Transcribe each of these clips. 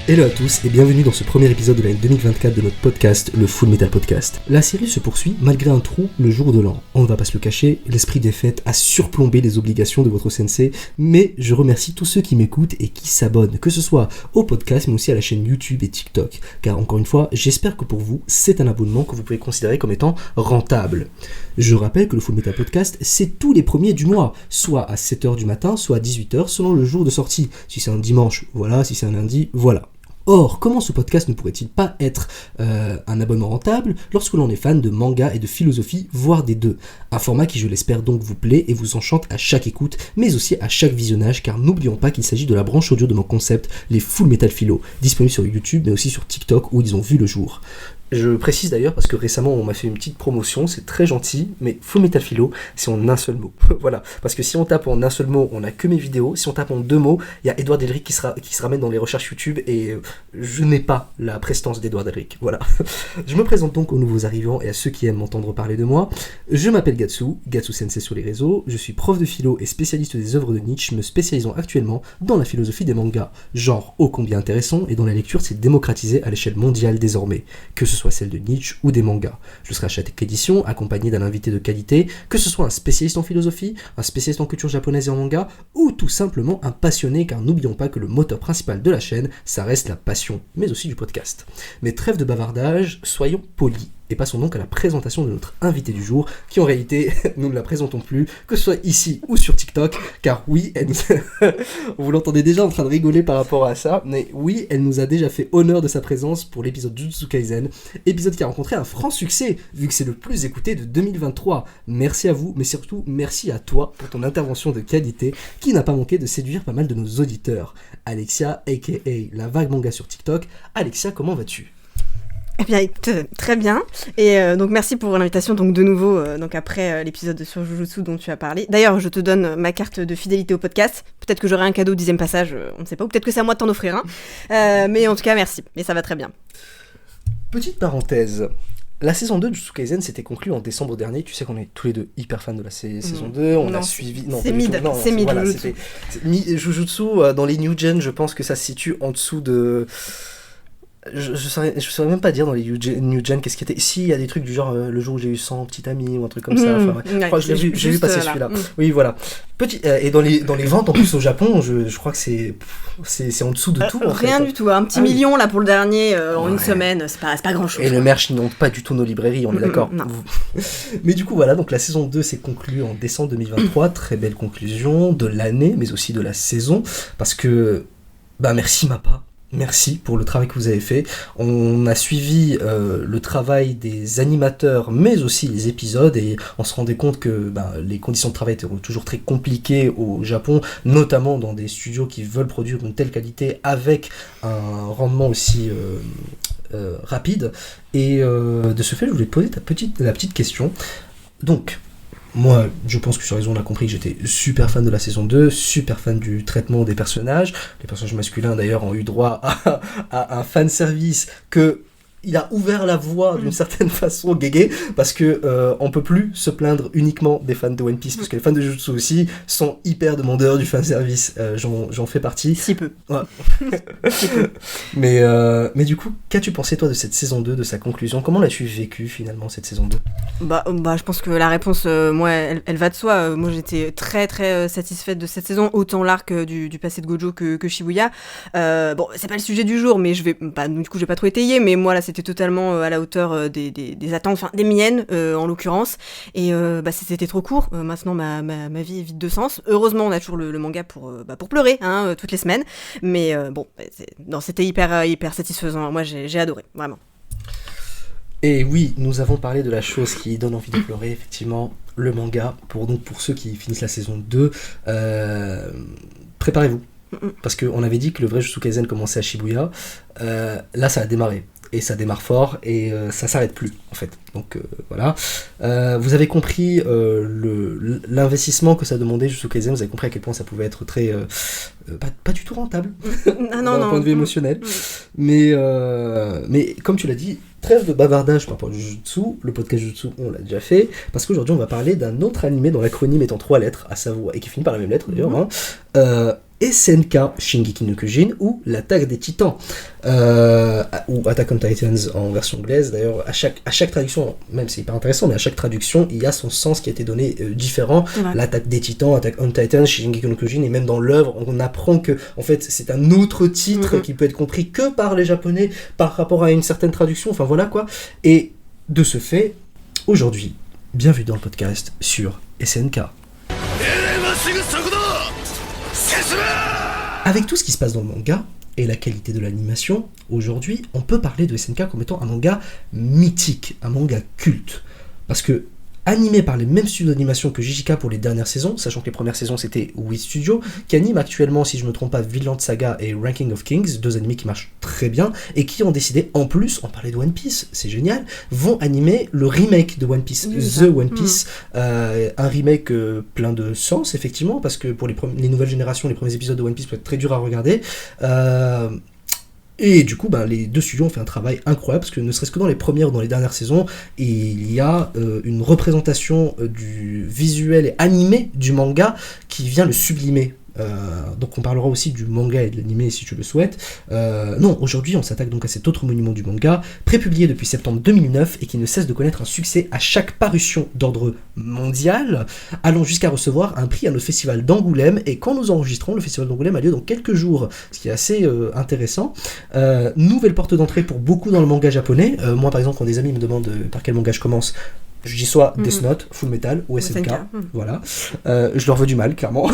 Hello à tous et bienvenue dans ce premier épisode de l'année 2024 de notre podcast, le Full Metal Podcast. La série se poursuit malgré un trou le jour de l'an. On ne va pas se le cacher, l'esprit des fêtes a surplombé les obligations de votre sensei, mais je remercie tous ceux qui m'écoutent et qui s'abonnent, que ce soit au podcast mais aussi à la chaîne YouTube et TikTok. Car encore une fois, j'espère que pour vous, c'est un abonnement que vous pouvez considérer comme étant rentable. Je rappelle que le Full Metal Podcast, c'est tous les premiers du mois, soit à 7h du matin, soit à 18h selon le jour de sortie. Si c'est un dimanche, voilà, si c'est un lundi, voilà. Or, comment ce podcast ne pourrait-il pas être un abonnement rentable lorsque l'on est fan de manga et de philosophie, voire des deux? Un format qui, je l'espère donc, vous plaît et vous enchante à chaque écoute, mais aussi à chaque visionnage, car n'oublions pas qu'il s'agit de la branche audio de mon concept, les Full Metal Philo, disponibles sur YouTube, mais aussi sur TikTok, où ils ont vu le jour. Je précise d'ailleurs parce que récemment on m'a fait une petite promotion, c'est très gentil, mais Full Metal Philo, c'est en un seul mot. Voilà, parce que si on tape en un seul mot, on n'a que mes vidéos. Si on tape en deux mots, il y a Edouard Delric qui se ramène dans les recherches YouTube et je n'ai pas la prestance d'Edouard Delric. Voilà. Je me présente donc aux nouveaux arrivants et à ceux qui aiment m'entendre parler de moi. Je m'appelle Gatsu Sensei sur les réseaux. Je suis prof de philo et spécialiste des œuvres de Nietzsche, me spécialisant actuellement dans la philosophie des mangas, genre ô combien intéressant et dont la lecture s'est démocratisée à l'échelle mondiale désormais, que ce soit celle de Nietzsche ou des mangas. Je serai à chaque édition accompagné d'un invité de qualité, que ce soit un spécialiste en philosophie, un spécialiste en culture japonaise et en manga, ou tout simplement un passionné, car n'oublions pas que le moteur principal de la chaîne, ça reste la passion, mais aussi du podcast. Mais trêve de bavardage, soyons polis. Et passons donc à la présentation de notre invité du jour, qui en réalité, nous ne la présentons plus, que ce soit ici ou sur TikTok, car oui, elle nous... vous l'entendez déjà en train de rigoler par rapport à ça, mais oui, elle nous a déjà fait honneur de sa présence pour l'épisode Jujutsu Kaisen, épisode qui a rencontré un franc succès, vu que c'est le plus écouté de 2023. Merci à vous, mais surtout merci à toi pour ton intervention de qualité, qui n'a pas manqué de séduire pas mal de nos auditeurs. Alexia, aka la vague manga sur TikTok. Alexia, comment vas-tu ? Eh bien, très bien. Et donc, merci pour l'invitation, donc de nouveau, donc après l'épisode sur Jujutsu dont tu as parlé. D'ailleurs, je te donne ma carte de fidélité au podcast. Peut-être que j'aurai un cadeau au 10e passage, on ne sait pas. Ou peut-être que c'est à moi de t'en offrir un. Mais en tout cas, merci. Mais ça va très bien. Petite parenthèse. La saison 2 de Jujutsu Kaisen s'était conclue en décembre dernier. Tu sais qu'on est tous les deux hyper fans de la saison 2. On a suivi... Non, c'est mid. C'est mid, voilà, Jujutsu. Jujutsu, dans les New Gen, je pense que ça se situe en dessous de... Je saurais même pas dire dans les New Gen qu'est-ce qui était. Si, il y a des trucs du genre le jour où j'ai eu 100 petits amis ou un truc comme ça. Enfin, je crois que j'ai vu passer celui-là. Oui, voilà. Et dans les ventes en plus au Japon, je crois que c'est en dessous de tout. Rien du tout. Un petit million là pour le dernier en une semaine, c'est pas grand-chose. Et le merch n'inonde pas du tout nos librairies, on est d'accord. Non. Mais du coup, voilà, donc la saison 2 s'est conclue en décembre 2023. Très belle conclusion de l'année, mais aussi de la saison. Parce que, merci Mappa. Merci pour le travail que vous avez fait. On a suivi le travail des animateurs, mais aussi les épisodes, et on se rendait compte que les conditions de travail étaient toujours très compliquées au Japon, notamment dans des studios qui veulent produire une telle qualité avec un rendement aussi rapide. Et de ce fait, je voulais te poser la petite question. Donc, moi, je pense que sur les ondes, on a compris que j'étais super fan de la saison 2, super fan du traitement des personnages. Les personnages masculins, d'ailleurs, ont eu droit à un fanservice que... Il a ouvert la voie d'une certaine façon, Gege, parce que on peut plus se plaindre uniquement des fans de One Piece, parce que les fans de Jujutsu aussi sont hyper demandeurs du fanservice. J'en fais partie. Si peu. Ouais. Si peu. Mais du coup, qu'as-tu pensé toi de cette saison 2, de sa conclusion? Comment l'as-tu vécu finalement cette saison 2? Je pense que la réponse, moi, elle va de soi. Moi, j'étais très très satisfaite de cette saison, autant l'arc du passé de Gojo que Shibuya. C'est pas le sujet du jour, mais j'ai pas trop étayé, mais moi là, c'était totalement à la hauteur des attentes, enfin des miennes en l'occurrence, et c'était trop court. Maintenant ma vie est vide de sens. Heureusement on a toujours le manga pour pleurer toutes les semaines, mais c'était hyper satisfaisant. Moi j'ai adoré, vraiment. Et oui, nous avons parlé de la chose qui donne envie de pleurer, effectivement, le manga. Pour ceux qui finissent la saison 2, préparez-vous. Parce qu'on avait dit que le vrai Jujutsu Kaisen commençait à Shibuya. Là ça a démarré. Et ça démarre fort et ça s'arrête plus en fait. Donc voilà. Vous avez compris l'investissement que ça demandait Jujutsu Kaisen. Vous avez compris à quel point ça pouvait être très pas du tout rentable d'un point de vue émotionnel. Mais comme tu l'as dit, trêve de bavardage par rapport au Jujutsu. Le podcast Jujutsu on l'a déjà fait parce qu'aujourd'hui on va parler d'un autre animé dont l'acronyme est en 3 lettres, à savoir, et qui finit par la même lettre d'ailleurs. SNK Shingeki no Kyojin ou l'attaque des Titans, ou Attack on Titans en version anglaise. D'ailleurs, à chaque traduction, même c'est hyper intéressant, mais à chaque traduction, il y a son sens qui a été donné différent. L'attaque des Titans, Attack on Titans, Shingeki no Kyojin, et même dans l'œuvre, on apprend que en fait c'est un autre titre qui peut être compris que par les Japonais par rapport à une certaine traduction. Enfin voilà quoi. Et de ce fait, aujourd'hui, bienvenue dans le podcast sur SNK. Avec tout ce qui se passe dans le manga et la qualité de l'animation, aujourd'hui, on peut parler de SNK comme étant un manga mythique, un manga culte. Parce que, animé par les mêmes studios d'animation que JJK pour les dernières saisons, sachant que les premières saisons c'était Wit Studio, qui anime actuellement, si je ne me trompe pas, Vinland Saga et Ranking of Kings, 2 animés qui marchent très bien, et qui ont décidé, en plus, on parlait de One Piece, c'est génial, vont animer le remake de One Piece, The One Piece, un remake plein de sens, effectivement, parce que pour les nouvelles générations, les premiers épisodes de One Piece peuvent être très durs à regarder, et du coup, les deux studios ont fait un travail incroyable, parce que ne serait-ce que dans les premières ou dans les dernières saisons, il y a une représentation du visuel et animé du manga qui vient le sublimer. Donc on parlera aussi du manga et de l'animé si tu le souhaites. Non, aujourd'hui on s'attaque donc à cet autre monument du manga, prépublié depuis septembre 2009 et qui ne cesse de connaître un succès à chaque parution d'ordre mondial, allant jusqu'à recevoir un prix à notre festival d'Angoulême. Et quand nous enregistrons, le festival d'Angoulême a lieu dans quelques jours, ce qui est assez intéressant. Nouvelle porte d'entrée pour beaucoup dans le manga japonais. Moi par exemple, quand des amis me demandent par quel manga je commence, je dis soit Death Note, Full Metal ou SNK. Voilà. Je leur veux du mal, clairement.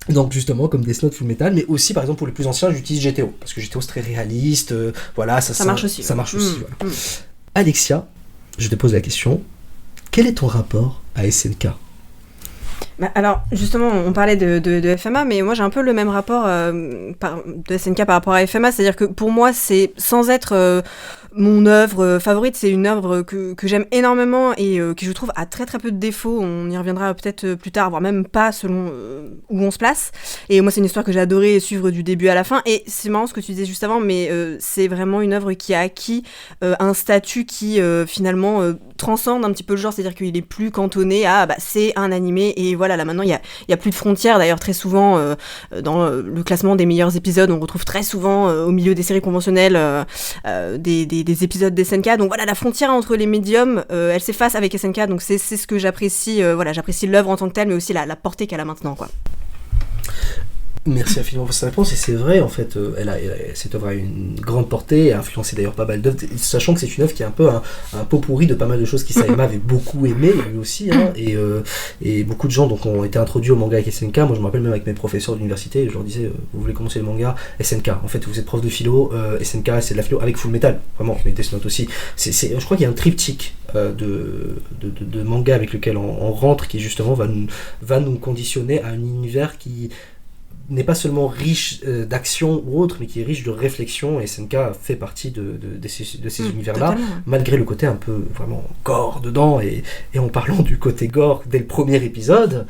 Donc justement, comme Death Note, Full Metal, mais aussi par exemple pour les plus anciens, j'utilise GTO, parce que GTO c'est très réaliste, voilà, ça marche aussi. Ça marche aussi, voilà. Alexia, je te pose la question, quel est ton rapport à SNK ? Alors, justement, on parlait de FMA, mais moi j'ai un peu le même rapport de SNK par rapport à FMA, c'est-à-dire que pour moi, c'est sans être mon œuvre favorite, c'est une œuvre que j'aime énormément et qui je trouve a très très peu de défauts. On y reviendra peut-être plus tard, voire même pas selon où on se place. Et moi, c'est une histoire que j'ai adoré suivre du début à la fin. Et c'est marrant ce que tu disais juste avant, mais c'est vraiment une œuvre qui a acquis un statut qui finalement transcende un petit peu le genre, c'est-à-dire qu'il est plus cantonné à c'est un animé et voilà, là maintenant il y a plus de frontières. D'ailleurs, très souvent dans le classement des meilleurs épisodes, on retrouve très souvent au milieu des séries conventionnelles des épisodes d'SNK. Donc voilà, la frontière entre les médiums, elle s'efface avec SNK, donc c'est ce que j'apprécie. Voilà, j'apprécie l'œuvre en tant que telle, mais aussi la portée qu'elle a maintenant, quoi. Merci infiniment pour cette réponse, et c'est vrai, en fait, cette œuvre a une grande portée, et a influencé d'ailleurs pas mal d'œuvres, sachant que c'est une œuvre qui est un peu un pot pourri de pas mal de choses qu'Isayama avait beaucoup aimé, lui aussi, hein, et beaucoup de gens donc, ont été introduits au manga avec SNK. Moi je me rappelle même avec mes professeurs d'université, je leur disais, vous voulez commencer le manga, SNK, en fait vous êtes prof de philo, SNK c'est de la philo avec Full Metal, vraiment, mais Death Note aussi, je crois qu'il y a un triptyque de manga avec lequel on rentre, qui justement va nous conditionner à un univers qui n'est pas seulement riche d'action ou autre, mais qui est riche de réflexion, et SNK fait partie de ces univers-là, malgré le côté un peu vraiment gore dedans, et en parlant du côté gore dès le premier épisode,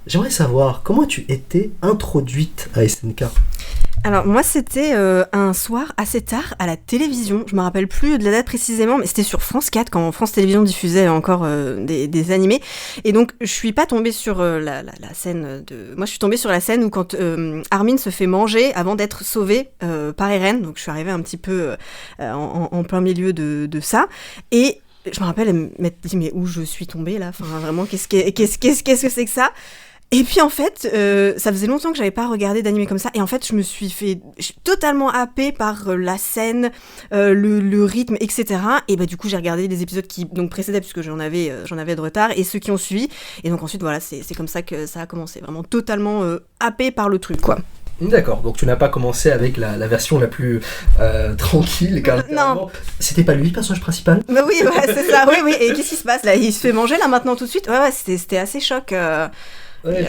j'aimerais savoir comment tu étais introduite à SNK. Alors moi c'était un soir assez tard à la télévision, je me rappelle plus de la date précisément, mais c'était sur France 4 quand France Télévisions diffusait encore des animés, et donc je suis pas tombée sur la scène moi je suis tombée sur la scène où quand Armin se fait manger avant d'être sauvé par Eren, donc je suis arrivée un petit peu en plein milieu de ça, et je me rappelle elle m'être dit mais où je suis tombée là, enfin vraiment qu'est-ce que c'est que ça? Et puis en fait, ça faisait longtemps que j'avais pas regardé d'animé comme ça, et en fait je suis totalement happée par la scène, le rythme, etc. Et du coup j'ai regardé les épisodes qui donc précédaient, puisque j'en avais de retard, et ceux qui ont suivi, et donc ensuite voilà, c'est comme ça que ça a commencé, vraiment totalement happée par le truc, quoi. D'accord, donc tu n'as pas commencé avec la version la plus tranquille, car non, c'était pas lui le personnage principal. Bah oui, ouais, c'est ça, oui, et qu'est-ce qui se passe là? Il se fait manger là maintenant tout de suite? Ouais, c'était assez choc. Ouais,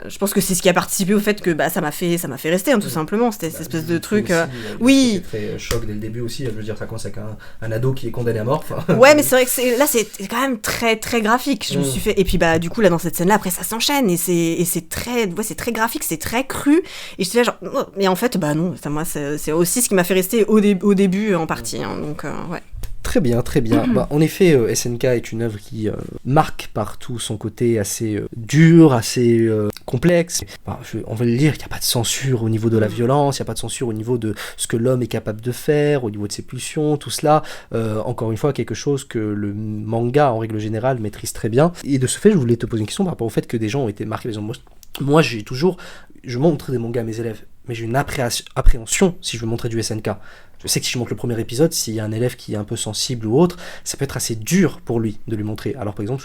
je pense que c'est ce qui a participé au fait que ça m'a fait rester, hein, tout simplement, cette espèce de truc. Oui. C'est très choc dès le début aussi, je veux dire, ça commence avec un ado qui est condamné à mort. Ouais, mais c'est vrai que là c'est quand même très très graphique. Je me suis fait, et puis du coup là dans cette scène là après ça s'enchaîne et c'est très graphique, c'est très cru, et j'étais là genre mais en fait non, moi c'est aussi ce qui m'a fait rester au début en partie, hein, donc ouais. Très bien, très bien. En effet, SNK est une œuvre qui marque par tout son côté assez dur, assez complexe. On va le dire, il n'y a pas de censure au niveau de la violence, il n'y a pas de censure au niveau de ce que l'homme est capable de faire, au niveau de ses pulsions, tout cela. Encore une fois, quelque chose que le manga, en règle générale, maîtrise très bien. Et de ce fait, je voulais te poser une question par rapport au fait que des gens ont été marqués. Par exemple, moi, je montre des mangas à mes élèves, mais j'ai une appréhension si je veux montrer du SNK. Je sais que si je montre le premier épisode, s'il y a un élève qui est un peu sensible ou autre, ça peut être assez dur pour lui de lui montrer. Alors par exemple,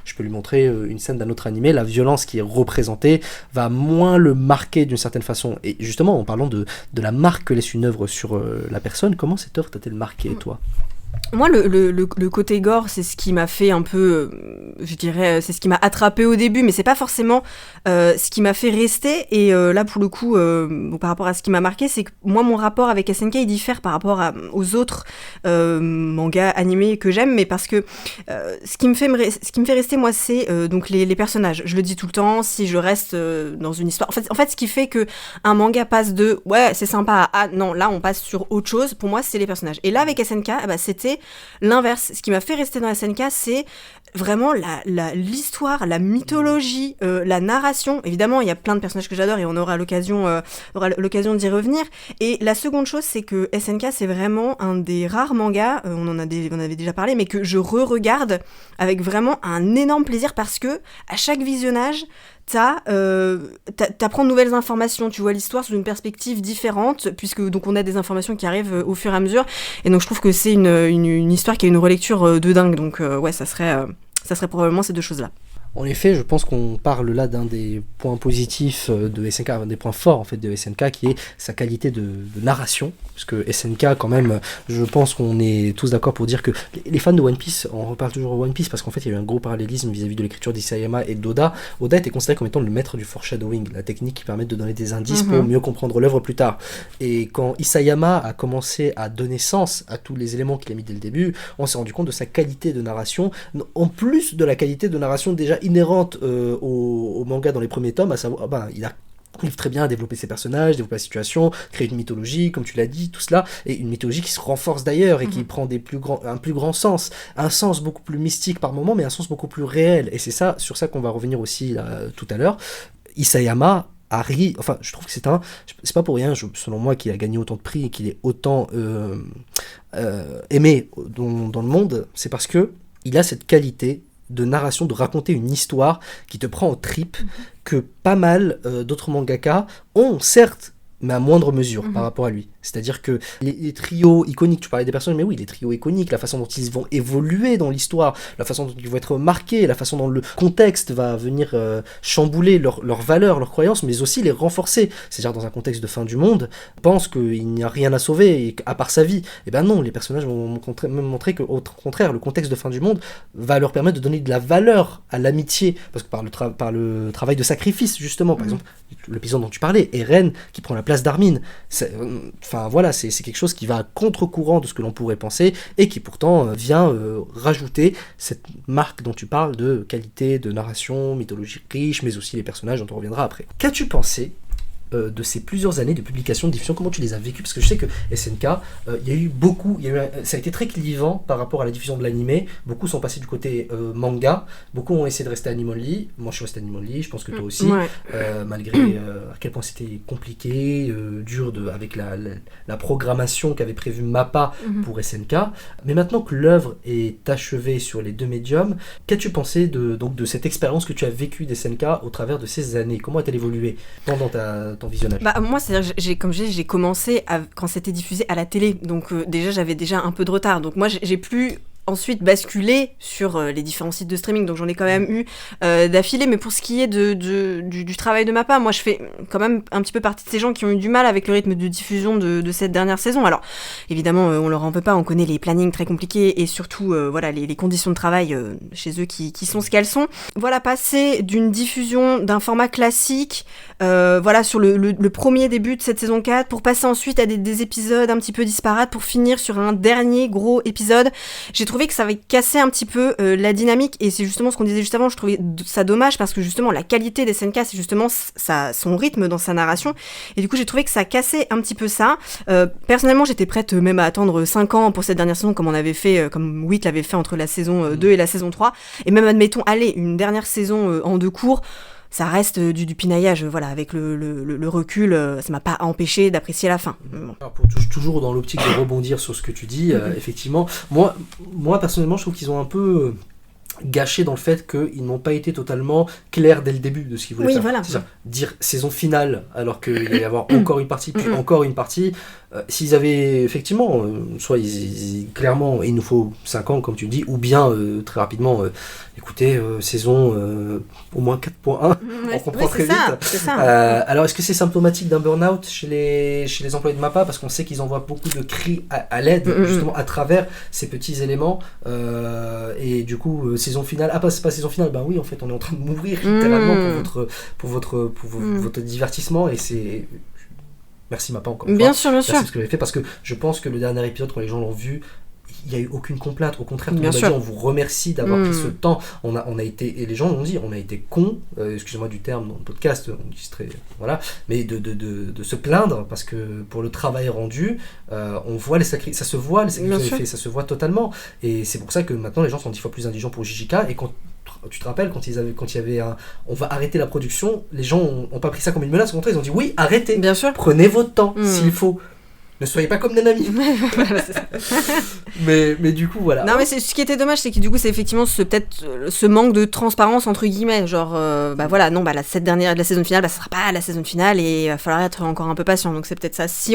je peux lui montrer une scène d'un autre animé, la violence qui est représentée va moins le marquer d'une certaine façon. Et justement, en parlant de la marque que laisse une œuvre sur la personne, comment cette œuvre t'a-t-elle marqué, toi ? Moi, le côté gore, c'est ce qui m'a fait un peu, je dirais, c'est ce qui m'a attrapé au début, mais c'est pas forcément ce qui m'a fait rester. Et là, pour le coup, par rapport à ce qui m'a marqué, c'est que moi, mon rapport avec SNK, il diffère par rapport aux autres mangas animés que j'aime, mais parce que ce qui me fait rester, moi, c'est donc les personnages. Je le dis tout le temps, si je reste dans une histoire... En fait, ce qui fait que un manga passe de « ouais, c'est sympa » à « ah non, là, on passe sur autre chose », pour moi, c'est les personnages. Et là, avec SNK, c'était l'inverse. Ce qui m'a fait rester dans SNK, c'est vraiment l'histoire, la mythologie, la narration. Évidemment, il y a plein de personnages que j'adore et on aura l'occasion d'y revenir. Et la seconde chose, c'est que SNK, c'est vraiment un des rares mangas, on en avait déjà parlé, mais que je re-regarde avec vraiment un énorme plaisir parce que à chaque visionnage, t'apprends de nouvelles informations, tu vois l'histoire sous une perspective différente, puisque donc on a des informations qui arrivent au fur et à mesure, et donc je trouve que c'est une histoire qui a une relecture de dingue, donc ouais, ça serait probablement ces deux choses-là. En effet, je pense qu'on parle là d'un des points positifs de SNK, un des points forts en fait de SNK, qui est sa qualité de narration. Parce que SNK, quand même, je pense qu'on est tous d'accord pour dire que les fans de One Piece, on reparle toujours de One Piece parce qu'en fait il y a eu un gros parallélisme vis-à-vis de l'écriture d'Isayama et d'Oda. Oda était considéré comme étant le maître du foreshadowing, la technique qui permet de donner des indices pour mieux comprendre l'œuvre plus tard. Et quand Isayama a commencé à donner sens à tous les éléments qu'il a mis dès le début, on s'est rendu compte de sa qualité de narration, en plus de la qualité de narration déjà inhérente au manga dans les premiers tomes, à savoir, il arrive très bien à développer ses personnages, développer la situation, créer une mythologie, comme tu l'as dit, tout cela, et une mythologie qui se renforce d'ailleurs et qui prend un plus grand sens, un sens beaucoup plus mystique par moment, mais un sens beaucoup plus réel, et c'est sur ça qu'on va revenir aussi là, tout à l'heure. Isayama je trouve que c'est pas pour rien, selon moi, qu'il a gagné autant de prix et qu'il est autant aimé dans le monde, c'est parce que il a cette qualité de narration, de raconter une histoire qui te prend aux tripes, que pas mal d'autres mangaka ont, certes, mais à moindre mesure par rapport à lui. C'est-à-dire que les trios iconiques, tu parlais des personnages, mais oui, les trios iconiques, la façon dont ils vont évoluer dans l'histoire, la façon dont ils vont être marqués, la façon dont le contexte va venir chambouler leurs valeurs, leurs croyances, mais aussi les renforcer. C'est-à-dire dans un contexte de fin du monde, on pense qu'il n'y a rien à sauver à part sa vie. Et ben non, les personnages vont même montrer qu'au contraire, le contexte de fin du monde va leur permettre de donner de la valeur à l'amitié, parce que par le travail de sacrifice, justement, par exemple, l'épisode dont tu parlais, Eren qui prend la place d'Armin, enfin voilà, c'est quelque chose qui va à contre-courant de ce que l'on pourrait penser et qui pourtant vient rajouter cette marque dont tu parles de qualité, de narration, mythologie riche, mais aussi les personnages dont on reviendra après. Qu'as-tu pensé de ces plusieurs années de publication, de diffusion, comment tu les as vécues? Parce que je sais que SNK, ça a été très clivant par rapport à la diffusion de l'animé. Beaucoup sont passés du côté manga, beaucoup ont essayé de rester Anime Only. Moi je suis resté Anime Only, je pense que toi aussi, malgré à quel point c'était compliqué, dur avec la programmation qu'avait prévue MAPPA pour SNK. Mais maintenant que l'œuvre est achevée sur les deux médiums, qu'as-tu pensé de cette expérience que tu as vécue des SNK au travers de ces années? Comment a-t-elle évolué pendant ton visionnage? Moi, c'est-à-dire, j'ai commencé quand c'était diffusé à la télé, donc déjà j'avais déjà un peu de retard, donc moi j'ai pu ensuite basculer sur les différents sites de streaming, donc j'en ai quand même eu d'affilée, mais pour ce qui est du travail de MAPPA, moi je fais quand même un petit peu partie de ces gens qui ont eu du mal avec le rythme de diffusion de cette dernière saison. Alors évidemment on leur en veut pas, on connaît les plannings très compliqués et surtout les conditions de travail chez eux qui sont ce qu'elles sont. Voilà, passer d'une diffusion d'un format classique sur le premier début de cette saison 4 pour passer ensuite à des épisodes un petit peu disparates pour finir sur un dernier gros épisode, j'ai trouvé trouvais que ça avait cassé un petit peu la dynamique, et c'est justement ce qu'on disait juste avant, je trouvais ça dommage parce que justement la qualité des SNK, c'est justement son rythme dans sa narration, et du coup j'ai trouvé que ça cassait un petit peu ça. Personnellement j'étais prête même à attendre 5 ans pour cette dernière saison, comme on avait fait, comme Witt l'avait fait entre la saison 2 et la saison 3, et même admettons, allez, une dernière saison en 2 cours, ça reste du pinaillage, voilà, avec le recul, ça m'a pas empêché d'apprécier la fin. Bon. Alors toujours dans l'optique de rebondir sur ce que tu dis, effectivement, moi personnellement, je trouve qu'ils ont un peu gâché dans le fait qu'ils n'ont pas été totalement clairs dès le début de ce qu'ils voulaient faire. Voilà. C'est-à-dire dire saison finale, alors qu'il va y avoir encore une partie, puis encore une partie. S'ils avaient effectivement, soit clairement, il nous faut 5 ans, comme tu dis, ou bien très rapidement, écoutez, saison au moins 4.1, on comprend très vite. C'est ça. Alors, est-ce que c'est symptomatique d'un burn-out chez les employés de MAPPA, parce qu'on sait qu'ils envoient beaucoup de cris à l'aide, justement, à travers ces petits éléments, et du coup, saison finale, c'est pas saison finale, ben oui, en fait, on est en train de mourir littéralement pour votre divertissement, et c'est... Merci MAPPA encore une fois. Bien sûr. Merci ce que vous avez fait, parce que je pense que le dernier épisode, quand les gens l'ont vu, il n'y a eu aucune complainte, au contraire, tout le monde a dit on vous remercie d'avoir pris ce temps, on a été, et les gens l'ont dit, on a été cons, excusez-moi du terme dans le podcast, on dit très, voilà, mais de se plaindre, parce que pour le travail rendu, on voit les sacrifices, ça se voit les sacrifices faits, ça se voit totalement, et c'est pour ça que maintenant les gens sont 10 fois plus indigents pour JJK, et quand tu te rappelles, quand il y avait on va arrêter la production, les gens ont pas pris ça comme une menace, au contraire, ils ont dit oui, arrêtez, bien sûr, prenez votre temps s'il faut. Ne soyez pas comme Nanami. mais du coup, voilà. Non, mais ce qui était dommage, c'est que du coup, c'est effectivement ce manque de transparence, entre guillemets. Genre, la saison finale, ça sera pas la saison finale et il va falloir être encore un peu patient. Donc, c'est peut-être ça. Si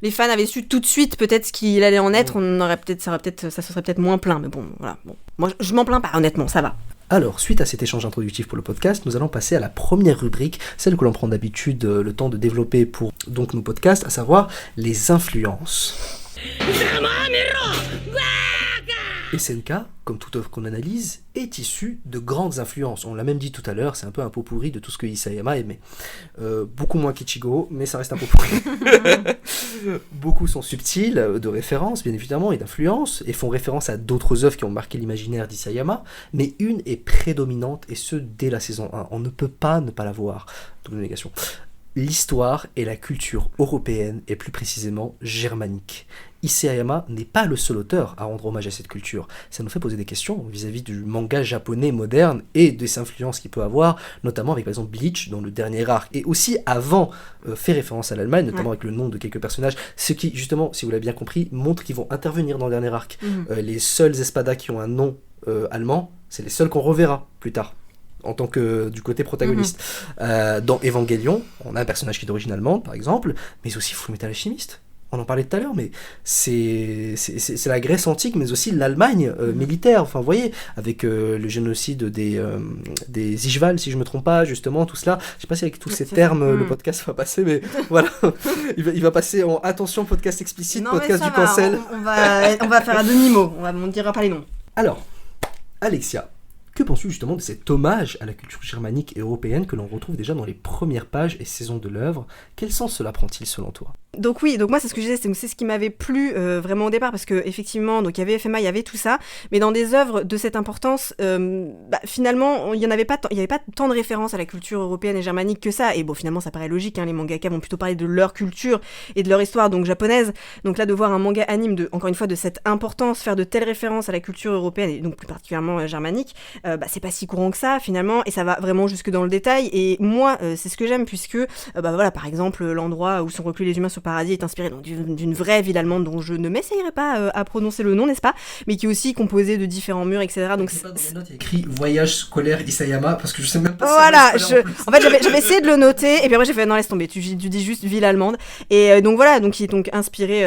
les fans avaient su tout de suite peut-être ce qu'il allait en être, ça se serait peut-être moins plaint. Mais bon, voilà. Bon. Moi, je m'en plains pas, honnêtement, ça va. Alors, suite à cet échange introductif pour le podcast, nous allons passer à la première rubrique, celle que l'on prend d'habitude le temps de développer pour donc nos podcasts, à savoir les influences. SNK, comme toute œuvre qu'on analyse, est issue de grandes influences. On l'a même dit tout à l'heure, c'est un peu un pot pourri de tout ce que Isayama aimait. Beaucoup moins Kichigo, mais ça reste un pot pourri. Beaucoup sont subtils de références, bien évidemment, et d'influences, et font référence à d'autres œuvres qui ont marqué l'imaginaire d'Isayama, mais une est prédominante, et ce, dès la saison 1. On ne peut pas ne pas la voir. Double négation. L'histoire et la culture européenne, et plus précisément germanique. Isayama n'est pas le seul auteur à rendre hommage à cette culture. Ça nous fait poser des questions vis-à-vis du manga japonais moderne et des influences qu'il peut avoir, notamment avec par exemple Bleach dans le dernier arc, et aussi avant fait référence à l'Allemagne, notamment avec le nom de quelques personnages, ce qui justement, si vous l'avez bien compris, montre qu'ils vont intervenir dans le dernier arc. Les seuls espadas qui ont un nom allemand, c'est les seuls qu'on reverra plus tard en tant que du côté protagoniste. Dans Evangelion, on a un personnage qui est d'origine allemande par exemple, mais aussi Fullmetal Alchemist. On en parlait tout à l'heure, mais c'est la Grèce antique, mais aussi l'Allemagne militaire. Enfin, vous voyez, avec le génocide des Ishval, si je me trompe pas, justement, tout cela. Je sais pas si avec tous ces termes le podcast va passer, mais voilà, il va passer en attention podcast explicite, non, podcast du cancel. On va faire à demi-mot. On dira pas les noms. Alors, Alexia. Que penses-tu justement de cet hommage à la culture germanique et européenne que l'on retrouve déjà dans les premières pages et saisons de l'œuvre ? Quel sens cela prend-il selon toi ? Donc moi c'est ce que je disais, c'est ce qui m'avait plu vraiment au départ, parce que effectivement, donc il y avait FMA, il y avait tout ça, mais dans des œuvres de cette importance, finalement il y avait pas tant de références à la culture européenne et germanique que ça, et bon finalement ça paraît logique, les mangaka vont plutôt parler de leur culture et de leur histoire donc japonaise, donc là de voir un manga anime encore une fois de cette importance, faire de telles références à la culture européenne et donc plus particulièrement germanique, c'est pas si courant que ça finalement, et ça va vraiment jusque dans le détail, et moi c'est ce que j'aime, puisque voilà, par exemple l'endroit où sont reclus les humains sur Paradis est inspiré donc d'une vraie ville allemande dont je ne m'essayerai pas à prononcer le nom, n'est-ce pas, mais qui est aussi composée de différents murs, etc. Donc c'est pas dans les notes, il y a écrit voyage scolaire Isayama, parce que je sais même pas. Voilà, en fait j'avais essayé de le noter, et puis après j'ai fait non, laisse tomber, tu dis juste ville allemande, et donc voilà, donc qui est donc inspiré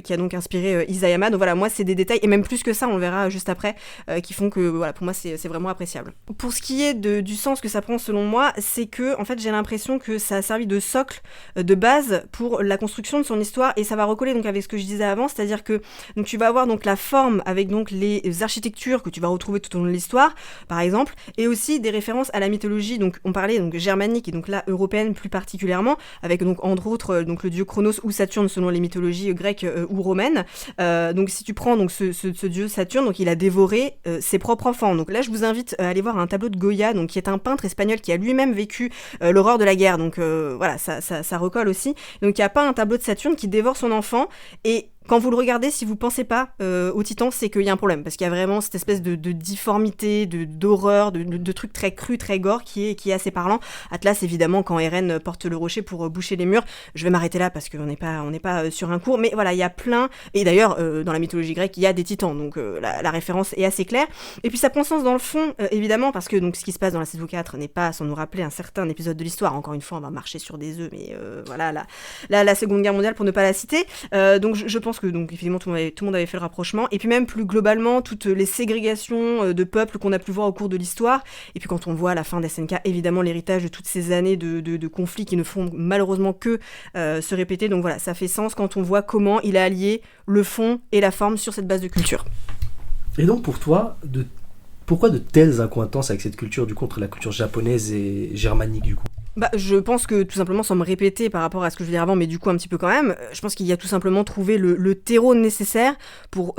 qui a donc inspiré Isayama. Donc voilà, moi c'est des détails, et même plus que ça, on le verra juste après, qui font que voilà, pour moi c'est vraiment appréciable. Pour ce qui est du sens que ça prend selon moi, c'est que en fait j'ai l'impression que ça a servi de socle de base pour la construction de son histoire, et ça va recoller donc avec ce que je disais avant, c'est-à-dire que donc tu vas avoir donc la forme avec donc les architectures que tu vas retrouver tout au long de l'histoire, par exemple, et aussi des références à la mythologie. Donc on parlait donc germanique et donc là européenne plus particulièrement, avec donc entre autres donc le dieu Chronos ou Saturne selon les mythologies grecques ou romaines. Donc si tu prends donc ce dieu Saturne, donc il a dévoré ses propres enfants. Donc là je vous invite à aller voir un tableau de Goya, donc qui est un peintre espagnol qui a lui-même vécu l'horreur de la guerre. Donc voilà, ça recolle aussi. Donc il y a pas un tableau de Saturne qui dévore son enfant, et quand vous le regardez, si vous pensez pas au Titan, c'est qu'il y a un problème, parce qu'il y a vraiment cette espèce de difformité, d'horreur, de trucs très crus, très gore, qui est assez parlant. Atlas, évidemment, quand Eren porte le rocher pour boucher les murs, je vais m'arrêter là parce qu'on n'est pas sur un cours, mais voilà, il y a plein, et d'ailleurs, dans la mythologie grecque, il y a des titans, donc la référence est assez claire. Et puis ça prend sens dans le fond, évidemment, parce que donc, ce qui se passe dans la saison 4 n'est pas sans nous rappeler un certain épisode de l'histoire. Encore une fois, on va marcher sur des œufs, mais voilà, la Seconde Guerre mondiale, pour ne pas la citer. Donc je pense que donc évidemment tout le monde avait fait le rapprochement, et puis même plus globalement toutes les ségrégations de peuples qu'on a pu voir au cours de l'histoire, et puis quand on voit à la fin d'SNK évidemment l'héritage de toutes ces années de conflits qui ne font malheureusement que se répéter. Donc voilà, ça fait sens quand on voit comment il a allié le fond et la forme sur cette base de culture. Et donc pour toi, pourquoi de telles accointances avec cette culture du coup entre la culture japonaise et germanique du coup? Je pense que tout simplement, sans me répéter par rapport à ce que je disais avant, mais du coup un petit peu quand même, je pense qu'il y a tout simplement trouvé le terreau nécessaire pour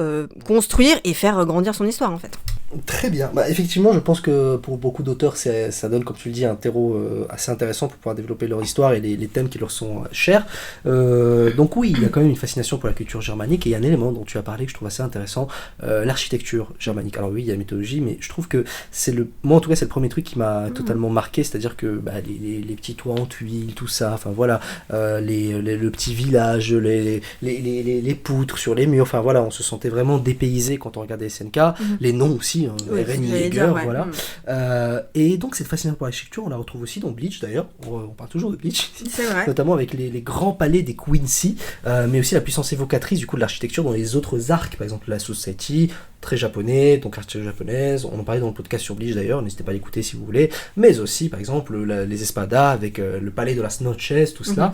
construire et faire grandir son histoire en fait. Très bien. Effectivement, je pense que pour beaucoup d'auteurs, ça donne, comme tu le dis, un terreau assez intéressant pour pouvoir développer leur histoire et les thèmes qui leur sont chers. Donc oui, il y a quand même une fascination pour la culture germanique, et il y a un élément dont tu as parlé que je trouve assez intéressant, l'architecture germanique. Alors oui, il y a la mythologie, mais je trouve que moi en tout cas, c'est le premier truc qui m'a totalement marqué, c'est-à-dire que les petits toits en tuiles, tout ça, enfin voilà, le petit village, les poutres sur les murs, enfin voilà, on se sentait vraiment dépaysé quand on regardait SNK, les noms aussi, Eren Yeager, voilà. Et donc cette fascination pour l'architecture, on la retrouve aussi dans Bleach d'ailleurs, on parle toujours de Bleach, c'est vrai. Notamment avec les grands palais des Quincy, mais aussi la puissance évocatrice du coup de l'architecture dans les autres arcs, par exemple la Society, très japonais, donc l'architecture japonaise, on en parlait dans le podcast sur Bleach d'ailleurs, n'hésitez pas à l'écouter si vous voulez, mais aussi par exemple les espadas avec le palais de las Noches, tout cela.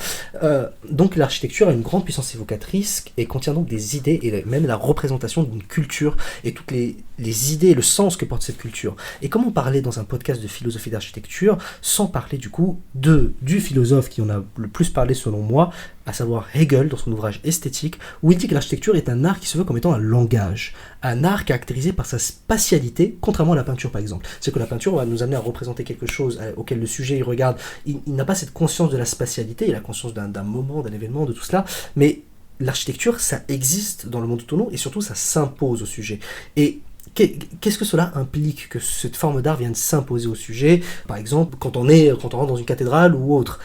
Donc l'architecture a une grande puissance évocatrice et contient donc des idées et même la représentation d'une culture et toutes les idées et le sens que porte cette culture. Et comment parler dans un podcast de philosophie d'architecture sans parler du coup du philosophe qui en a le plus parlé selon moi, à savoir Hegel dans son ouvrage Esthétique, où il dit que l'architecture est un art qui se veut comme étant un langage, un art caractérisé par sa spatialité, contrairement à la peinture par exemple. C'est que la peinture va nous amener à représenter quelque chose auquel le sujet il regarde, il n'a pas cette conscience de la spatialité, il a conscience d'un moment, d'un événement, de tout cela, mais l'architecture, ça existe dans le monde autonome et surtout ça s'impose au sujet. Et qu'est-ce que cela implique que cette forme d'art vienne s'imposer au sujet? Par exemple, quand on rentre dans une cathédrale ou autre,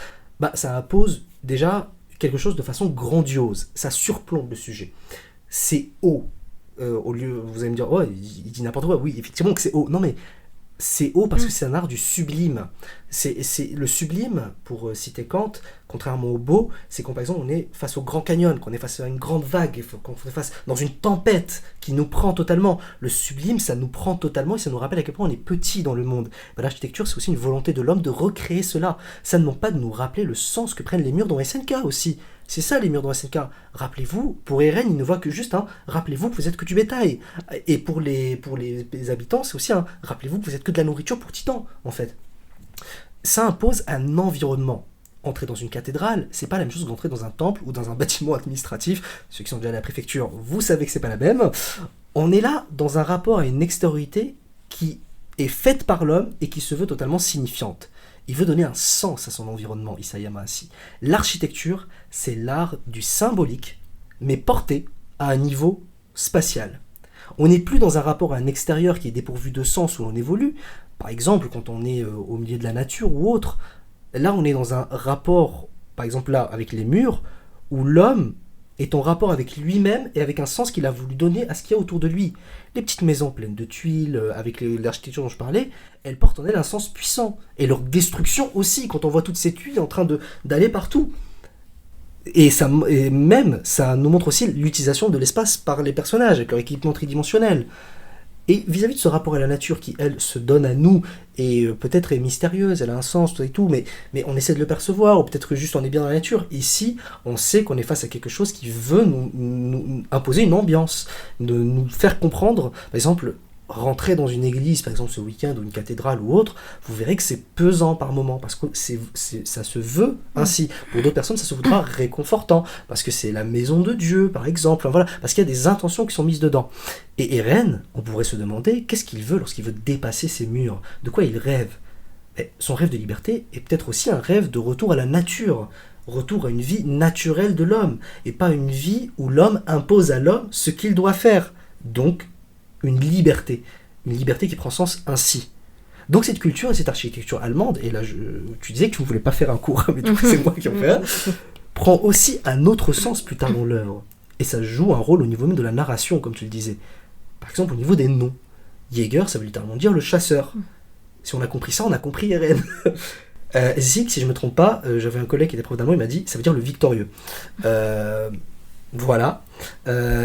ça impose déjà quelque chose de façon grandiose, ça surplombe le sujet. C'est haut. Au lieu, vous allez me dire, oh, il dit n'importe quoi. Oui, effectivement que c'est haut. Non, mais c'est haut parce que c'est un art du sublime. C'est le sublime, pour citer Kant, contrairement au beau, c'est quand par exemple on est face au Grand Canyon, qu'on est face à une grande vague, qu'on est face dans une tempête qui nous prend totalement. Le sublime, ça nous prend totalement et ça nous rappelle à quel point on est petit dans le monde. L'architecture, c'est aussi une volonté de l'homme de recréer cela. Ça ne manque pas de nous rappeler le sens que prennent les murs dans SNK aussi. C'est ça les murs dans SNK. Rappelez-vous, pour Eren, il ne voit que juste rappelez-vous que vous êtes que du bétail. Et pour les habitants, c'est aussi rappelez-vous que vous êtes que de la nourriture pour Titan, en fait. Ça impose un environnement. Entrer dans une cathédrale, c'est pas la même chose qu'entrer dans un temple ou dans un bâtiment administratif. Ceux qui sont déjà à la préfecture, vous savez que c'est pas la même. On est là dans un rapport à une extériorité qui est faite par l'homme et qui se veut totalement signifiante. Il veut donner un sens à son environnement, Isayama Assi. L'architecture, c'est l'art du symbolique, mais porté à un niveau spatial. On n'est plus dans un rapport à un extérieur qui est dépourvu de sens où l'on évolue. Par exemple, quand on est au milieu de la nature ou autre, là on est dans un rapport, par exemple là, avec les murs, où l'homme est en rapport avec lui-même et avec un sens qu'il a voulu donner à ce qu'il y a autour de lui. Les petites maisons pleines de tuiles, avec l'architecture dont je parlais, elles portent en elles un sens puissant. Et leur destruction aussi, quand on voit toutes ces tuiles en train d'aller partout. Et même, ça nous montre aussi l'utilisation de l'espace par les personnages, avec leur équipement tridimensionnel. Et vis-à-vis de ce rapport à la nature qui, elle, se donne à nous, et peut-être est mystérieuse, elle a un sens, tout et tout, mais on essaie de le percevoir, ou peut-être que juste on est bien dans la nature. Ici, on sait qu'on est face à quelque chose qui veut nous imposer une ambiance, de nous faire comprendre, par exemple, rentrer dans une église, par exemple ce week-end, ou une cathédrale ou autre, vous verrez que c'est pesant par moment, parce que ça se veut ainsi. Pour d'autres personnes, ça se voudra réconfortant, parce que c'est la maison de Dieu, par exemple, voilà, parce qu'il y a des intentions qui sont mises dedans. Et Eren, on pourrait se demander, qu'est-ce qu'il veut lorsqu'il veut dépasser ces murs? De quoi il rêve? Son rêve de liberté est peut-être aussi un rêve de retour à la nature, retour à une vie naturelle de l'homme, et pas une vie où l'homme impose à l'homme ce qu'il doit faire. Donc, une liberté qui prend sens ainsi. Donc cette culture et cette architecture allemande, et là tu disais que tu ne voulais pas faire un cours, mais du coup c'est moi qui en fais un, prend aussi un autre sens plus tard dans l'œuvre. Et ça joue un rôle au niveau même de la narration, comme tu le disais. Par exemple au niveau des noms. Jäger, ça veut littéralement dire le chasseur. Si on a compris ça, on a compris Eren. Sieg, si je ne me trompe pas, j'avais un collègue qui était prof d'allemand, il m'a dit ça veut dire le victorieux. Voilà.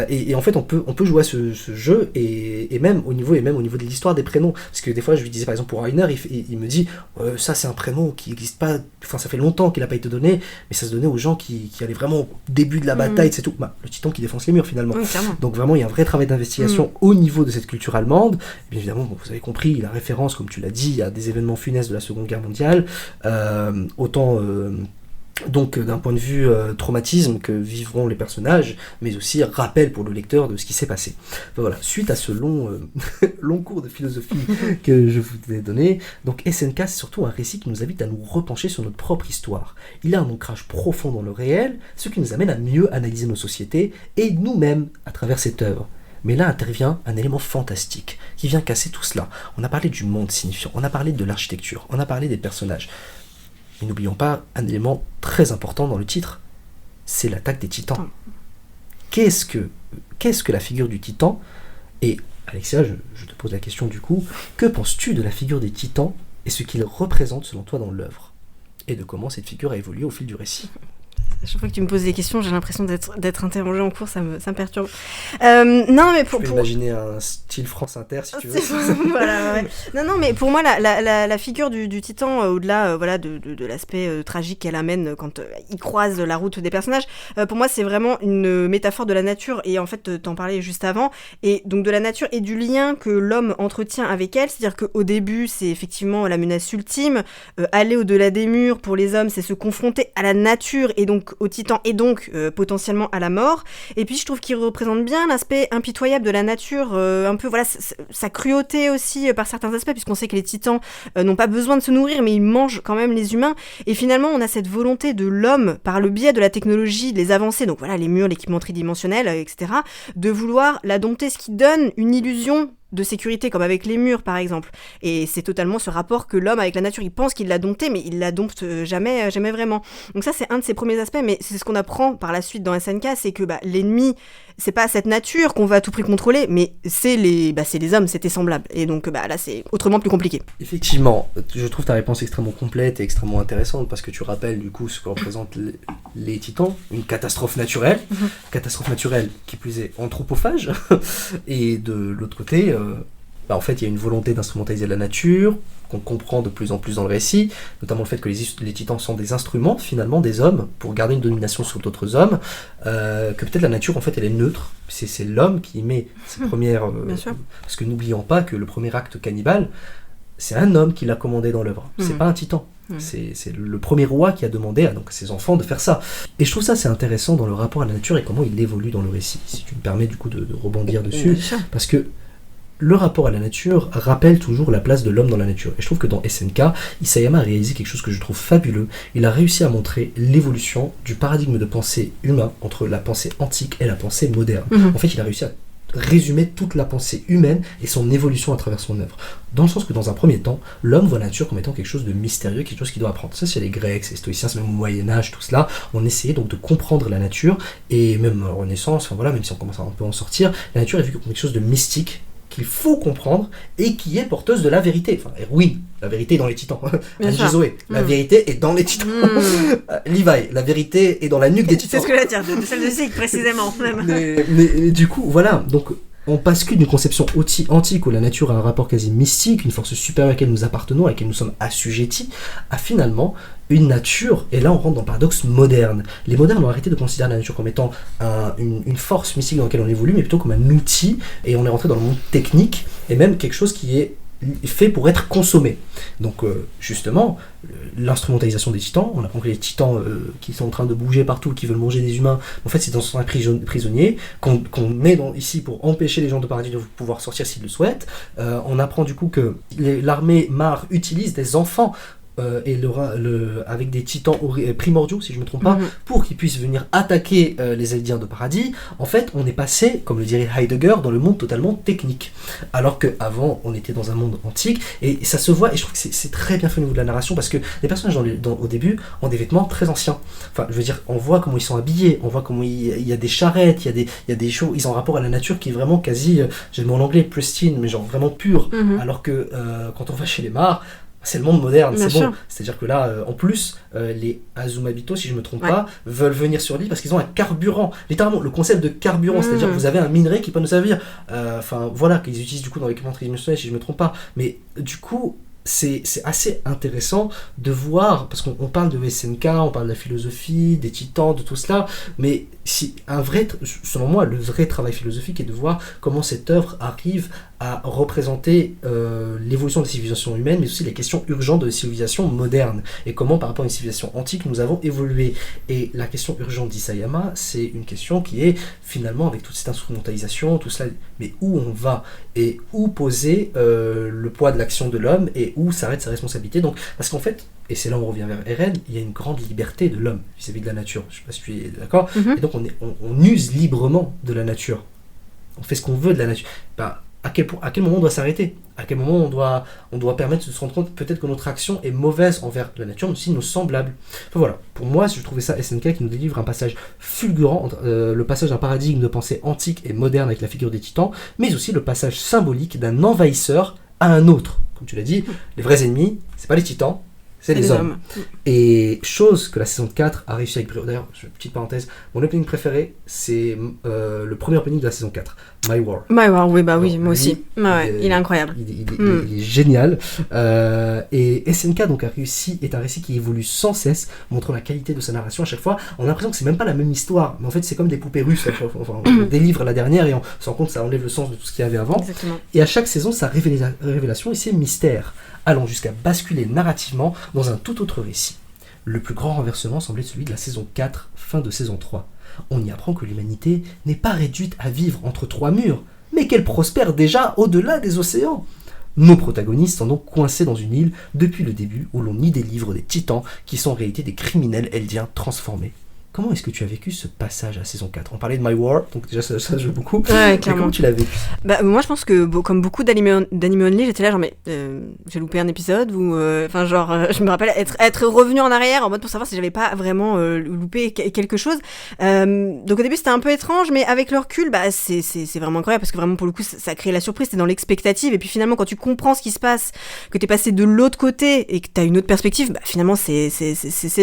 Et en fait on peut jouer à ce jeu et même au niveau de l'histoire des prénoms, parce que des fois je lui disais par exemple pour Rainer, il me dit ça c'est un prénom qui n'existe pas, enfin ça fait longtemps qu'il n'a pas été donné, mais ça se donnait aux gens qui allaient vraiment au début de la bataille, c'est tout, le titan qui défonce les murs finalement. Oui, donc vraiment il y a un vrai travail d'investigation au niveau de cette culture allemande. Et bien évidemment vous avez compris, la référence comme tu l'as dit à des événements funestes de la Seconde Guerre mondiale, autant donc d'un point de vue traumatisme que vivront les personnages, mais aussi rappel pour le lecteur de ce qui s'est passé. Enfin, voilà, suite à ce long cours de philosophie que je vous ai donné, donc SNK c'est surtout un récit qui nous invite à nous repencher sur notre propre histoire. Il a un ancrage profond dans le réel, ce qui nous amène à mieux analyser nos sociétés et nous-mêmes à travers cette œuvre. Mais là intervient un élément fantastique qui vient casser tout cela. On a parlé du monde signifiant, on a parlé de l'architecture, on a parlé des personnages. Mais n'oublions pas un élément très important dans le titre, c'est l'attaque des titans. Qu'est-ce que la figure du titan? Et Alexia, je te pose la question du coup, que penses-tu de la figure des titans et ce qu'ils représentent selon toi dans l'œuvre? Et de comment cette figure a évolué au fil du récit? Chaque fois que tu me poses des questions, j'ai l'impression d'être interrogée en cours, ça me perturbe. Non, mais pour imaginer un style France Inter, si tu veux. Voilà, ouais. Non, mais pour moi, la figure du titan, au-delà voilà, de l'aspect tragique qu'elle amène quand il croise la route des personnages, pour moi, c'est vraiment une métaphore de la nature. Et en fait, t'en parlais juste avant. Et donc, de la nature et du lien que l'homme entretient avec elle. C'est-à-dire qu'au début, c'est effectivement la menace ultime. Aller au-delà des murs, pour les hommes, c'est se confronter à la nature et donc au titan et donc potentiellement à la mort. Et puis je trouve qu'il représente bien l'aspect impitoyable de la nature, un peu voilà sa cruauté aussi par certains aspects, puisqu'on sait que les titans n'ont pas besoin de se nourrir, mais ils mangent quand même les humains. Et finalement on a cette volonté de l'homme, par le biais de la technologie, les avancées, donc voilà les murs, l'équipement tridimensionnel, etc., de vouloir la dompter, ce qui donne une illusion de sécurité, comme avec les murs par exemple. Et c'est totalement ce rapport que l'homme avec la nature, il pense qu'il l'a dompté, mais il la dompte jamais vraiment. Donc ça c'est un de ses premiers aspects, mais c'est ce qu'on apprend par la suite dans SNK, c'est que l'ennemi, c'est pas cette nature qu'on va à tout prix contrôler, mais c'est les hommes, c'est tes semblables. Et donc là c'est autrement plus compliqué. Effectivement, je trouve ta réponse extrêmement complète et extrêmement intéressante, parce que tu rappelles du coup ce que représentent les titans, une catastrophe naturelle, catastrophe naturelle qui plus est anthropophage, et de l'autre côté, en fait il y a une volonté d'instrumentaliser la nature, qu'on comprend de plus en plus dans le récit, notamment le fait que les titans sont des instruments finalement des hommes pour garder une domination sur d'autres hommes, que peut-être la nature en fait elle est neutre, c'est l'homme qui met ses premières... parce que n'oublions pas que le premier acte cannibale, c'est un homme qui l'a commandé dans l'œuvre, c'est pas un titan. C'est le premier roi qui a demandé à ses enfants de faire ça. Et je trouve ça c'est intéressant dans le rapport à la nature et comment il évolue dans le récit, si tu me permets du coup de rebondir dessus, parce que le rapport à la nature rappelle toujours la place de l'homme dans la nature. Et je trouve que dans SNK, Isayama a réalisé quelque chose que je trouve fabuleux. Il a réussi à montrer l'évolution du paradigme de pensée humain entre la pensée antique et la pensée moderne. En fait, il a réussi à résumer toute la pensée humaine et son évolution à travers son œuvre. Dans le sens que dans un premier temps, l'homme voit la nature comme étant quelque chose de mystérieux, quelque chose qu'il doit apprendre. Ça, c'est les Grecs, les Stoïciens, c'est même au Moyen-Âge, tout cela. On essayait donc de comprendre la nature, et même en Renaissance, même si on commence à un peu en sortir, la nature est vue comme quelque chose de mystique, qu'il faut comprendre et qui est porteuse de la vérité. Enfin, oui, la vérité est dans les titans. Zoé, la vérité est dans les titans. Levi, la vérité est dans la nuque des titans. C'est ce que je veux dire, de celle de Sieg précisément. mais du coup, voilà. Donc, on bascule d'une conception antique où la nature a un rapport quasi mystique, une force supérieure à laquelle nous appartenons, à laquelle nous sommes assujettis, à finalement une nature, et là on rentre dans le paradoxe moderne. Les modernes ont arrêté de considérer la nature comme étant une force mystique dans laquelle on évolue, mais plutôt comme un outil, et on est rentré dans le monde technique, et même quelque chose qui est fait pour être consommé. Donc justement, l'instrumentalisation des titans, on apprend que les titans qui sont en train de bouger partout, qui veulent manger des humains, en fait c'est dans un prisonnier qu'on met ici pour empêcher les gens de paradis de pouvoir sortir s'ils le souhaitent. On apprend du coup que l'armée Mar utilise des enfants avec des titans primordiaux, si je ne me trompe pas, pour qu'ils puissent venir attaquer les Eldiens de paradis. En fait, on est passé, comme le dirait Heidegger, dans le monde totalement technique. Alors qu'avant, on était dans un monde antique, et ça se voit, et je trouve que c'est très bien fait au niveau de la narration, parce que les personnages au début ont des vêtements très anciens. Enfin, je veux dire, on voit comment ils sont habillés, on voit comment il y a des charrettes, il y a des choses, ils ont un rapport à la nature qui est vraiment quasi, j'ai le mot en anglais, pristine, mais genre vraiment pur. Alors que quand on va chez les Mars, c'est le monde moderne, Bien c'est sûr. bon. C'est-à-dire que là, en plus, les Azumabito, si je ne me trompe pas, veulent venir sur l'île parce qu'ils ont un carburant. Littéralement, le concept de carburant, c'est-à-dire que vous avez un minerai qui peut nous servir. Enfin, voilà, qu'ils utilisent du coup dans l'équipement tridimensionnel, si je ne me trompe pas. Mais du coup, c'est assez intéressant de voir, parce qu'on parle de SNK, on parle de la philosophie, des titans, de tout cela, mais selon moi, le vrai travail philosophique est de voir comment cette œuvre arrive à représenter l'évolution des civilisations humaines, mais aussi les questions urgentes de civilisations modernes, et comment par rapport à une civilisation antique nous avons évolué. Et la question urgente d'Isayama, c'est une question qui est finalement, avec toute cette instrumentalisation, tout cela, mais où on va, et où poser le poids de l'action de l'homme, et où s'arrête sa responsabilité. Donc, parce qu'en fait, et c'est là où on revient vers Eren, il y a une grande liberté de l'homme vis-à-vis de la nature. Je ne sais pas si tu es d'accord. Et donc on use librement de la nature. On fait ce qu'on veut de la nature. À quel moment on doit s'arrêter ? À quel moment on doit permettre de se rendre compte peut-être que notre action est mauvaise envers la nature, mais aussi nos semblables. Enfin voilà, pour moi, je trouvais ça SNK qui nous délivre un passage fulgurant entre le passage d'un paradigme de pensée antique et moderne avec la figure des titans, mais aussi le passage symbolique d'un envahisseur à un autre. Comme tu l'as dit, les vrais ennemis, c'est pas les titans, c'est les hommes. Et chose que la saison 4 a réussi avec brio. D'ailleurs, petite parenthèse, mon opening préféré, c'est le premier opening de la saison 4, My War. My War, oui, bah oui, Alors, moi aussi. Il est incroyable. Il est génial. Et SNK donc, est un récit qui évolue sans cesse, montrant la qualité de sa narration à chaque fois. On a l'impression que c'est même pas la même histoire, mais en fait, c'est comme des poupées russes. Enfin, on délivre la dernière et on se rend compte que ça enlève le sens de tout ce qu'il y avait avant. Exactement. Et à chaque saison, sa révélation et ses mystères, allant jusqu'à basculer narrativement dans un tout autre récit. Le plus grand renversement semblait celui de la saison 4, fin de saison 3. On y apprend que l'humanité n'est pas réduite à vivre entre trois murs, mais qu'elle prospère déjà au-delà des océans. Nos protagonistes sont donc coincés dans une île depuis le début où l'on y délivre des titans qui sont en réalité des criminels eldiens transformés. Comment est-ce que tu as vécu ce passage à la saison 4 ? On parlait de My War, donc déjà ça joue beaucoup. Ouais, clairement. Comment tu l'as vécu ? Moi je pense que comme beaucoup d'anime only, j'étais là genre mais j'ai loupé un épisode ou je me rappelle être revenu en arrière en mode pour savoir si j'avais pas vraiment loupé quelque chose. Donc au début c'était un peu étrange, mais avec le recul c'est vraiment incroyable parce que vraiment pour le coup ça crée la surprise, t'es dans l'expectative et puis finalement quand tu comprends ce qui se passe, que t'es passé de l'autre côté et que t'as une autre perspective, finalement c'est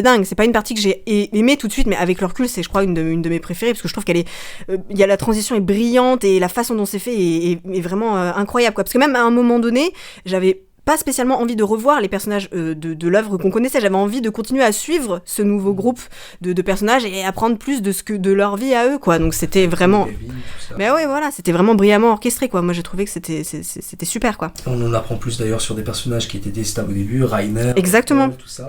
dingue. C'est pas une partie que j'ai aimée tout de suite, mais avec le recul, c'est je crois une de mes préférées parce que je trouve qu'elle est, la transition est brillante et la façon dont c'est fait est vraiment incroyable quoi. Parce que même à un moment donné, j'avais pas spécialement envie de revoir les personnages de l'œuvre qu'on connaissait. J'avais envie de continuer à suivre ce nouveau groupe de personnages et apprendre plus de leur vie à eux quoi. Donc c'était vraiment, mais ouais voilà, c'était vraiment brillamment orchestré quoi. Moi j'ai trouvé que c'était super quoi. On en apprend plus d'ailleurs sur des personnages qui étaient détestables au début, Rainer, exactement, tout ça.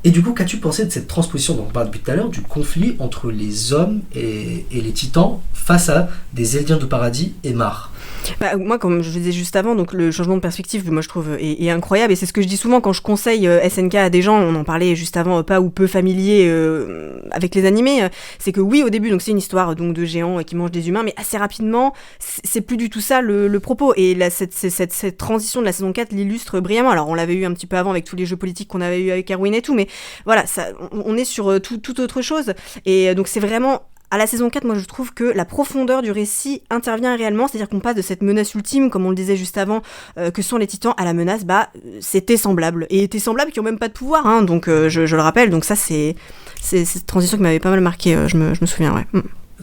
Et du coup, qu'as-tu pensé de cette transposition dont on parle depuis tout à l'heure, du conflit entre les hommes et les titans face à des Eldiens de paradis et Mar ? Moi, comme je le disais juste avant, donc le changement de perspective, moi je trouve est incroyable et c'est ce que je dis souvent quand je conseille SNK à des gens. On en parlait juste avant, pas ou peu familiers avec les animés. C'est que oui, au début, donc c'est une histoire donc de géants qui mangent des humains, mais assez rapidement, c'est plus du tout ça le propos. Et là, cette transition de la saison 4 l'illustre brillamment. Alors on l'avait eu un petit peu avant avec tous les jeux politiques qu'on avait eu avec Erwin et tout, mais voilà, ça, on est sur tout autre chose. Et donc c'est vraiment à la saison 4, moi je trouve que la profondeur du récit intervient réellement, c'est-à-dire qu'on passe de cette menace ultime, comme on le disait juste avant, que sont les titans, à la menace, c'était semblable. Et tes semblables qui ont même pas de pouvoir, hein, donc je le rappelle, donc ça c'est cette transition qui m'avait pas mal marqué, je me souviens, ouais.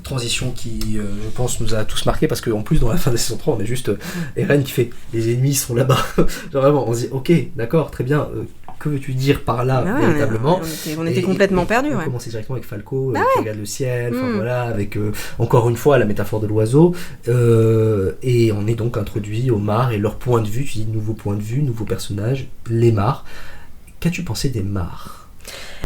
Transition qui, je pense, nous a tous marqué parce qu'en plus, dans la fin de la saison 3, on a juste Eren qui fait les ennemis sont là-bas. Genre vraiment, on se dit ok, d'accord, très bien. Que veux-tu dire par là véritablement? On était complètement perdus. On commençait directement avec Falco qui regarde le ciel, voilà, avec encore une fois la métaphore de l'oiseau. Et on est donc introduit aux Mars et leur point de vue. Tu dis nouveau point de vue, nouveau personnage, les Mars. Qu'as-tu pensé des Mars?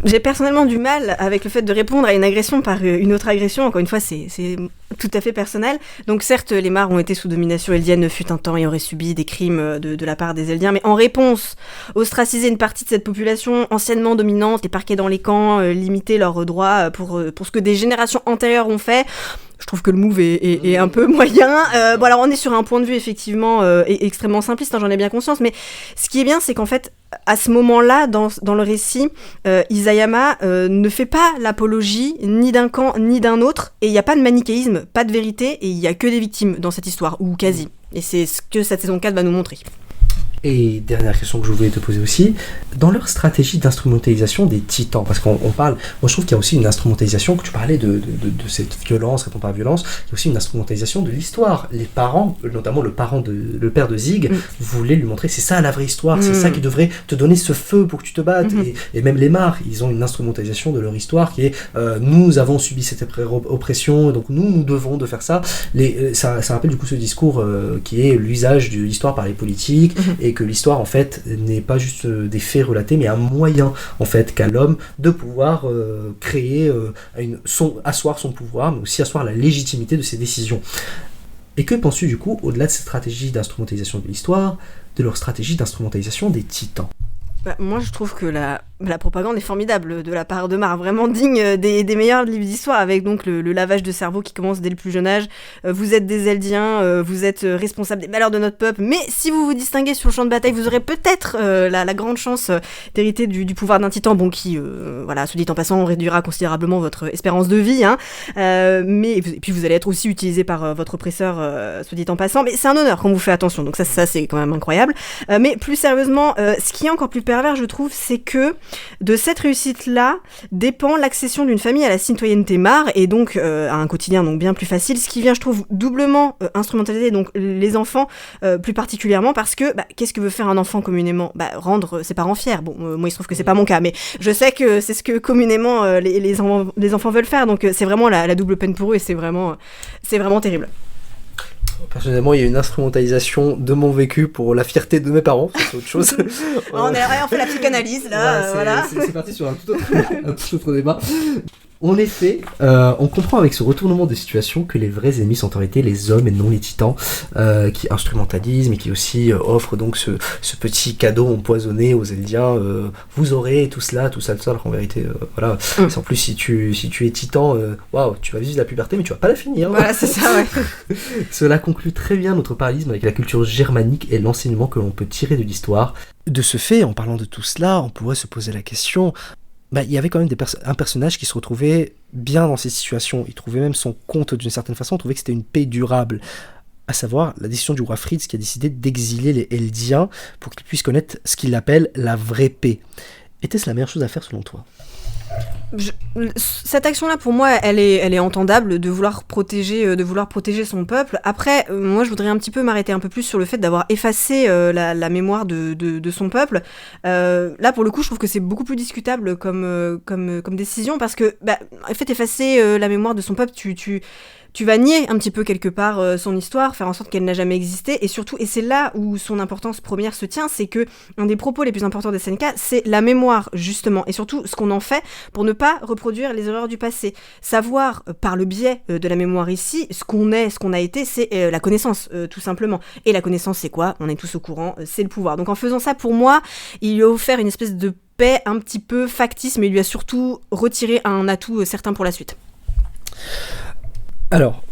J'ai personnellement du mal avec le fait de répondre à une agression par une autre agression. Encore une fois, c'est tout à fait personnel. Donc certes, les Mars ont été sous domination eldienne fut un temps et auraient subi des crimes de la part des Eldiens, mais en réponse, ostraciser une partie de cette population anciennement dominante, les parquer dans les camps, limiter leurs droits pour ce que des générations antérieures ont fait. Je trouve que le move est un peu moyen. Bon, alors on est sur un point de vue effectivement extrêmement simpliste, j'en ai bien conscience, mais ce qui est bien, c'est qu'en fait, à ce moment-là, dans le récit, Isayama ne fait pas l'apologie ni d'un camp ni d'un autre, et il n'y a pas de manichéisme, pas de vérité, et il n'y a que des victimes dans cette histoire, ou quasi. Et c'est ce que cette saison 4 va nous montrer. Et dernière question que je voulais te poser aussi, dans leur stratégie d'instrumentalisation des titans, parce qu'on parle, moi je trouve qu'il y a aussi une instrumentalisation, que tu parlais de cette violence, répond par violence, il y a aussi une instrumentalisation de l'histoire. Les parents, notamment le père de Zig, voulaient lui montrer c'est ça la vraie histoire, c'est ça qui devrait te donner ce feu pour que tu te battes. Et même les Mars, ils ont une instrumentalisation de leur histoire qui est nous avons subi cette oppression, donc nous devons de faire ça. Ça rappelle du coup ce discours qui est l'usage de l'histoire par les politiques, et que l'histoire en fait n'est pas juste des faits relatés, mais un moyen en fait qu'a l'homme de pouvoir créer, asseoir son pouvoir, mais aussi asseoir la légitimité de ses décisions. Et que penses-tu du coup, au-delà de cette stratégie d'instrumentalisation de l'histoire, de leur stratégie d'instrumentalisation des titans? Moi, je trouve que la propagande est formidable de la part de Mars, vraiment digne des meilleurs livres d'histoire, avec donc le lavage de cerveau qui commence dès le plus jeune âge. Vous êtes des Eldiens, vous êtes responsables des malheurs de notre peuple, mais si vous vous distinguez sur le champ de bataille, vous aurez peut-être la grande chance d'hériter du pouvoir d'un titan, bon, qui, voilà, soit dit en passant, réduira considérablement votre espérance de vie, hein, et puis vous allez être aussi utilisé par votre oppresseur, soit dit en passant, mais c'est un honneur qu'on vous fait attention, donc ça c'est quand même incroyable. Mais plus sérieusement, ce qui est encore plus pervers, je trouve, c'est que de cette réussite-là dépend l'accession d'une famille à la citoyenneté Mars, et donc à un quotidien donc bien plus facile, ce qui vient, je trouve, doublement instrumentaliser donc les enfants plus particulièrement, parce que qu'est-ce que veut faire un enfant communément? Rendre ses parents fiers. Bon, moi il se trouve que c'est pas mon cas, mais je sais que c'est ce que communément les enfants veulent faire, donc c'est vraiment la double peine pour eux, et c'est vraiment terrible. Personnellement, il y a une instrumentalisation de mon vécu pour la fierté de mes parents, c'est autre chose. On fait la psychanalyse, là, voilà. C'est parti sur un tout autre débat. En effet, on comprend avec ce retournement de situation que les vrais ennemis sont en réalité les hommes et non les titans, qui instrumentalisent mais qui aussi offrent donc ce petit cadeau empoisonné aux Eldiens. Vous aurez tout ça, alors qu'en vérité, voilà. En plus, si tu es titan, waouh, tu vas vivre la puberté, mais tu vas pas la finir. Voilà, c'est ça, ouais. Cela conclut très bien notre parallélisme avec la culture germanique et l'enseignement que l'on peut tirer de l'histoire. De ce fait, en parlant de tout cela, on pourrait se poser la question... il y avait quand même un personnage qui se retrouvait bien dans ces situations. Il trouvait même son compte d'une certaine façon, on trouvait que c'était une paix durable. À savoir la décision du roi Fritz qui a décidé d'exiler les Eldiens pour qu'ils puissent connaître ce qu'il appelle la vraie paix. Était-ce la meilleure chose à faire selon toi ? Cette action-là, pour moi, elle est entendable, de vouloir protéger son peuple. Après, moi, je voudrais un petit peu m'arrêter un peu plus sur le fait d'avoir effacé la mémoire de son peuple. Là, pour le coup, je trouve que c'est beaucoup plus discutable comme décision, parce que, en fait, effacer la mémoire de son peuple, tu vas nier un petit peu quelque part son histoire, faire en sorte qu'elle n'a jamais existé, et surtout, et c'est là où son importance première se tient, c'est que un des propos les plus importants des SNK, c'est la mémoire, justement, et surtout ce qu'on en fait pour ne pas reproduire les erreurs du passé. Savoir, par le biais de la mémoire ici, ce qu'on est, ce qu'on a été, c'est la connaissance, tout simplement. Et la connaissance, c'est quoi ? On est tous au courant, c'est le pouvoir. Donc en faisant ça, pour moi, il lui a offert une espèce de paix un petit peu factice, mais il lui a surtout retiré un atout certain pour la suite. Alors,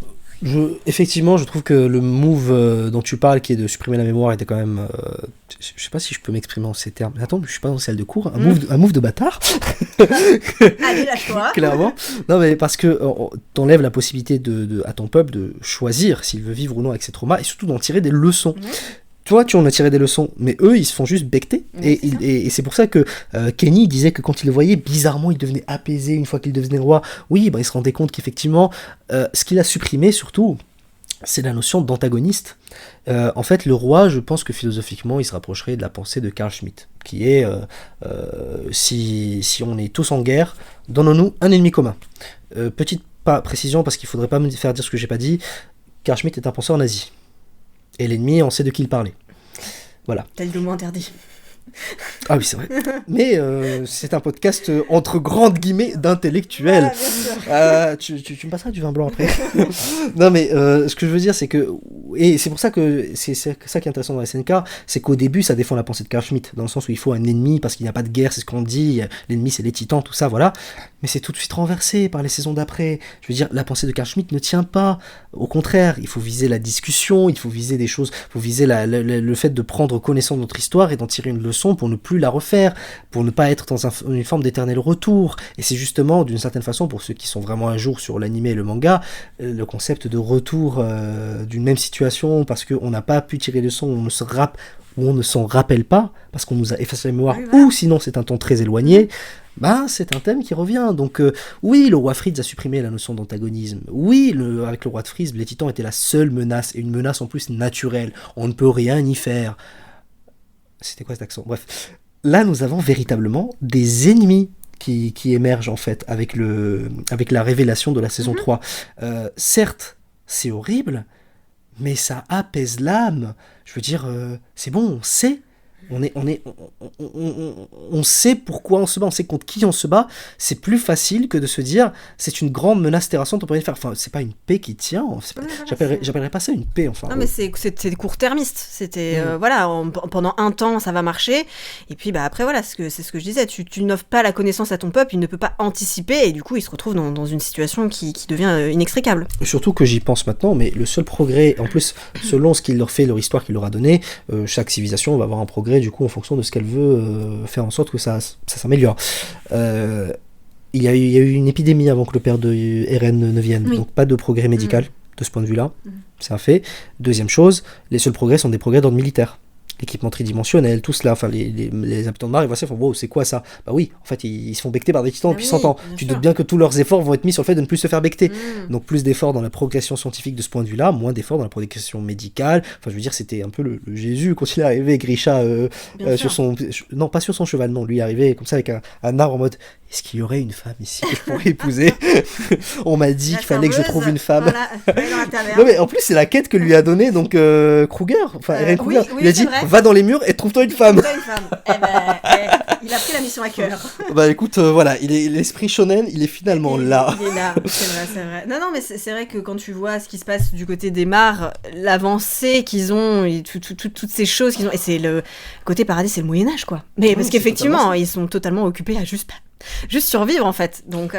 effectivement, je trouve que le move dont tu parles, qui est de supprimer la mémoire, était quand même... je sais pas si je peux m'exprimer en ces termes. Attends, je suis pas dans salle de cours. Un move de bâtard. Allez, lâche-toi. Clairement. Non, mais parce que t'enlèves la possibilité à ton peuple de choisir s'il veut vivre ou non avec ses traumas, et surtout d'en tirer des leçons. toi, tu en as tiré des leçons, mais eux, ils se font juste becter. Et c'est pour ça que Kenny disait que quand il le voyait, bizarrement, il devenait apaisé une fois qu'il devenait roi. Oui, il se rendait compte qu'effectivement, ce qu'il a supprimé, surtout, c'est la notion d'antagoniste. En fait, le roi, je pense que philosophiquement, il se rapprocherait de la pensée de Carl Schmitt, qui est, si on est tous en guerre, donnons-nous un ennemi commun. Petite précision, parce qu'il ne faudrait pas me faire dire ce que j'ai pas dit, Carl Schmitt est un penseur nazi. Et l'ennemi, on sait de qui il parlait. Voilà. T'as dit le mot interdit. Ah oui, c'est vrai. Mais c'est un podcast entre grandes guillemets d'intellectuels. Tu me passeras du vin blanc après. Non, mais ce que je veux dire, c'est que... Et c'est pour ça que c'est ça qui est intéressant dans SNK, c'est qu'au début, ça défend la pensée de Carl Schmitt, dans le sens où il faut un ennemi, parce qu'il n'y a pas de guerre, c'est ce qu'on dit, l'ennemi c'est les titans, tout ça, voilà. Mais c'est tout de suite renversé par les saisons d'après. Je veux dire, la pensée de Carl Schmitt ne tient pas. Au contraire, il faut viser la discussion, il faut viser des choses, il faut viser le fait de prendre connaissance de notre histoire et d'en tirer une leçon pour ne plus la refaire, pour ne pas être dans une forme d'éternel retour. Et c'est justement, d'une certaine façon, pour ceux qui sont vraiment à jour sur l'anime et le manga, le concept de retour d'une même situation, parce qu'on n'a pas pu tirer de leçon, on ne s'en rappelle pas, parce qu'on nous a effacé la mémoire, ou sinon c'est un temps très éloigné, c'est un thème qui revient. Donc oui, le roi Fritz a supprimé la notion d'antagonisme. Oui, avec le roi de Fritz, les titans étaient la seule menace, et une menace en plus naturelle. On ne peut rien y faire. C'était quoi cet accent ? Bref. Là, nous avons véritablement des ennemis qui émergent, en fait, avec la révélation de la saison 3. Certes, c'est horrible, mais ça apaise l'âme. Je veux dire, c'est bon, on sait. On sait pourquoi on se bat, on sait contre qui on se bat. C'est plus facile que de se dire c'est une grande menace terrassante, on peut rien faire. Enfin, c'est pas une paix qui tient. J'appellerais pas ça une paix. Enfin, non, mais c'est court-termiste. C'était pendant un temps ça va marcher, et puis après voilà, c'est ce que je disais. Tu n'offres pas la connaissance à ton peuple, il ne peut pas anticiper, et du coup il se retrouve dans une situation qui devient inextricable. Surtout que j'y pense maintenant, mais le seul progrès, en plus, selon ce qu'il leur fait, leur histoire qu'il leur a donné, chaque civilisation va avoir un progrès du coup en fonction de ce qu'elle veut faire en sorte que ça s'améliore. Il y a eu une épidémie avant que le père de Eren ne vienne, donc pas de progrès médical de ce point de vue-là, c'est un fait. Deuxième chose, les seuls progrès sont des progrès d'ordre militaire. L'équipement tridimensionnel, tout cela, enfin les habitants de Mars, ils voient ça, ils font wow, c'est quoi ça ? Bah oui, en fait ils se font becter par des titans depuis 100 ans. Tu te doutes bien que tous leurs efforts vont être mis sur le fait de ne plus se faire becter. Donc plus d'efforts dans la progression scientifique de ce point de vue-là, moins d'efforts dans la progression médicale. Enfin je veux dire, c'était un peu le Jésus quand il est arrivé, Grisha sur son... Non, pas sur son cheval, non, lui est arrivé comme ça avec un arbre en mode est-ce qu'il y aurait une femme ici que je pourrais épouser ? On m'a dit qu'il fallait que je trouve une femme. Non mais en plus c'est la quête que lui a donnée donc Kruger, enfin Eren Kruger. Il a dit va dans les murs et trouve-toi une femme. Il a pris la mission à cœur. Bah écoute, voilà, l'esprit shonen, il est finalement là. Il est là, c'est vrai. Non, mais c'est vrai que quand tu vois ce qui se passe du côté des Mars, l'avancée qu'ils ont, et toutes ces choses qu'ils ont, et c'est le côté paradis, c'est le Moyen-Âge, quoi. Mais parce qu'effectivement, ils sont totalement occupés à juste survivre, en fait. Donc...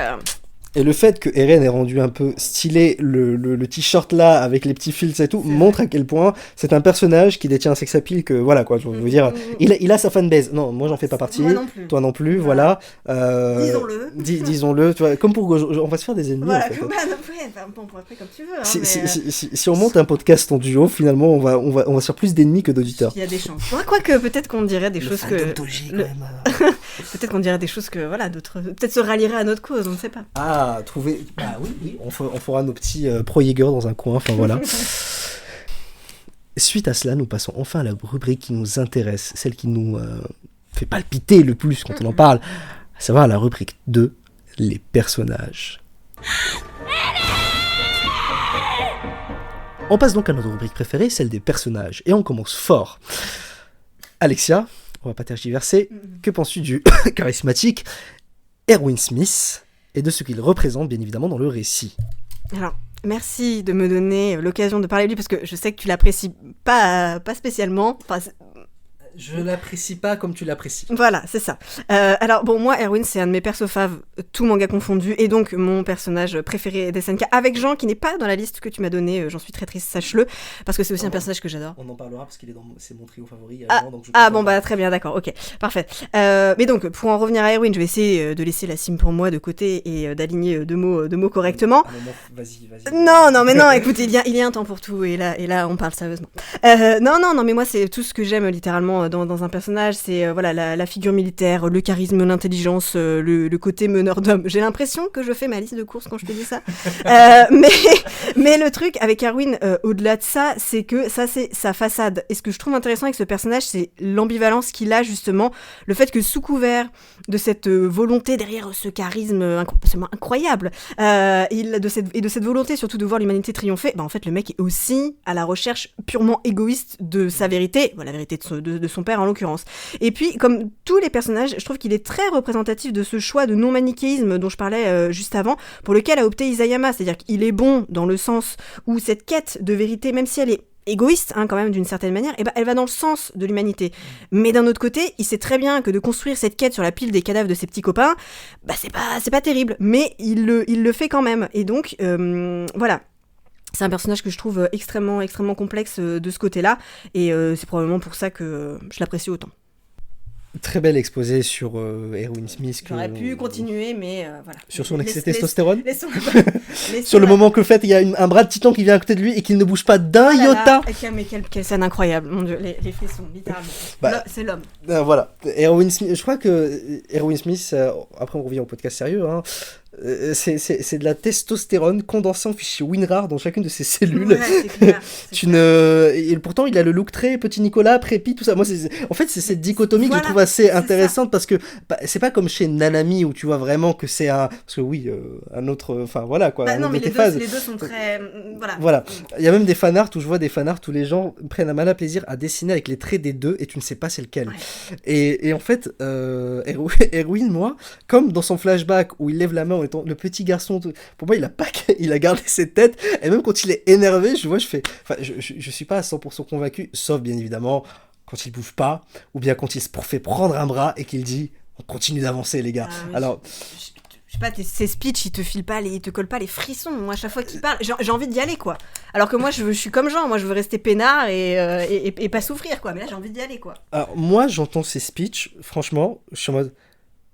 Et le fait que Eren ait rendu un peu stylé le t-shirt là avec les petits fils et tout montre à quel point c'est un personnage qui détient un sex appeal que voilà quoi, je veux dire, il a sa fanbase. Non, moi j'en fais pas partie. Moi non plus. Toi non plus, voilà. Disons-le. Disons-le, tu vois, comme pour on va se faire des ennemis. Voilà, en fait. on pourrait faire comme tu veux. Hein, si on monte un podcast en duo, finalement on va se faire plus d'ennemis que d'auditeurs. Il y a des chances. Quoique peut-être qu'on dirait des choses que. Peut-être qu'on dirait des choses que voilà, d'autres peut-être se rallierait à notre cause, on ne sait pas. Trouver... Bah oui, on fera nos petits pro-Jäger dans un coin, enfin voilà. Suite à cela, nous passons enfin à la rubrique qui nous intéresse, celle qui nous fait palpiter le plus quand on en parle, à savoir la rubrique 2, les personnages. On passe donc à notre rubrique préférée, celle des personnages, et on commence fort. Alexia, on va pas tergiverser, que penses-tu du charismatique Erwin Smith et de ce qu'il représente bien évidemment dans le récit? Alors, merci de me donner l'occasion de parler de lui parce que je sais que tu l'apprécies pas spécialement. Enfin, Je l'apprécie pas comme tu l'apprécies. Voilà, c'est ça. Alors bon, moi, Erwin, c'est un de mes persos faves, tout manga confondu, et donc mon personnage préféré d'SNK, avec Jean, qui n'est pas dans la liste que tu m'as donnée, j'en suis très triste, sache-le, parce que c'est aussi un personnage que j'adore. On en parlera parce qu'il est c'est mon trio favori. Bon, bah très bien, d'accord, ok, parfait. Mais donc, pour en revenir à Erwin, je vais essayer de laisser la sim pour moi de côté et d'aligner deux mots correctement. Vas-y. Non, mais non, écoute, il y a un temps pour tout, et là, on parle sérieusement. Non, mais moi, c'est tout ce que j'aime littéralement dans un personnage, c'est voilà la figure militaire, le charisme, l'intelligence, le côté meneur d'homme. J'ai l'impression que je fais ma liste de courses quand je te dis ça. Mais le truc avec Erwin, au-delà de ça, c'est que ça, c'est sa façade. Et ce que je trouve intéressant avec ce personnage, c'est l'ambivalence qu'il a, justement, le fait que sous couvert de cette volonté derrière ce charisme absolument incroyable, et de cette volonté surtout de voir l'humanité triompher, en fait le mec est aussi à la recherche purement égoïste de sa vérité, la vérité de son père en l'occurrence. Et puis comme tous les personnages, je trouve qu'il est très représentatif de ce choix de non-manichéisme dont je parlais juste avant, pour lequel a opté Isayama, c'est-à-dire qu'il est bon dans le sens où cette quête de vérité, même si elle est égoïste quand même d'une certaine manière, elle va dans le sens de l'humanité. Mais d'un autre côté, il sait très bien que de construire cette quête sur la pile des cadavres de ses petits copains, c'est pas terrible, mais il le fait quand même. Et donc voilà. C'est un personnage que je trouve extrêmement complexe de ce côté-là, et c'est probablement pour ça que je l'apprécie autant. Très bel exposé sur Erwin Smith. J'aurais pu continuer, mais voilà. Sur son excès de testostérone. Sur le moment que le fait, il y a un bras de titan qui vient à côté de lui et qu'il ne bouge pas d'un iota. Mais quelle scène incroyable, mon Dieu, les frissons, littéralement. C'est l'homme. Voilà. Erwin Smith, je crois que Erwin Smith, après on revient au podcast sérieux, hein, c'est de la testostérone condensée en fichier WinRAR dans chacune de ses cellules. Ouais, c'est clair. Et pourtant, il a le look très petit Nicolas, prépi, tout ça. Moi, c'est cette dichotomie que je trouve assez intéressante, parce que c'est pas comme chez Nanami où tu vois vraiment que c'est un. Parce que oui, un autre. Enfin voilà quoi. Non, mais les deux sont très. Voilà. Il y a même des fanarts où je vois des fanarts où les gens prennent un malin plaisir à dessiner avec les traits des deux et tu ne sais pas c'est lequel. Ouais. Et en fait, Erwin, moi, comme dans son flashback où il lève la main en étant le petit garçon, pour moi, il a gardé cette tête, et même quand il est énervé, je suis pas à 100% convaincu, sauf bien évidemment quand il bouge pas, ou bien quand il se fait prendre un bras et qu'il dit on continue d'avancer les gars. Alors je sais pas, ces speeches, ils te collent pas les frissons. Moi, à chaque fois qu'il parle, j'ai envie d'y aller, quoi. Alors que moi, je suis comme Jean, moi, je veux rester peinard et pas souffrir, quoi. Mais là, j'ai envie d'y aller, quoi. Alors, moi, j'entends ces speeches, franchement, je suis en mode,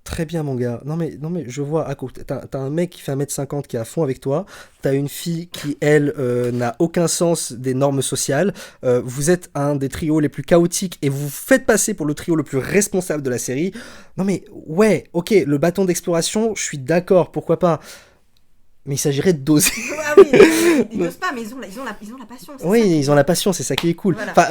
très bien, mon gars. Non, mais je vois à côté. T'as un mec qui fait 1m50 qui est à fond avec toi. T'as une fille qui, elle, n'a aucun sens des normes sociales. Vous êtes un des trios les plus chaotiques et vous vous faites passer pour le trio le plus responsable de la série. Non, mais ouais, ok, le bâton d'exploration, je suis d'accord, pourquoi pas. Mais il s'agirait de doser. Ah oui, ils dosent pas, mais ils ont la passion. Oui, ils ont la passion, c'est ça qui est cool. Voilà. Enfin,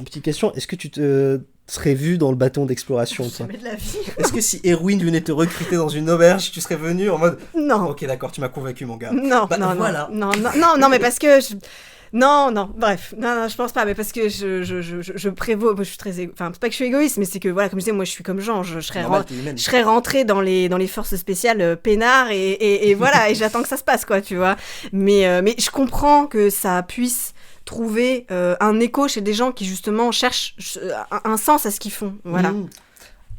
petite question, est-ce que tu te serais vu dans le bâton d'exploration, toi ? Jamais de la vie. Est-ce que si Erwin venait te recruter dans une auberge, tu serais venu en mode non. Ok, d'accord, tu m'as convaincu, mon gars. Non, voilà. Non, mais parce que bref, je pense pas, mais parce que je prévaux, moi je suis très enfin, c'est pas que je suis égoïste, mais c'est que voilà, comme je disais, moi je suis comme Jean, je serais rentrée dans les forces spéciales peinard et voilà, et j'attends que ça se passe, quoi, tu vois. Mais je comprends que ça puisse trouver un écho chez des gens qui justement cherchent un sens à ce qu'ils font, voilà.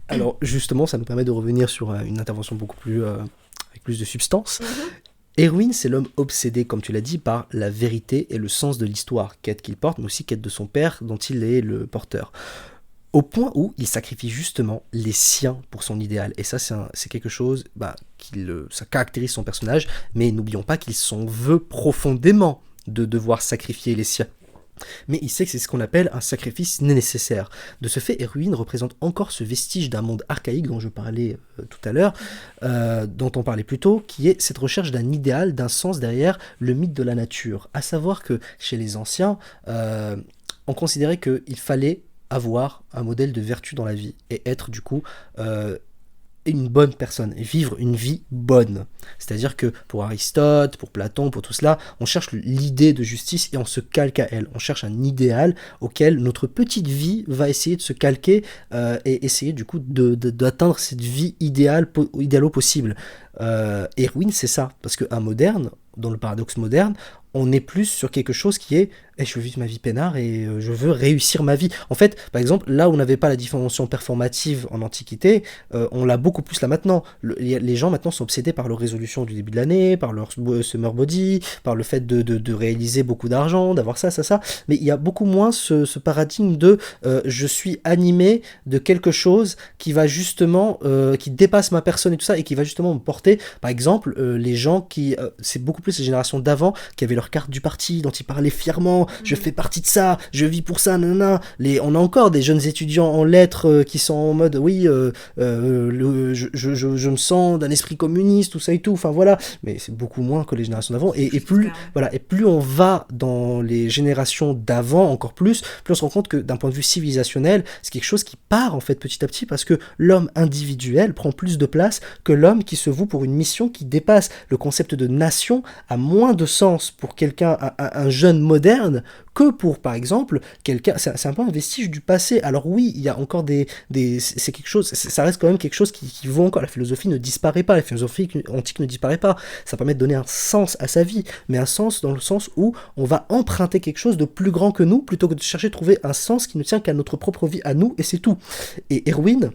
Alors justement, ça nous permet de revenir sur une intervention beaucoup plus avec plus de substance. Erwin, c'est l'homme obsédé, comme tu l'as dit, par la vérité et le sens de l'histoire, quête qu'il porte, mais aussi quête de son père, dont il est le porteur. Au point où il sacrifie justement les siens pour son idéal. Et ça, c'est quelque chose ça caractérise son personnage, mais n'oublions pas qu'il s'en veut profondément de devoir sacrifier les siens. Mais il sait que c'est ce qu'on appelle un sacrifice nécessaire. De ce fait, Erwin représente encore ce vestige d'un monde archaïque dont je parlais tout à l'heure, dont on parlait plus tôt, qui est cette recherche d'un idéal, d'un sens derrière le mythe de la nature. À savoir que chez les anciens, on considérait qu'il fallait avoir un modèle de vertu dans la vie et être du coup une bonne personne, et vivre une vie bonne. C'est-à-dire que pour Aristote, pour Platon, pour tout cela, on cherche l'idée de justice et on se calque à elle. On cherche un idéal auquel notre petite vie va essayer de se calquer et essayer du coup d'atteindre cette vie idéalo possible. Erwin, c'est ça, parce qu'un moderne, dans le paradoxe moderne, on est plus sur quelque chose qui est je veux vivre ma vie peinard et je veux réussir ma vie. En fait, par exemple, là où on n'avait pas la dimension performative en Antiquité, on l'a beaucoup plus là maintenant. Les gens maintenant sont obsédés par leur résolution du début de l'année, par leur summer body, par le fait de réaliser beaucoup d'argent, d'avoir ça. Mais il y a beaucoup moins ce paradigme de je suis animé de quelque chose qui va justement, qui dépasse ma personne et tout ça, et qui va justement me porter. Par exemple, les gens qui, c'est beaucoup plus les générations d'avant, qui avaient leur carte du parti, dont ils parlaient fièrement. Je fais partie de ça, je vis pour ça, nanana. On a encore des jeunes étudiants en lettres qui sont en mode oui, je me sens d'un esprit communiste, tout ça et tout. Enfin voilà, mais c'est beaucoup moins que les générations d'avant. Et plus on va dans les générations d'avant, encore plus on se rend compte que d'un point de vue civilisationnel, c'est quelque chose qui part en fait petit à petit parce que l'homme individuel prend plus de place que l'homme qui se voue pour une mission qui dépasse. Le concept de nation a moins de sens pour quelqu'un, un jeune moderne, que pour, par exemple, quelqu'un... C'est un peu un vestige du passé. Alors oui, il y a encore c'est quelque chose... Ça reste quand même quelque chose qui vaut encore. La philosophie ne disparaît pas. La philosophie antique ne disparaît pas. Ça permet de donner un sens à sa vie. Mais un sens dans le sens où on va emprunter quelque chose de plus grand que nous, plutôt que de chercher à trouver un sens qui ne tient qu'à notre propre vie, à nous, et c'est tout. Et Erwin,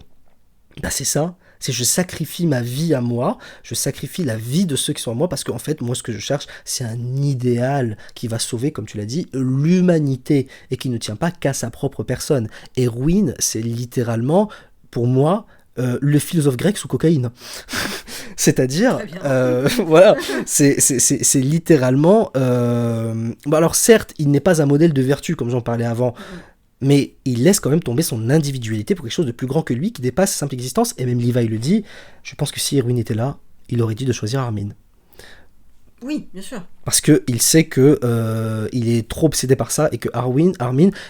c'est ça. C'est je sacrifie ma vie à moi, je sacrifie la vie de ceux qui sont à moi, parce qu'en fait, moi, ce que je cherche, c'est un idéal qui va sauver, comme tu l'as dit, l'humanité, et qui ne tient pas qu'à sa propre personne. Erwin, c'est littéralement, pour moi, le philosophe grec sous cocaïne. C'est-à-dire, voilà, c'est littéralement... alors certes, il n'est pas un modèle de vertu, comme j'en parlais avant, mais il laisse quand même tomber son individualité pour quelque chose de plus grand que lui, qui dépasse sa simple existence. Et même Levi le dit, je pense que si Erwin était là, il aurait dit de choisir Armin. Oui, bien sûr. Parce qu'il sait que il est trop obsédé par ça, et que Armin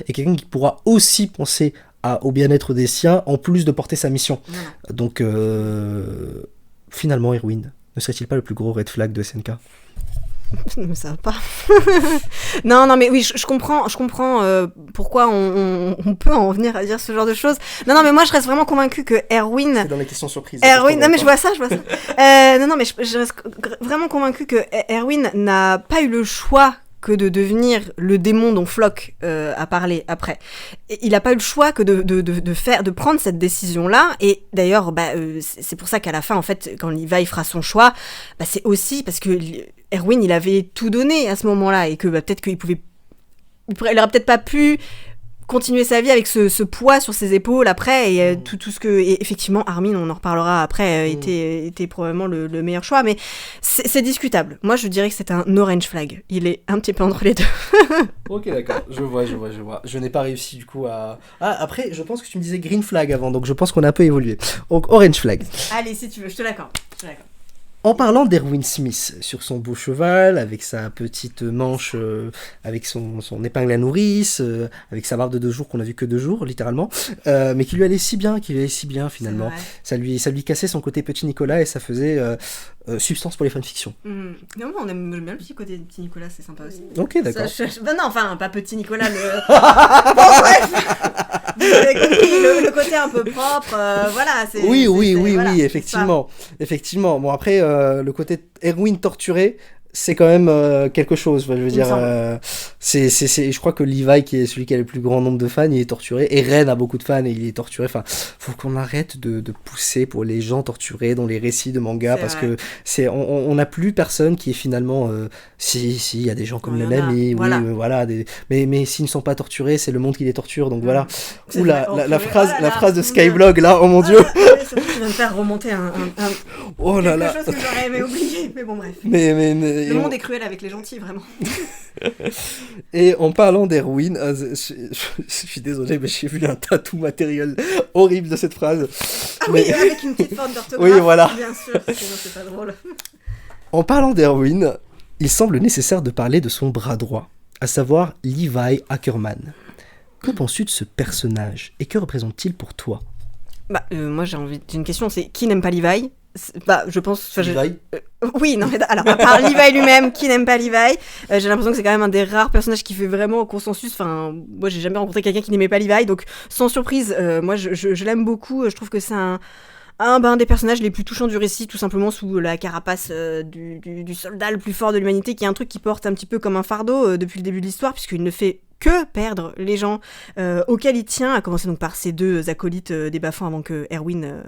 est quelqu'un qui pourra aussi penser au bien-être des siens, en plus de porter sa mission. Donc, finalement, Erwin, ne serait-il pas le plus gros red flag de SNK ? Mais ça va pas. non, mais oui, je comprends pourquoi on peut en venir à dire ce genre de choses. Non, mais moi, je reste vraiment convaincue que Erwin... C'est dans les questions surprises. Erwin, non, mais je vois ça. Non, mais je reste vraiment convaincue que Erwin n'a pas eu le choix que de devenir le démon dont Floch a parlé après. Et il n'a pas eu le choix que de prendre cette décision-là. Et d'ailleurs, c'est pour ça qu'à la fin, en fait, quand Levi fera son choix, c'est aussi parce que Erwin, il avait tout donné à ce moment-là, et que peut-être qu'il il aurait peut-être pas pu continuer sa vie avec ce poids sur ses épaules après, et tout ce que... Et effectivement, Armin, on en reparlera après, était probablement le meilleur choix, mais c'est discutable. Moi, je dirais que c'est un orange flag. Il est un petit peu entre les deux. Ok, d'accord. Je vois. Je n'ai pas réussi, du coup, à... Ah, après, je pense que tu me disais green flag avant, donc je pense qu'on a un peu évolué. Donc, orange flag. Allez, si tu veux, je te l'accorde. En parlant d'Erwin Smith, sur son beau cheval, avec sa petite manche, avec son épingle à nourrice, avec sa barbe de 2 jours qu'on a vu que 2 jours, littéralement, mais qui lui allait si bien finalement. Ça lui cassait son côté petit Nicolas, et ça faisait substance pour les fanfictions. Non, on aime bien le petit côté petit Nicolas, c'est sympa aussi. Ok, d'accord. Non, enfin, pas petit Nicolas, bon, bref. Vous avez compris, le côté un peu propre, voilà. Oui, voilà, effectivement. Effectivement. Bon, après, le côté Erwin torturé, c'est quand même quelque chose. Je veux dire, je crois que Levi, qui est celui qui a le plus grand nombre de fans, il est torturé. Et Ren a beaucoup de fans et il est torturé. Enfin, faut qu'on arrête de pousser pour les gens torturés dans les récits de manga, parce que on n'a plus personne qui est finalement. Si, il y a des gens comme le Nami, voilà. Mais s'ils ne sont pas torturés, c'est le monde qui les torture. Donc voilà. Ouh, la phrase de Skyblog là, oh mon dieu. Ça va me faire remonter oh là là. quelque chose que j'aurais aimé oublier. Mais bon, bref. Mais le monde est cruel avec les gentils, vraiment. Et en parlant d'Erwin, je suis désolé, mais j'ai vu un tatou matériel horrible de cette phrase. Oui, avec une petite faute d'orthographe. Oui, voilà. Bien sûr, sinon c'est pas drôle. En parlant d'Erwin, il semble nécessaire de parler de son bras droit, à savoir Levi Ackerman. Que penses-tu de ce personnage, et que représente-t-il pour toi ? Moi j'ai une question, c'est qui n'aime pas Levi ? Je pense... Levi oui, non, mais alors, à part Levi lui-même, qui n'aime pas Levi, j'ai l'impression que c'est quand même un des rares personnages qui fait vraiment consensus. Enfin, moi, j'ai jamais rencontré quelqu'un qui n'aimait pas Levi, donc sans surprise, moi, je l'aime beaucoup. Je trouve que c'est un un des personnages les plus touchants du récit, tout simplement sous la carapace du soldat le plus fort de l'humanité, qui est un truc qui porte un petit peu comme un fardeau depuis le début de l'histoire, puisqu'il ne fait que perdre les gens auxquels il tient, à commencer donc par ses deux acolytes des bas-fonds avant que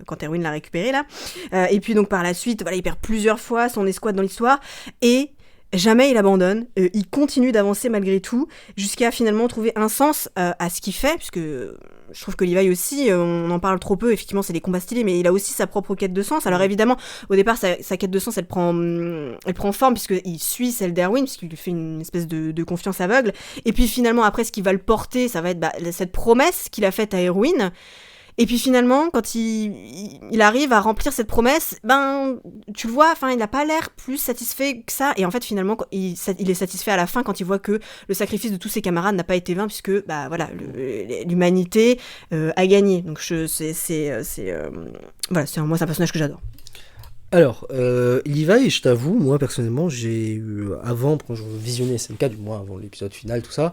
quand Erwin l'a récupéré là. Et puis donc par la suite, voilà, il perd plusieurs fois son escouade dans l'histoire, et jamais il abandonne, il continue d'avancer malgré tout, jusqu'à finalement trouver un sens à ce qu'il fait, puisque je trouve que Levi aussi, on en parle trop peu, effectivement c'est des combats stylés, mais il a aussi sa propre quête de sens. Alors évidemment, au départ, sa quête de sens, elle prend forme, puisqu'il suit celle d'Erwin, puisqu'il lui fait une espèce de confiance aveugle, et puis finalement, après, ce qui va le porter, ça va être cette promesse qu'il a faite à Erwin. Et puis finalement, quand il arrive à remplir cette promesse, tu le vois, il n'a pas l'air plus satisfait que ça. Et en fait, finalement, il est satisfait à la fin quand il voit que le sacrifice de tous ses camarades n'a pas été vain, puisque l'humanité a gagné. Donc moi, c'est un personnage que j'adore. Alors, Levi, je t'avoue, moi personnellement, j'ai eu, avant, quand je visionnais SNK, du moins avant l'épisode final, tout ça,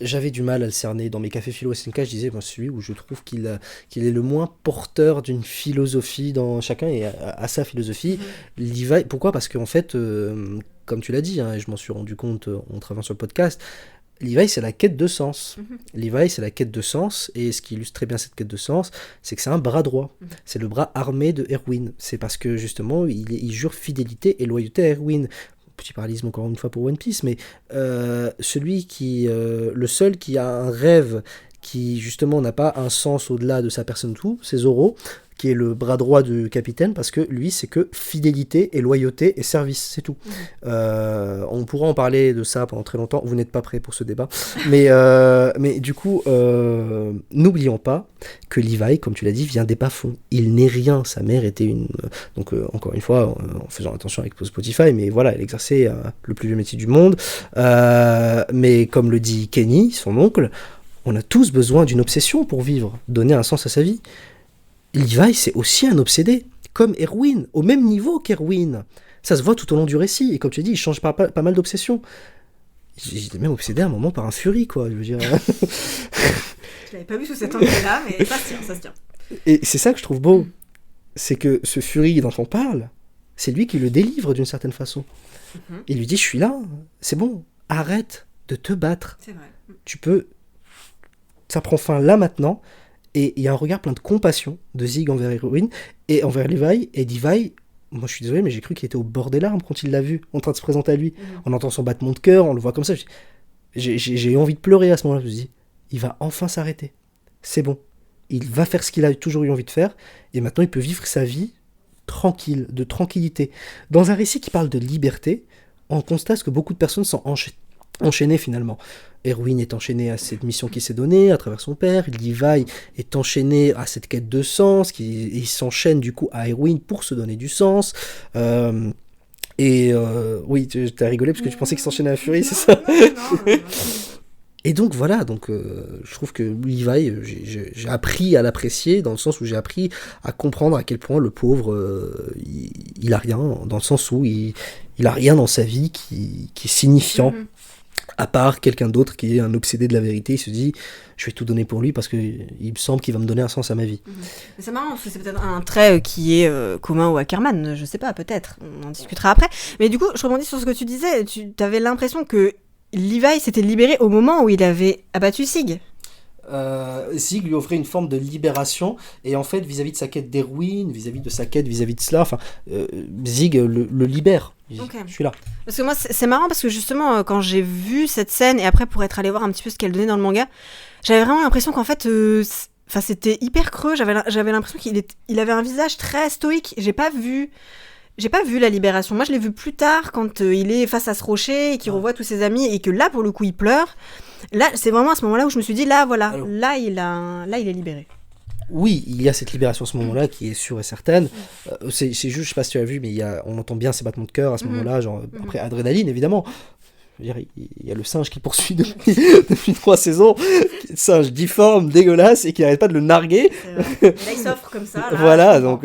j'avais du mal à le cerner. Dans mes cafés philo SNK, je disais, celui où je trouve qu'il est le moins porteur d'une philosophie dans chacun et à sa philosophie. Levi, pourquoi ? Parce qu'en fait, comme tu l'as dit, et je m'en suis rendu compte en travaillant sur le podcast, Levi, c'est la quête de sens. Levi, c'est la quête de sens, et ce qui illustre très bien cette quête de sens, c'est que c'est un bras droit. C'est le bras armé de Erwin. C'est parce que, justement, il jure fidélité et loyauté à Erwin. Petit parallélisme encore une fois pour One Piece, mais le seul qui a un rêve qui justement n'a pas un sens au-delà de sa personne tout, c'est Zoro, qui est le bras droit du capitaine, parce que lui c'est que fidélité et loyauté et service, c'est tout. On pourra en parler de ça pendant très longtemps, vous n'êtes pas prêts pour ce débat, mais du coup n'oublions pas que Levi, comme tu l'as dit, vient des bas-fonds. Il n'est rien, sa mère était une... Donc encore une fois, en faisant attention avec Spotify, mais voilà, elle exerçait le plus vieux métier du monde, mais comme le dit Kenny, son oncle, on a tous besoin d'une obsession pour vivre, donner un sens à sa vie. Levi, c'est aussi un obsédé, comme Erwin, au même niveau qu'Erwin. Ça se voit tout au long du récit, et comme tu dis, il change pas mal d'obsessions. J'étais même obsédé à un moment par un Fury, quoi, je veux dire. Je l'avais pas vu sous cet angle-là, mais ça se tient. Et c'est ça que je trouve beau, c'est que ce Fury dont on parle, c'est lui qui le délivre d'une certaine façon. Il lui dit, je suis là, c'est bon, arrête de te battre. C'est vrai. Tu peux... Ça prend fin là, maintenant. Et il y a un regard plein de compassion de Zig envers Erwin et envers Levi. Et Levi, moi je suis désolé, mais j'ai cru qu'il était au bord des larmes quand il l'a vu, en train de se présenter à lui. On entend son battement de cœur, on le voit comme ça. J'ai eu envie de pleurer à ce moment-là. Je me suis dit, il va enfin s'arrêter. C'est bon. Il va faire ce qu'il a toujours eu envie de faire. Et maintenant, il peut vivre sa vie tranquille, de tranquillité. Dans un récit qui parle de liberté, on constate que beaucoup de personnes sont enchaîné finalement. Erwin est enchaîné à cette mission qu'il s'est donnée à travers son père, Levi est enchaîné à cette quête de sens, il s'enchaîne du coup à Erwin pour se donner du sens. Oui, tu as rigolé parce que tu pensais qu'il s'enchaînait à Fury, c'est ça ? Non. Et donc voilà, je trouve que Levi, j'ai appris à l'apprécier dans le sens où j'ai appris à comprendre à quel point le pauvre, il a rien, dans le sens où il a rien dans sa vie qui est signifiant. À part quelqu'un d'autre qui est un obsédé de la vérité, il se dit je vais tout donner pour lui parce qu'il me semble qu'il va me donner un sens à ma vie. Mais c'est marrant, parce que c'est peut-être un trait qui est commun au Ackerman, je sais pas, peut-être, on en discutera après. Mais du coup, je rebondis sur ce que tu disais, tu avais l'impression que Levi s'était libéré au moment où il avait abattu Zig. Zig lui offrait une forme de libération, et en fait vis-à-vis de sa quête d'Erwin, vis-à-vis de sa quête vis-à-vis de cela, Zig le libère. Okay. Je suis là. Parce que moi c'est marrant, parce que justement quand j'ai vu cette scène, et après pour être allé voir un petit peu ce qu'elle donnait dans le manga, j'avais vraiment l'impression qu'en fait c'était hyper creux, j'avais l'impression qu'il avait un visage très stoïque. J'ai pas vu la libération. Moi, je l'ai vu plus tard, quand il est face à ce rocher et qu'il revoit tous ses amis, et que là, pour le coup, il pleure. Là, c'est vraiment à ce moment-là où je me suis dit, là, voilà, alors, là, il est libéré. Oui, il y a cette libération à ce moment-là qui est sûre et certaine. C'est juste, je sais pas si tu as vu, mais on entend bien ces battements de cœur à ce moment-là, genre après adrénaline, évidemment. Je veux dire, il y a le singe qui poursuit depuis 3 saisons, singe difforme, dégueulasse, et qui n'arrête pas de le narguer. Et là, il s'offre comme ça. Là, voilà, donc...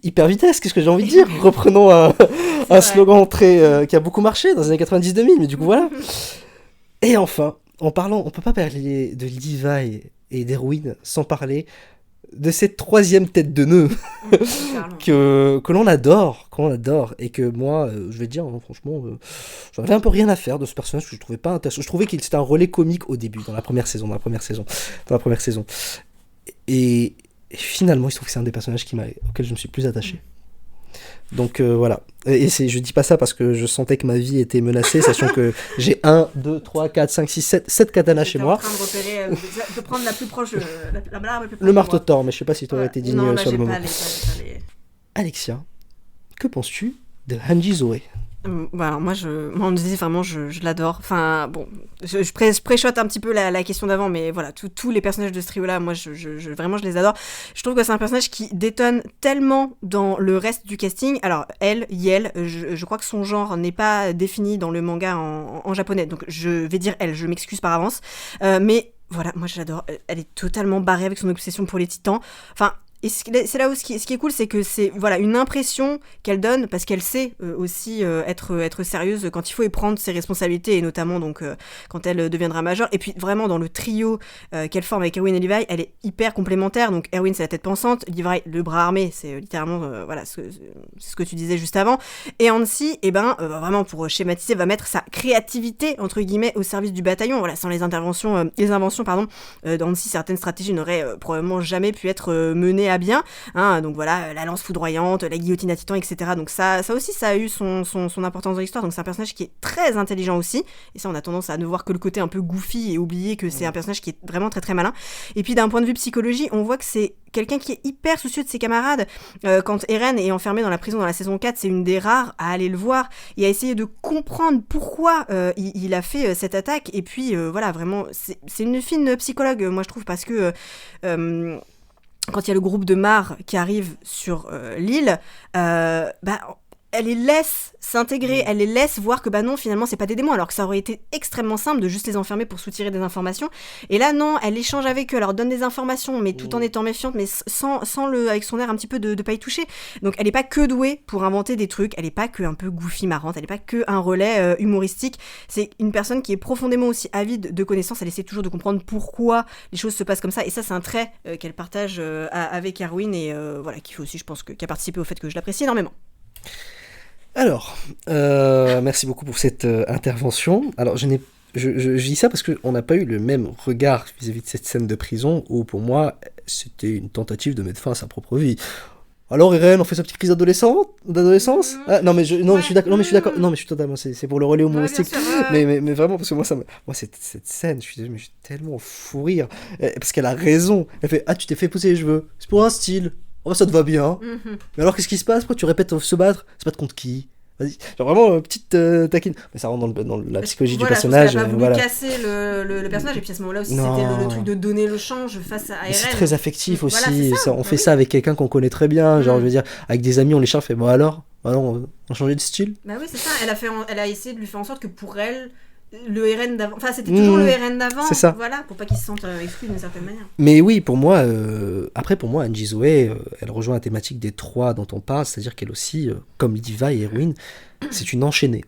hyper vitesse, qu'est-ce que j'ai envie de dire ? Reprenons un slogan qui a beaucoup marché dans les années 90-2000, mais du coup voilà. Et enfin, on peut pas parler de Levi et d'Erwin sans parler de cette troisième tête de nœud que l'on adore, et que moi, je vais dire, franchement, j'en avais un peu rien à faire de ce personnage que je trouvais pas intéressant. Je trouvais qu'il c'était un relais comique au début, dans la première saison. Et finalement, il se trouve que c'est un des personnages auquel je me suis plus attaché. Donc voilà. Et je dis pas ça parce que je sentais que ma vie était menacée, sachant que j'ai 1, 2, 3, 4, 5, 6, 7 katanas chez moi. En train de repérer, de prendre la plus proche, la barre la plus proche. Le marteau de Thor, mais je sais pas si tu aurais été digne sur le moment. Les... Alexia, que penses-tu de Hanji Zoé ? Voilà, moi, on dit vraiment, je l'adore. Enfin, bon, je préchote un petit peu la question d'avant, mais voilà, tous les personnages de ce trio-là, moi, vraiment, je les adore. Je trouve que c'est un personnage qui détonne tellement dans le reste du casting. Alors, Yel, je crois que son genre n'est pas défini dans le manga en japonais, donc je vais dire elle, je m'excuse par avance. Mais voilà, moi, je l'adore. Elle est totalement barrée avec son obsession pour les titans. Enfin, et c'est là où ce qui est cool, c'est que c'est voilà, une impression qu'elle donne, parce qu'elle sait aussi être sérieuse quand il faut y prendre ses responsabilités, et notamment donc, quand elle deviendra majeure. Et puis vraiment, dans le trio qu'elle forme avec Erwin et Levi, elle est hyper complémentaire. Donc Erwin, c'est la tête pensante, Levi, le bras armé, c'est littéralement voilà, ce que tu disais juste avant. Et Hansi, vraiment, pour schématiser, va mettre sa créativité, entre guillemets, au service du bataillon. Voilà, sans les inventions d'Hansi, certaines stratégies n'auraient probablement jamais pu être menées à bien, hein, donc voilà, la lance foudroyante, la guillotine à titan, etc. Donc ça aussi, ça a eu son importance dans l'histoire. Donc c'est un personnage qui est très intelligent aussi, et ça on a tendance à ne voir que le côté un peu goofy et oublier que c'est un personnage qui est vraiment très très malin. Et puis d'un point de vue psychologie, on voit que c'est quelqu'un qui est hyper soucieux de ses camarades. Quand Eren est enfermé dans la prison dans la saison 4, c'est une des rares à aller le voir et à essayer de comprendre pourquoi il a fait cette attaque. Et puis voilà, vraiment, c'est une fine psychologue, moi je trouve, parce que quand il y a le groupe de Mar qui arrive sur l'île, elle les laisse s'intégrer, elle les laisse voir que non, finalement c'est pas des démons, alors que ça aurait été extrêmement simple de juste les enfermer pour soutirer des informations. Et là non, elle échange avec eux, elle leur donne des informations, mais tout en étant méfiante, mais avec son air un petit peu de pas y toucher. Donc elle est pas que douée pour inventer des trucs, elle est pas que un peu goofy marrante, elle est pas que un relais humoristique. C'est une personne qui est profondément aussi avide de connaissances, elle essaie toujours de comprendre pourquoi les choses se passent comme ça, et ça c'est un trait qu'elle partage avec Erwin, et voilà, qui aussi, je pense, qui a participé au fait que je l'apprécie énormément. Alors, merci beaucoup pour cette intervention. Alors, je dis ça parce qu'on n'a pas eu le même regard vis-à-vis de cette scène de prison où, pour moi, c'était une tentative de mettre fin à sa propre vie. Alors, Eren, on fait sa petite crise d'adolescence. Non, mais je suis d'accord. Non, mais je suis totalement. C'est pour le relais humoristique. Ouais, mais vraiment, parce que moi, cette scène, je suis tellement fou rire. Parce qu'elle a raison. Elle fait: ah, tu t'es fait pousser les cheveux. C'est pour un style. Oh, ça te va bien. Mais alors, qu'est-ce qui se passe? Pourquoi tu répètes se battre? Se battre contre qui? Vas-y. Genre vraiment petite taquine. Mais ça rentre dans la psychologie du personnage. Elle a pas voulu casser le personnage. Et puis à ce moment-là aussi, c'était le truc de donner le change face à Eren. C'est très affectif aussi. Voilà, on fait ça avec quelqu'un qu'on connaît très bien. Genre, je veux dire, avec des amis, on les charge. Fait bon alors on changeait de style. Bah oui, c'est ça. Elle a essayé de lui faire en sorte que pour elle, le Eren d'avant, enfin c'était toujours le Eren d'avant, c'est ça. Voilà, pour pas qu'il se sente exclu d'une certaine manière. Mais oui, pour moi, Hanji Zoé, elle rejoint la thématique des trois dont on parle, c'est-à-dire qu'elle aussi, comme Levi et Erwin, c'est une enchaînée.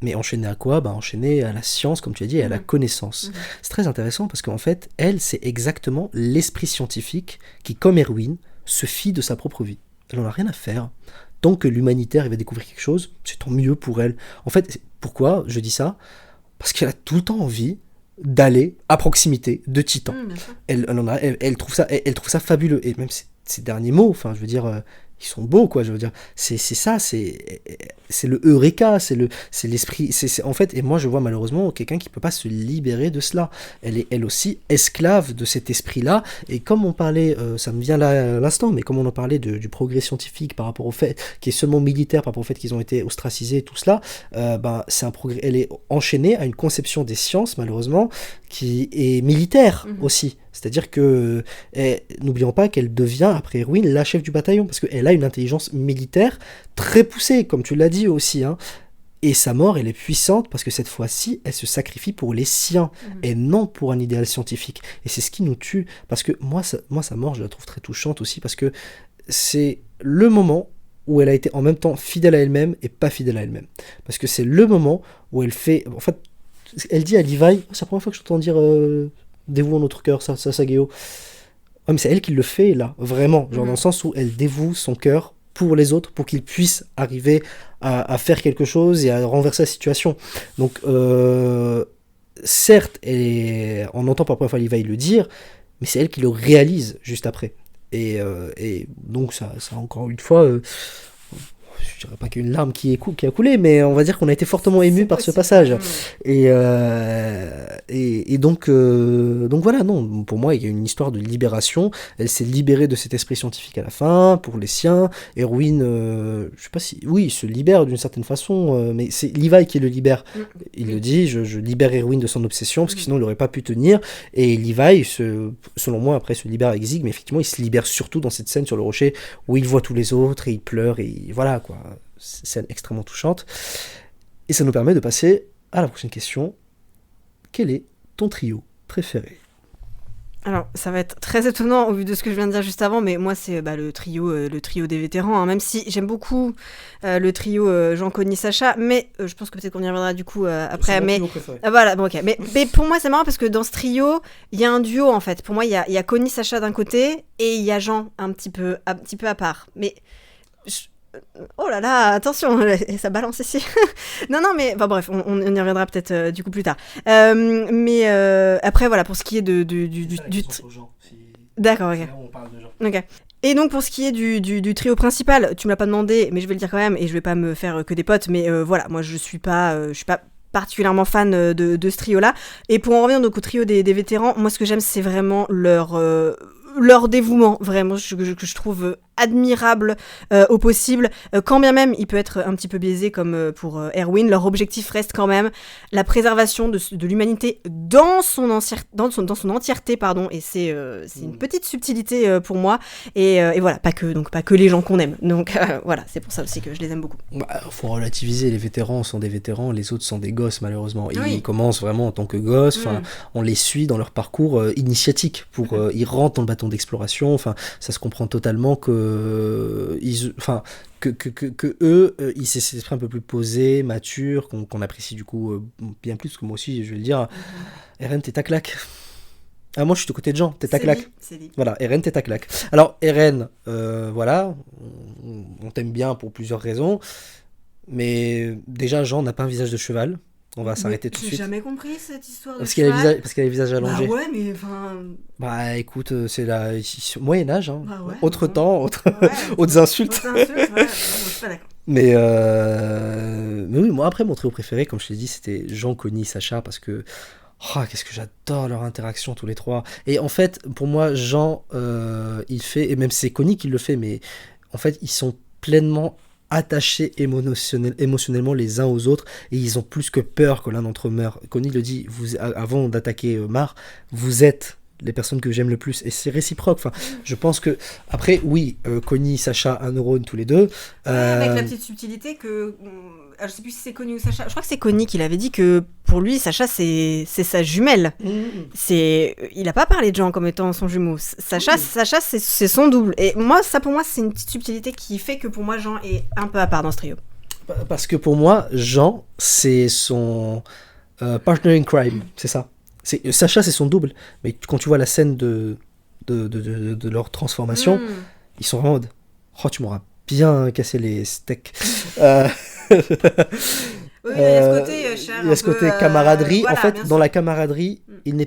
Mais enchaînée à quoi? Enchaînée à la science, comme tu as dit, et à la connaissance. C'est très intéressant parce qu'en fait, elle, c'est exactement l'esprit scientifique qui, comme Erwin, se fie de sa propre vie. Elle n'en a rien à faire. Tant que l'humanitaire va découvrir quelque chose, c'est tant mieux pour elle. En fait, pourquoi je dis ça? Parce qu'elle a tout le temps envie d'aller à proximité de Titan. Elle trouve ça fabuleux. Et même ces derniers mots, enfin, je veux dire, ils sont beaux, quoi. Je veux dire, c'est ça, c'est le eureka, c'est l'esprit. C'est en fait, et moi, je vois malheureusement quelqu'un qui peut pas se libérer de cela. Elle est elle aussi esclave de cet esprit-là. Et comme on parlait, ça me vient là à l'instant, mais comme on en parlait du progrès scientifique par rapport au fait qui est seulement militaire, par rapport au fait qu'ils ont été ostracisés, tout cela, c'est un progrès. Elle est enchaînée à une conception des sciences, malheureusement, qui est militaire aussi. C'est-à-dire que, n'oublions pas qu'elle devient, après Erwin, la chef du bataillon, parce qu'elle a une intelligence militaire très poussée, comme tu l'as dit aussi. Hein. Et sa mort, elle est puissante, parce que cette fois-ci, elle se sacrifie pour les siens, et non pour un idéal scientifique. Et c'est ce qui nous tue, parce que moi, sa mort, je la trouve très touchante aussi, parce que c'est le moment où elle a été en même temps fidèle à elle-même et pas fidèle à elle-même. Parce que c'est le moment où elle fait... En fait, elle dit à Levi, c'est la première fois que je t'entends dire... dévouons notre cœur, Sasageo. Ouais, mais c'est elle qui le fait là, vraiment, genre dans le sens où elle dévoue son cœur pour les autres, pour qu'ils puissent arriver à faire quelque chose et à renverser la situation. Donc, certes, on entend par la première fois Levi le dire, mais c'est elle qui le réalise juste après. Et donc, ça encore une fois, je dirais pas qu'il y a une larme qui a coulé, mais on va dire qu'on a été fortement ému par ce passage. Et donc voilà, non, pour moi, il y a une histoire de libération. Elle s'est libérée de cet esprit scientifique à la fin, pour les siens. Erwin, je sais pas si... Oui, il se libère d'une certaine façon, mais c'est Levi qui le libère. Il le dit, je libère Erwin de son obsession, parce que sinon il n'aurait pas pu tenir. Et Levi, selon moi, après se libère avec Zig, mais effectivement, il se libère surtout dans cette scène sur le rocher, où il voit tous les autres, et il pleure, et voilà, quoi. Scène extrêmement touchante. Et ça nous permet de passer à la prochaine question. Quel est ton trio préféré ? Alors, ça va être très étonnant au vu de ce que je viens de dire juste avant, mais moi, c'est le trio des vétérans, hein, même si j'aime beaucoup le trio Jean, Connie, Sacha, mais je pense que peut-être qu'on y reviendra du coup après. C'est mon mais trio préféré. voilà, bon, ok. Mais pour moi, c'est marrant parce que dans ce trio, il y a un duo en fait. Pour moi, il y a Connie, Sacha d'un côté et il y a Jean un petit peu à part. Mais oh là là, attention, ça balance ici. non, mais enfin, bref, on y reviendra peut-être du coup plus tard. Mais après, voilà, pour ce qui est du D'accord, ok. Là où on parle de Jean. Ok. Et donc pour ce qui est du trio principal, tu me l'as pas demandé, mais je vais le dire quand même, et je vais pas me faire que des potes, mais voilà, moi je suis pas particulièrement fan de ce trio-là. Et pour en revenir donc au trio des vétérans, moi ce que j'aime c'est vraiment leur dévouement, vraiment, que je trouve admirable au possible, quand bien même il peut être un petit peu biaisé comme pour Erwin. Leur objectif reste quand même la préservation de l'humanité dans son entièreté, pardon, et c'est une petite subtilité pour moi, et voilà, pas que les gens qu'on aime, donc voilà, c'est pour ça aussi que je les aime beaucoup. Faut relativiser, les vétérans sont des vétérans, les autres sont des gosses malheureusement. Oui. Ils commencent vraiment en tant que gosses, on les suit dans leur parcours initiatique, ils rentrent dans le bâton d'exploration, ça se comprend totalement que eux, ils aient cet esprit un peu plus posé, mature, qu'on apprécie du coup bien plus, parce que moi aussi je vais le dire, Eren, t'es ta claque. Ah, moi je suis du côté de Jean, t'es ta claque. C'est dit. Voilà, Eren, t'es ta claque. Alors Eren, voilà, on t'aime bien pour plusieurs raisons, mais déjà Jean n'a pas un visage de cheval. On va s'arrêter tout de suite. J'ai jamais compris cette histoire de Parce cheval. qu'elle a le visage allongé. Bah ouais, mais enfin... Bah écoute, c'est la Moyen-Âge, hein. Bah ouais, Autre bon. temps, autres insultes. Autres insultes, ouais, non, je suis pas d'accord. Mais oui, moi après mon trio préféré, comme je l'ai dit, c'était Jean, Connie, Sacha, parce que qu'est-ce que j'adore leur interaction tous les trois. Et en fait, pour moi, Jean, il fait, et même c'est Connie qui le fait, mais en fait, ils sont pleinement attachés émotionnellement les uns aux autres, et ils ont plus que peur que l'un d'entre eux meure. Connie le dit, avant d'attaquer Mar, vous êtes les personnes que j'aime le plus, et c'est réciproque. Je pense que après oui, Connie, Sacha, un neurone tous les deux, avec la petite subtilité que je sais plus si c'est Connie ou Sacha, je crois que c'est Connie qui l'avait dit que pour lui Sacha c'est sa jumelle. Il a pas parlé de Jean comme étant son jumeau. Sacha c'est son double, et pour moi c'est une petite subtilité qui fait que pour moi Jean est un peu à part dans ce trio. Parce que pour moi Jean c'est son partner in crime, c'est ça. Sacha c'est son double, mais quand tu vois la scène de leur transformation, ils sont en mode tu m'auras bien cassé les steaks. Oui, il y a ce côté cher, il y a ce côté camaraderie. voilà, en fait, dans sûr. la camaraderie, ils ne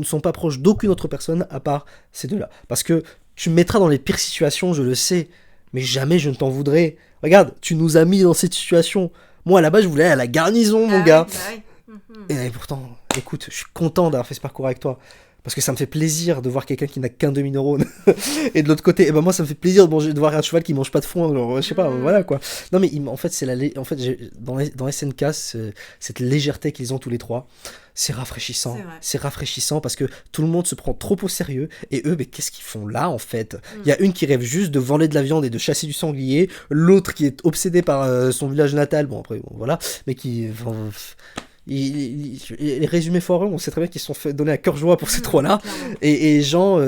sont pas proches d'aucune autre personne à part ces deux-là. Parce que tu me mettras dans les pires situations, je le sais, mais jamais je ne t'en voudrais. Regarde, tu nous as mis dans cette situation. Moi, là-bas, je voulais aller à la garnison, mon gars. Oui. Et pourtant, écoute, je suis content d'avoir fait ce parcours avec toi. Parce que ça me fait plaisir de voir quelqu'un qui n'a qu'un demi-neurone. Et de l'autre côté, moi ça me fait plaisir de voir un cheval qui mange pas de foin. Genre, je sais pas, voilà quoi. Non mais en fait, dans SNK, cette légèreté qu'ils ont tous les trois, c'est rafraîchissant. C'est rafraîchissant parce que tout le monde se prend trop au sérieux. Et eux, mais qu'est-ce qu'ils font là en fait ? Il y a une qui rêve juste de voler de la viande et de chasser du sanglier. L'autre qui est obsédée par son village natal. Bon après, voilà. Mais qui... les résumés foireux, on sait très bien qu'ils se sont fait donner à cœur joie pour ces trois-là. Et Jean,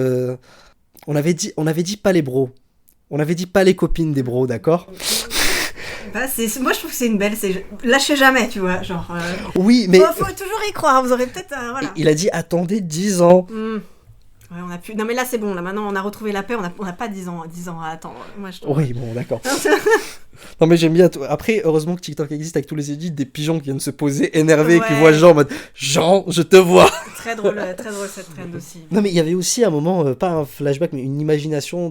on avait dit pas les bros. On avait dit pas les copines des bros, d'accord ? Moi je trouve que c'est une belle, lâchez jamais, tu vois, genre... Oui, mais... Faut toujours y croire, vous aurez peut-être... voilà. Il a dit attendez 10 ans. Ouais, on a pu... Non mais là c'est bon, là maintenant on a retrouvé la paix, on n'a pas 10 ans à attendre. Moi, je trouve... Oui, bon, d'accord. Non mais j'aime bien. Après, heureusement que TikTok existe avec tous les edits, des pigeons qui viennent se poser énervés, qui voient Jean en mode Jean, je te vois. Très drôle cette trend aussi. Non mais il y avait aussi un moment, pas un flashback, mais une imagination,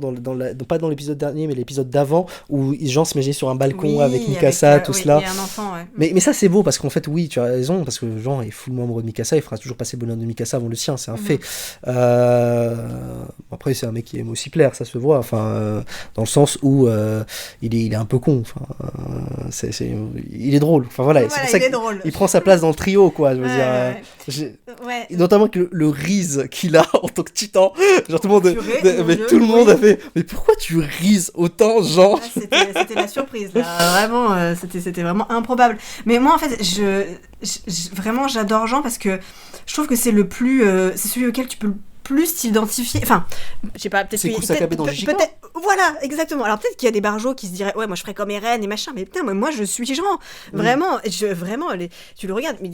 pas dans l'épisode dernier, mais l'épisode d'avant, où Jean se mettait sur un balcon avec Mikasa, tout cela. Et un enfant, ouais. Mais ça c'est beau, parce qu'en fait, oui, tu as raison, parce que Jean est foulement amoureux de Mikasa, il fera toujours passer le bonheur de Mikasa avant le sien, c'est un fait. Après, c'est un mec qui aime aussi plaire, ça se voit, enfin, dans le sens où il est un peu con, enfin, il est drôle, enfin voilà, c'est pour ça qu'il prend sa place dans le trio, quoi, je veux dire. Notamment que le Riz qu'il a en tant que titan, genre tout le monde a fait, mais pourquoi tu rises autant, Jean? C'était la surprise, là, vraiment, c'était vraiment improbable. Mais moi, en fait, vraiment, j'adore Jean parce que je trouve que c'est c'est celui auquel tu peux plus t'identifier, enfin, je sais pas, peut-être c'est Kusakabe dans Jujutsu. Voilà, exactement. Alors peut-être qu'il y a des barjots qui se diraient ouais, moi je ferais comme Eren et machin, mais putain, moi je suis Jean. Vraiment, tu le regardes, mais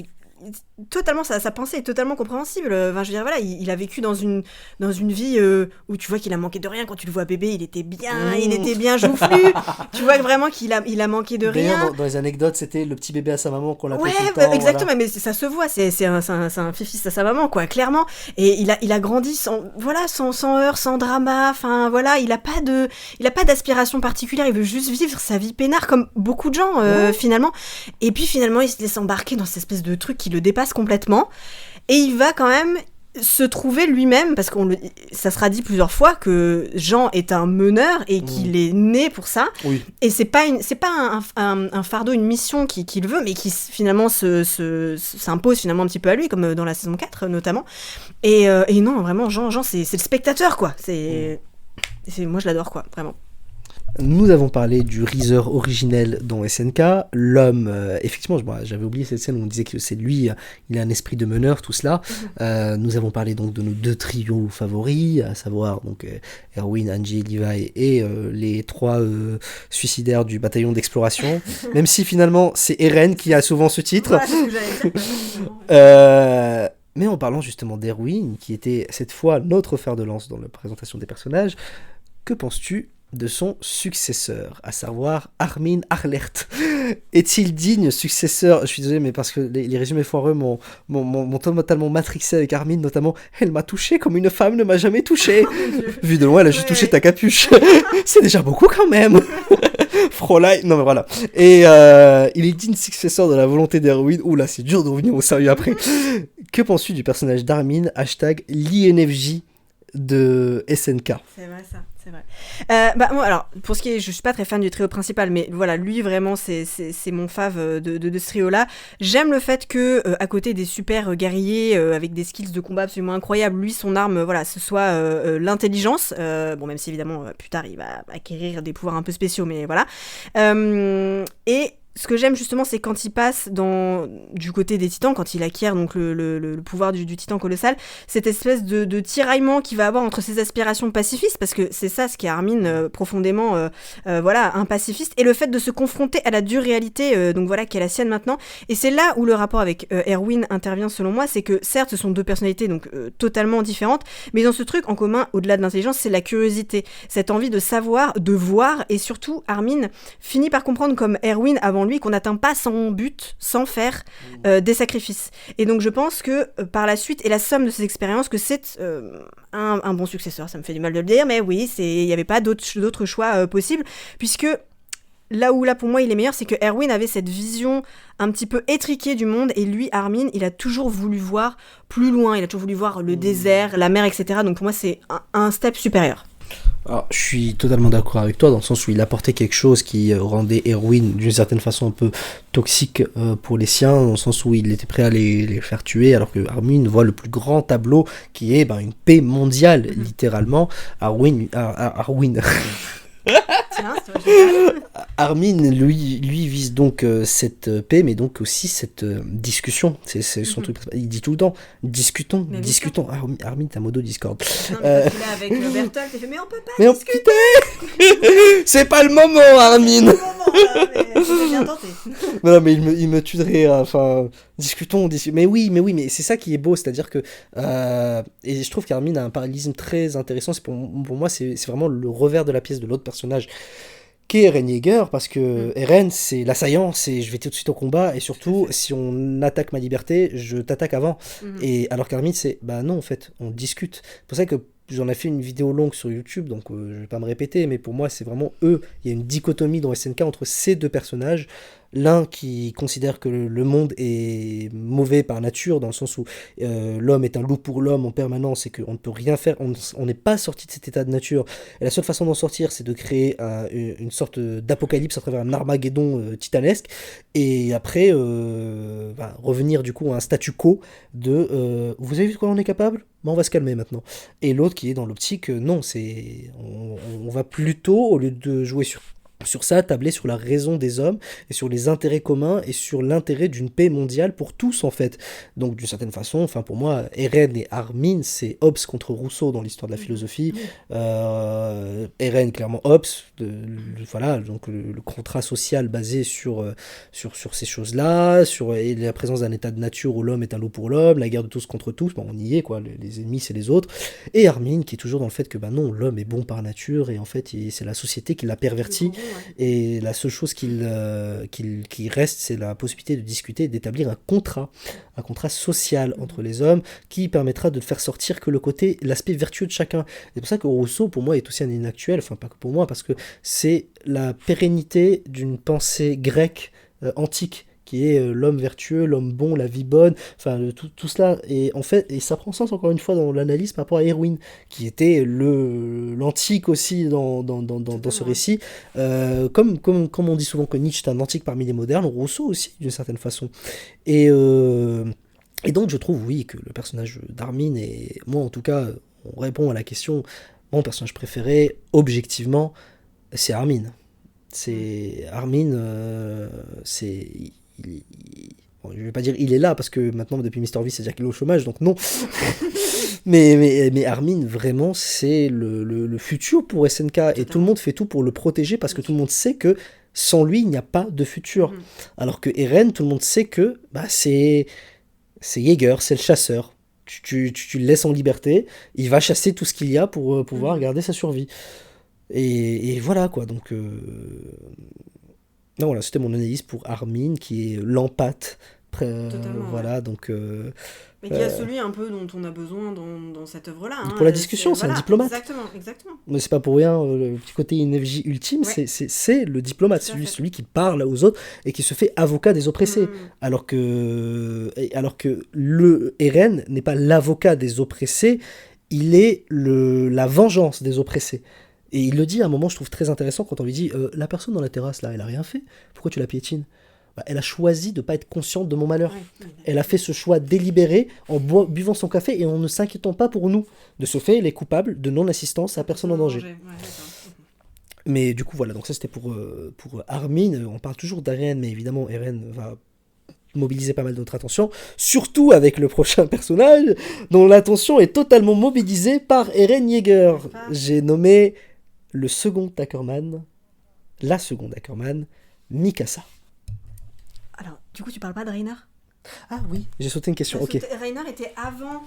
totalement sa pensée est totalement compréhensible. Enfin, je veux dire, voilà, il a vécu dans une vie où tu vois qu'il a manqué de rien. Quand tu le vois bébé, il était bien joufflu. Tu vois vraiment qu'il a manqué de rien. D'ailleurs, dans les anecdotes, c'était le petit bébé à sa maman qu'on l'appelait tout le temps. Exactement, voilà. Mais ça se voit, c'est un fils à sa maman, quoi, clairement. Et il a grandi sans heurts, sans drama. Enfin voilà, il a pas d'aspiration particulière. Il veut juste vivre sa vie peinard comme beaucoup de gens finalement. Et puis finalement, il se laisse embarquer dans cette espèce de truc qui le dépasse complètement, et il va quand même se trouver lui-même, parce que ça sera dit plusieurs fois que Jean est un meneur et qu'il est né pour ça, et c'est pas un fardeau, une mission qu'il veut, mais qui finalement s'impose finalement un petit peu à lui, comme dans la saison 4 notamment, et non, vraiment, Jean c'est le spectateur, quoi, moi je l'adore, quoi, vraiment. Nous avons parlé du Reezer originel dans SNK, l'homme, effectivement, j'avais oublié cette scène où on disait que c'est lui, il a un esprit de meneur, tout cela. Nous avons parlé donc de nos 2 trios favoris, à savoir donc Erwin, Angie, Levi et les 3 suicidaires du bataillon d'exploration, même si finalement c'est Eren qui a souvent ce titre. Ouais, c'est ce que j'allais dire. Mais en parlant justement d'Erwin, qui était cette fois notre fer de lance dans la présentation des personnages, que penses-tu de son successeur, à savoir Armin Arlert? Est-il digne successeur? Je suis désolé, mais parce que les résumés foireux m'ont totalement matrixé avec Armin, notamment « Elle m'a touché comme une femme ne m'a jamais touché !» Vu de loin, elle a juste touché ta capuche. C'est déjà beaucoup quand même. Fräulein, non mais voilà. Et il est digne successeur de la volonté d'Erwin. Ouh là, c'est dur de revenir au sérieux après. Que penses-tu du personnage d'Armin, #l'INFJ de SNK? C'est vrai ça. C'est vrai. Moi, alors, pour ce qui est, je suis pas très fan du trio principal, mais voilà, lui vraiment, c'est mon fave de ce trio-là. J'aime le fait que, à côté des super guerriers avec des skills de combat absolument incroyables, lui, son arme, voilà, ce soit l'intelligence. Bon, même si évidemment, plus tard, il va acquérir des pouvoirs un peu spéciaux, mais voilà. Et ce que j'aime justement, c'est quand il passe du côté des titans, quand il acquiert donc le pouvoir du titan colossal, cette espèce de tiraillement qu'il va avoir entre ses aspirations pacifistes, parce que c'est ça ce qui est Armin profondément voilà, un pacifiste, et le fait de se confronter à la dure réalité donc voilà, qui est la sienne maintenant. Et c'est là où le rapport avec Erwin intervient selon moi, c'est que certes ce sont 2 personnalités donc totalement différentes, mais dans ce truc en commun, au-delà de l'intelligence, c'est la curiosité, cette envie de savoir, de voir, et surtout Armin finit par comprendre comme Erwin avant lui qu'on n'atteint pas son but sans faire des sacrifices. Et donc je pense que par la suite et la somme de ces expériences, que c'est un bon successeur. Ça me fait du mal de le dire, mais oui, il n'y avait pas d'autres choix possibles, puisque là pour moi il est meilleur, c'est que Erwin avait cette vision un petit peu étriquée du monde, et lui, Armin, il a toujours voulu voir plus loin, il a toujours voulu voir le désert, la mer, etc. Donc pour moi c'est un step supérieur. Alors, je suis totalement d'accord avec toi, dans le sens où il apportait quelque chose qui rendait Erwin d'une certaine façon un peu toxique pour les siens, dans le sens où il était prêt à les faire tuer, alors que Armin voit le plus grand tableau qui est une paix mondiale, littéralement. Arwin Tiens, c'est Armin, lui vise donc cette paix, mais donc aussi cette discussion. C'est son truc. Il dit tout le temps, discutons. Armin, t'as modo Discord. Non, mais quand il est avec Bertolt, il fait mais on peut pas discuter. C'est pas le moment, Armin. C'est pas le moment, là, mais... J'ai bien tenté. Non, mais il me tue de rire. Enfin, discutons. Mais oui, mais c'est ça qui est beau. C'est-à-dire que. Et je trouve qu'Armin a un parallélisme très intéressant. Pour moi, c'est vraiment le revers de la pièce de l'autre personnage, qui est Eren Yeager, parce que Eren, c'est l'assaillant, c'est je vais tout de suite au combat, et surtout, si on attaque ma liberté, je t'attaque avant. Et alors qu'Armin, c'est, bah non, en fait, on discute. C'est pour ça que j'en ai fait une vidéo longue sur YouTube, donc je vais pas me répéter, mais pour moi, c'est vraiment eux. Il y a une dichotomie dans SNK entre ces deux personnages. L'un qui considère que le monde est mauvais par nature, dans le sens où l'homme est un loup pour l'homme en permanence et qu'on ne peut rien faire, on n'est pas sorti de cet état de nature. Et la seule façon d'en sortir, c'est de créer une sorte d'apocalypse à travers un Armageddon titanesque, et après revenir du coup à un statu quo de vous avez vu de quoi on est capable ? On va se calmer maintenant. Et l'autre qui est dans l'optique, non, on va plutôt, au lieu de jouer sur ça, tabler sur la raison des hommes et sur les intérêts communs et sur l'intérêt d'une paix mondiale pour tous en fait. Donc d'une certaine façon, enfin pour moi, Eren et Armin, c'est Hobbes contre Rousseau dans l'histoire de la philosophie. Eren clairement Hobbes, voilà, donc le contrat social basé sur ces choses-là, sur la présence d'un état de nature où l'homme est un loup pour l'homme, la guerre de tous contre tous, bon, on y est quoi, les ennemis c'est les autres. Et Armin qui est toujours dans le fait que non, l'homme est bon par nature et en fait c'est la société qui l'a perverti. Et la seule chose qui reste, c'est la possibilité de discuter et d'établir un contrat social entre les hommes qui permettra de faire sortir que l'aspect vertueux de chacun. C'est pour ça que Rousseau, pour moi, est aussi un inactuel, enfin pas que pour moi, parce que c'est la pérennité d'une pensée grecque antique, qui est l'homme vertueux, l'homme bon, la vie bonne, enfin tout cela, et en fait, et ça prend sens encore une fois dans l'analyse par rapport à Erwin, qui était l'antique aussi dans ce récit, comme on dit souvent que Nietzsche est un antique parmi les modernes, Rousseau aussi d'une certaine façon, et donc je trouve oui que le personnage d'Armin, et moi en tout cas, on répond à la question, mon personnage préféré, objectivement, c'est Armin. C'est Armin, bon, je vais pas dire il est là parce que maintenant depuis Mr V c'est-à-dire qu'il est au chômage, donc non. mais Armin vraiment c'est le futur pour SNK, et tout le monde fait tout pour le protéger parce que tout le monde sait que sans lui il n'y a pas de futur. Alors que Eren, tout le monde sait que c'est Yeager, c'est le chasseur. Tu le laisses en liberté, il va chasser tout ce qu'il y a pour pouvoir garder sa survie. Et voilà quoi, donc non, voilà, c'était mon analyse pour Armin, qui est l'empathe. Voilà, donc. Mais qui a celui un peu dont on a besoin dans cette œuvre-là. Hein, pour la discussion, c'est un diplomate. Exactement. Mais c'est pas pour rien, le petit côté INFJ ultime, c'est le diplomate, celui qui parle aux autres et qui se fait avocat des oppressés. Alors que le Eren n'est pas l'avocat des oppressés, il est la vengeance des oppressés. Et il le dit à un moment, je trouve très intéressant, quand on lui dit la personne dans la terrasse là, elle a rien fait, pourquoi tu la piétines ? Elle a choisi de ne pas être consciente de mon malheur. Elle a fait ce choix délibéré en buvant son café et en ne s'inquiétant pas pour nous. De ce fait, elle est coupable de non-assistance à personne en danger. Mais du coup, voilà, donc ça c'était pour Armin. On parle toujours d'Eren, mais évidemment, Eren va mobiliser pas mal de notre attention, surtout avec le prochain personnage, dont l'attention est totalement mobilisée par Eren Yeager. J'ai nommé la seconde Ackerman, Mikasa. Alors, du coup, tu parles pas de Reiner ? Ah oui, j'ai sauté une question, ok. Reiner était avant...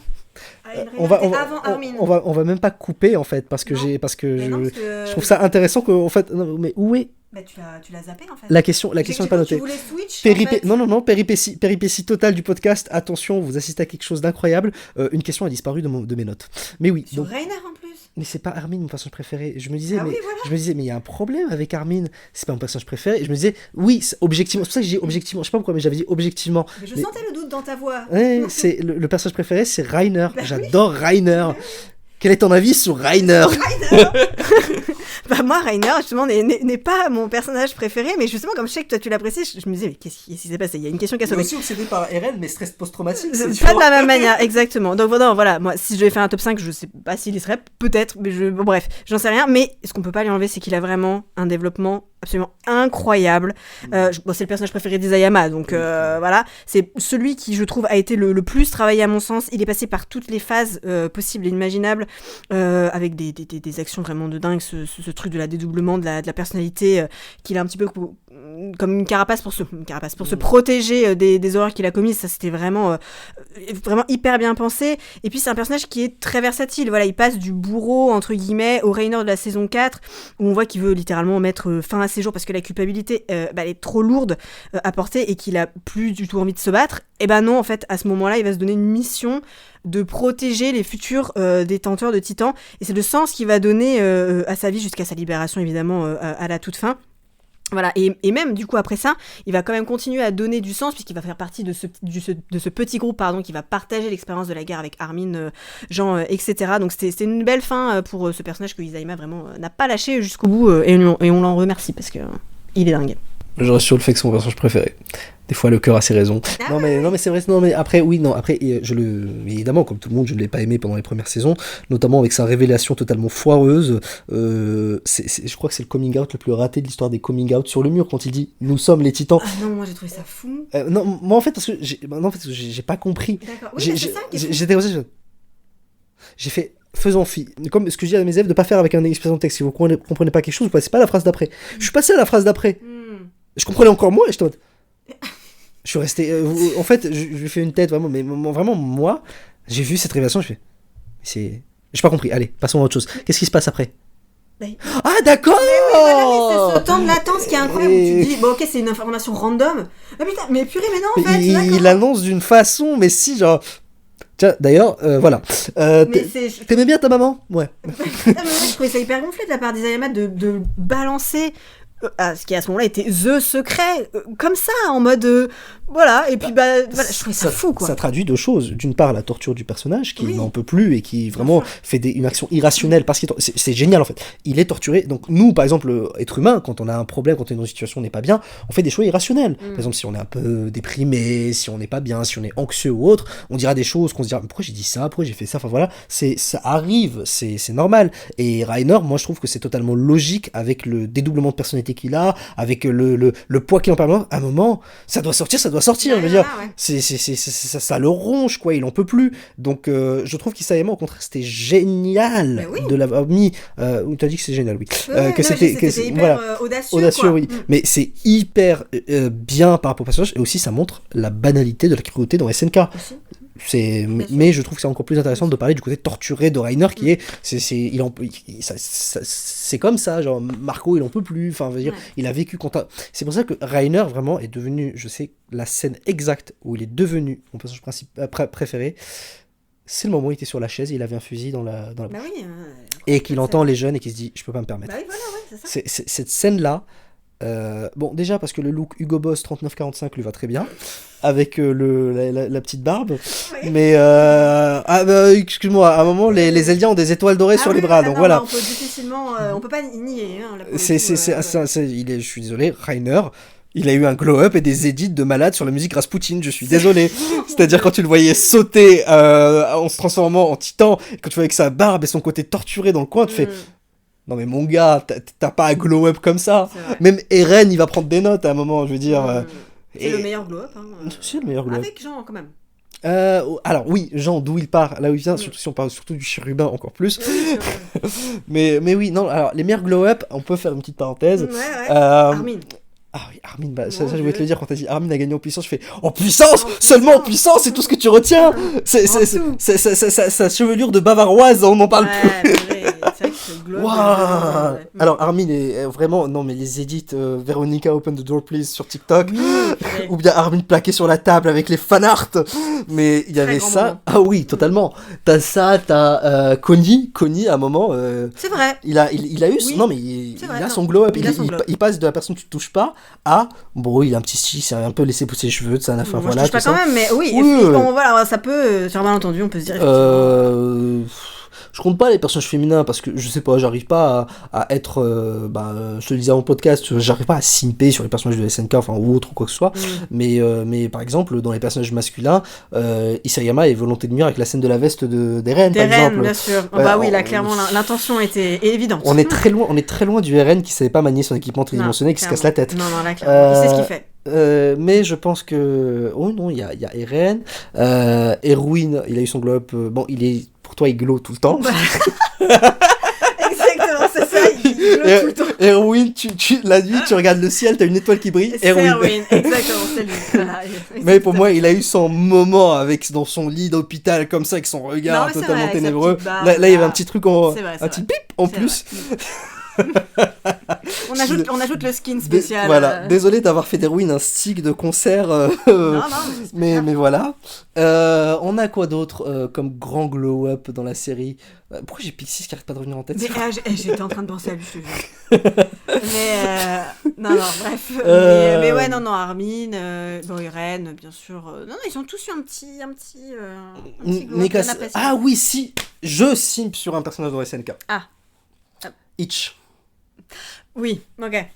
Armin. On va même pas couper, en fait, parce que je trouve ça intéressant que, en fait... Non, mais où est... Bah, tu l'as zappé, en fait. La question n'est pas notée. Tu voulais switch, en fait. Non, péripétie totale du podcast. Attention, vous assistez à quelque chose d'incroyable. Une question a disparu de mes notes. Mais oui. Sur Reiner, en plus. Mais c'est pas Armin, mon personnage préféré. Je me disais, mais il y a un problème avec Armin. C'est pas mon personnage préféré. Et je me disais, oui, objectivement. C'est pour ça que j'ai dit objectivement. Je sais pas pourquoi, mais j'avais dit objectivement. Mais je sentais le doute dans ta voix. Ouais, c'est le personnage préféré, c'est Reiner. J'adore Reiner. Quel est ton avis sur Reiner ? Bah moi, Reiner, justement, n'est pas mon personnage préféré, mais justement, comme je sais que toi tu l'apprécies, je me disais, mais qu'est-ce qui s'est passé ? Il y a une question qui a sauté. Mais aussi obsédé par Eren, mais stress post-traumatique. Pas de la même manière, exactement. Donc voilà, moi, si je devais faire un top 5, je sais pas s'il y serait, peut-être, mais bon, bref, j'en sais rien, mais ce qu'on peut pas lui enlever, c'est qu'il a vraiment un développement absolument incroyable. C'est le personnage préféré d'Isayama, donc voilà. C'est celui qui, je trouve, a été le plus travaillé à mon sens. Il est passé par toutes les phases possibles et imaginables, avec des actions vraiment de dingue, ce ce truc de la dédoublement de la personnalité qu'il a un petit peu comme une carapace pour se protéger des horreurs qu'il a commises. Ça, c'était vraiment hyper bien pensé. Et puis c'est un personnage qui est très versatile. Voilà, il passe du bourreau entre guillemets au Rainer de la saison 4 où on voit qu'il veut littéralement mettre fin à ses jours parce que la culpabilité elle est trop lourde à porter et qu'il a plus du tout envie de se battre. Et ben non, en fait, à ce moment-là, il va se donner une mission de protéger les futurs détenteurs de Titan. Et c'est le sens qu'il va donner à sa vie jusqu'à sa libération, évidemment, à la toute fin. Voilà, et même du coup après ça, il va quand même continuer à donner du sens puisqu'il va faire partie de ce petit groupe qui va partager l'expérience de la guerre avec Armin, Jean, etc. Donc c'était une belle fin pour ce personnage que Isayama vraiment n'a pas lâché jusqu'au bout et on l'en remercie parce que il est dingue. Je reste sur le fait que c'est mon personnage préféré. Des fois, le cœur a ses raisons. Non, mais c'est vrai. Non, mais après, évidemment, comme tout le monde, je ne l'ai pas aimé pendant les premières saisons, notamment avec sa révélation totalement foireuse. Je crois que c'est le coming out le plus raté de l'histoire des coming out sur le mur quand il dit nous sommes les Titans. Ah non, moi j'ai trouvé ça fou. Non, moi en fait parce que j'ai pas compris. D'accord. Oui, c'est ça qui est fou. J'étais aussi. J'ai fait. Faisant fi, comme ce que je dis à mes élèves, de pas faire avec un expression de texte. Si vous comprenez pas quelque chose, vous passez pas à la phrase d'après. Je suis passé à la phrase d'après. Je comprenais encore moins et je suis resté. En fait, je lui fais une tête vraiment, mais vraiment, moi, j'ai vu cette révélation, je fais. J'ai pas compris. Allez, passons à autre chose. Qu'est-ce qui se passe après ? Ah, d'accord! Mais c'est ce temps de latence qui est incroyable où tu te dis, bon, ok, c'est une information random. Ah putain, mais purée, mais non, en fait. Il annonce d'une façon, mais si, genre. Tiens, d'ailleurs, voilà. T'aimais bien ta maman ? Ouais. Mais moi, je trouvais ça hyper gonflé de la part d'Isayama de balancer ce qui à ce moment-là était the secret, comme ça, en mode voilà, et puis voilà, je trouvais ça fou, quoi. Ça traduit deux choses. D'une part, la torture du personnage qui n'en peut plus et qui vraiment fait une action irrationnelle parce que c'est génial en fait. Il est torturé. Donc nous, par exemple, être humain, quand on a un problème, quand on est dans une situation où on n'est pas bien, on fait des choix irrationnels. Par exemple, si on est un peu déprimé, si on n'est pas bien, si on est anxieux ou autre, on dira des choses qu'on se dira pourquoi j'ai dit ça, pourquoi j'ai fait ça. Enfin voilà, ça arrive, c'est normal. Et Rainer, moi je trouve que c'est totalement logique avec le dédoublement de personnalité qu'il a, avec le poids qu'il en permet. À un moment, ça doit sortir. Je veux dire, ça le ronge, quoi, il en peut plus. Donc, je trouve qu'Isayama, au contraire, c'était génial de l'avoir mis. Tu as dit que c'est génial, oui. Que c'était hyper audacieux, oui. Mais c'est hyper bien par rapport au personnage, et aussi ça montre la banalité de la cruauté dans SNK. Mais je trouve que c'est encore plus intéressant de parler du côté torturé de Rainer qui est c'est comme ça, genre Marco il en peut plus, enfin veut dire il a vécu c'est pour ça que Rainer vraiment est devenu, je sais la scène exacte où il est devenu mon personnage préféré, c'est le moment où il était sur la chaise et il avait un fusil dans la bouche. Et qu'il entend les jeunes et qu'il se dit je peux pas me permettre. C'est ça. Cette scène là. Bon, déjà parce que le look Hugo Boss 3945 lui va très bien avec la petite barbe, mais excuse-moi, à un moment les Eldiens ont des étoiles dorées sur les bras, donc voilà. On peut difficilement, on peut pas nier. Je suis désolé, Rainer. Il a eu un glow-up et des edits de malade sur la musique Rasputin, je suis désolé. C'est-à-dire quand tu le voyais sauter en se transformant en titan, quand tu voyais avec sa barbe et son côté torturé dans le coin, tu fais... Non mais mon gars, t'as pas un glow-up comme ça. Même Eren, il va prendre des notes à un moment, je veux dire. C'est le meilleur glow-up. C'est le meilleur glow-up. Avec Jean, quand même. Alors oui, Jean, d'où il part, là où il vient, surtout si on parle surtout du chérubin encore plus. mais oui, non, alors les meilleurs glow-up, on peut faire une petite parenthèse. Armin. Ah oui, Armin, ça je voulais te le dire quand t'as dit Armin a gagné en puissance, je fais en puissance, seulement en puissance, c'est tout ce que tu retiens. Sa chevelure de bavaroise, on n'en parle plus. Wow. Alors Armin est vraiment non mais les edits Veronica Open the Door Please sur TikTok ou bien Armin plaqué sur la table avec les fanarts, mais il y avait ça moment. Ah oui totalement, t'as ça, t'as Connie à un moment c'est vrai, il a eu non mais il a son glow up, il passe de la personne que tu touches pas à bon il a un petit style, c'est un peu laissé pousser les cheveux de ça, enfin moi, voilà je touche pas quand même, mais oui. Bon, voilà, ça peut sur un malentendu on peut se dire je compte pas les personnages féminins parce que je sais pas, j'arrive pas à être je te le disais en podcast, j'arrive pas à simper sur les personnages de SNK enfin ou autre ou quoi que ce soit, mais par exemple dans les personnages masculins Isayama est volonté de nuire avec la scène de la veste d'Eren par exemple. Bien sûr. Bah oui, là clairement l'intention était évidente. On est très loin du Eren qui savait pas manier son équipement tridimensionnel qui se casse la tête. Non là clairement, il sait ce qu'il fait. Mais je pense que il y a Eren, Erwin, il a eu son glow up, bon il est pour toi il glow tout le temps. Exactement, c'est ça, il glow tout le temps. Erwin, la nuit, tu regardes le ciel, t'as une étoile qui brille. C'est Erwin, exactement, c'est lui. Voilà, mais pour moi, il a eu son moment dans son lit d'hôpital, comme ça, avec son regard totalement ténébreux. Là, il y avait un petit truc, un petit bip en plus. on ajoute le skin spécial. Voilà, désolé d'avoir fait d'Erwin un stick de concert. Mais voilà. On a quoi d'autre comme grand glow-up dans la série? Pourquoi j'ai Pixis qui arrête pas de revenir en tête? J'étais en train de penser à lui. Non, bref. Mais ouais, non, Armin, Irène, bien sûr. Non, ils ont tous eu un petit glow-up bien apprécié. Ah oui, si, je simp sur un personnage de SNK. Itch. Oui, ok.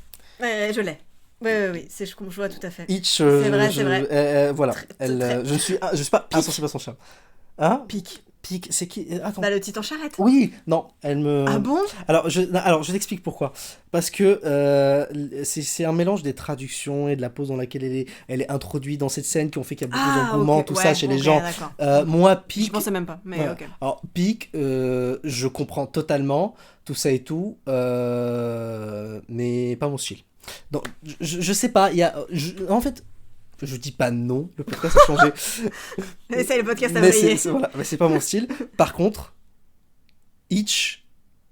Je l'ai. Oui, je vois tout à fait. Itch, c'est vrai. Voilà. Je suis pas insensible à son charme. Hein? Pique, c'est qui? Attends. le titan charrette. Oui, non, elle me... Ah bon? Alors, je t'explique pourquoi. Parce que c'est un mélange des traductions et de la pose dans laquelle elle est introduite dans cette scène qui ont fait qu'il y a beaucoup d'engouement, ça, chez les gens. Moi, Pique... Je pensais même pas, mais ok. Alors, Pique, je comprends totalement tout ça et tout, mais pas mon style. Donc, je sais pas, en fait... Je dis pas non, le podcast a changé. C'est le podcast a brillé. Mais c'est pas mon style. Par contre, Itch,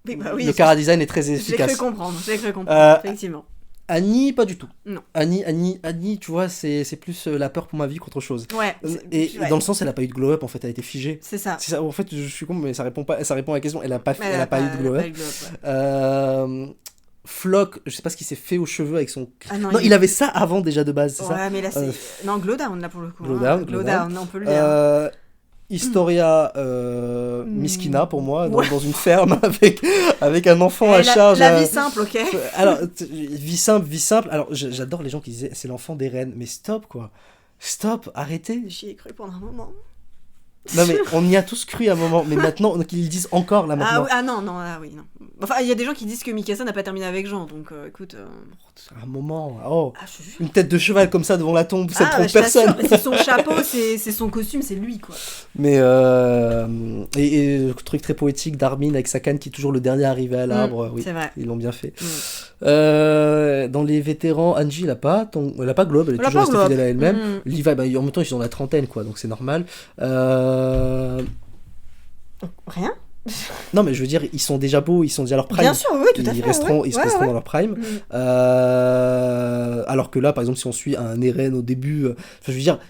oui, le chara design est très efficace. J'ai cru comprendre, effectivement. Annie, pas du tout. Non. Annie, tu vois, c'est plus la peur pour ma vie qu'autre chose. Ouais. Et dans le sens, elle a pas eu de glow-up, en fait, elle a été figée. C'est ça. En fait, je suis con, mais ça répond à la question. Elle a pas eu de glow-up. Flock, je sais pas ce qu'il s'est fait aux cheveux avec son... non, il avait ça avant déjà de base, c'est ça? Ouais, mais là c'est... Non, Glowdown là pour le coup. Glowdown, on peut le dire. Historia Miskina pour moi, dans une ferme avec un enfant à charge. La vie simple, ok. Alors, vie simple. Alors, j'adore les gens qui disaient c'est l'enfant des reines, mais stop quoi. Stop, arrêtez. J'y ai cru pendant un moment. Non mais on y a tous cru à un moment, mais maintenant qu'ils le disent encore là maintenant. Non. Enfin, il y a des gens qui disent que Mikasa n'a pas terminé avec Jean, donc écoute. Un moment, une tête de cheval comme ça devant la tombe, ça trompe personne. C'est son chapeau, c'est son costume, c'est lui quoi. Mais et le truc très poétique d'Armin avec sa canne qui est toujours le dernier arrivé à l'arbre, oui, c'est vrai. Ils l'ont bien fait. Dans les vétérans, Angie elle a pas globe, elle est toujours restée fidèle à elle-même. Levi, en même temps ils sont dans la trentaine quoi, donc c'est normal. Rien. Non mais je veux dire, ils sont déjà beaux, ils sont déjà à leur prime. Bien sûr, oui, tout à fait. Ils resteront dans leur prime. Alors que là, par exemple, si on suit un Eren au début, je veux dire,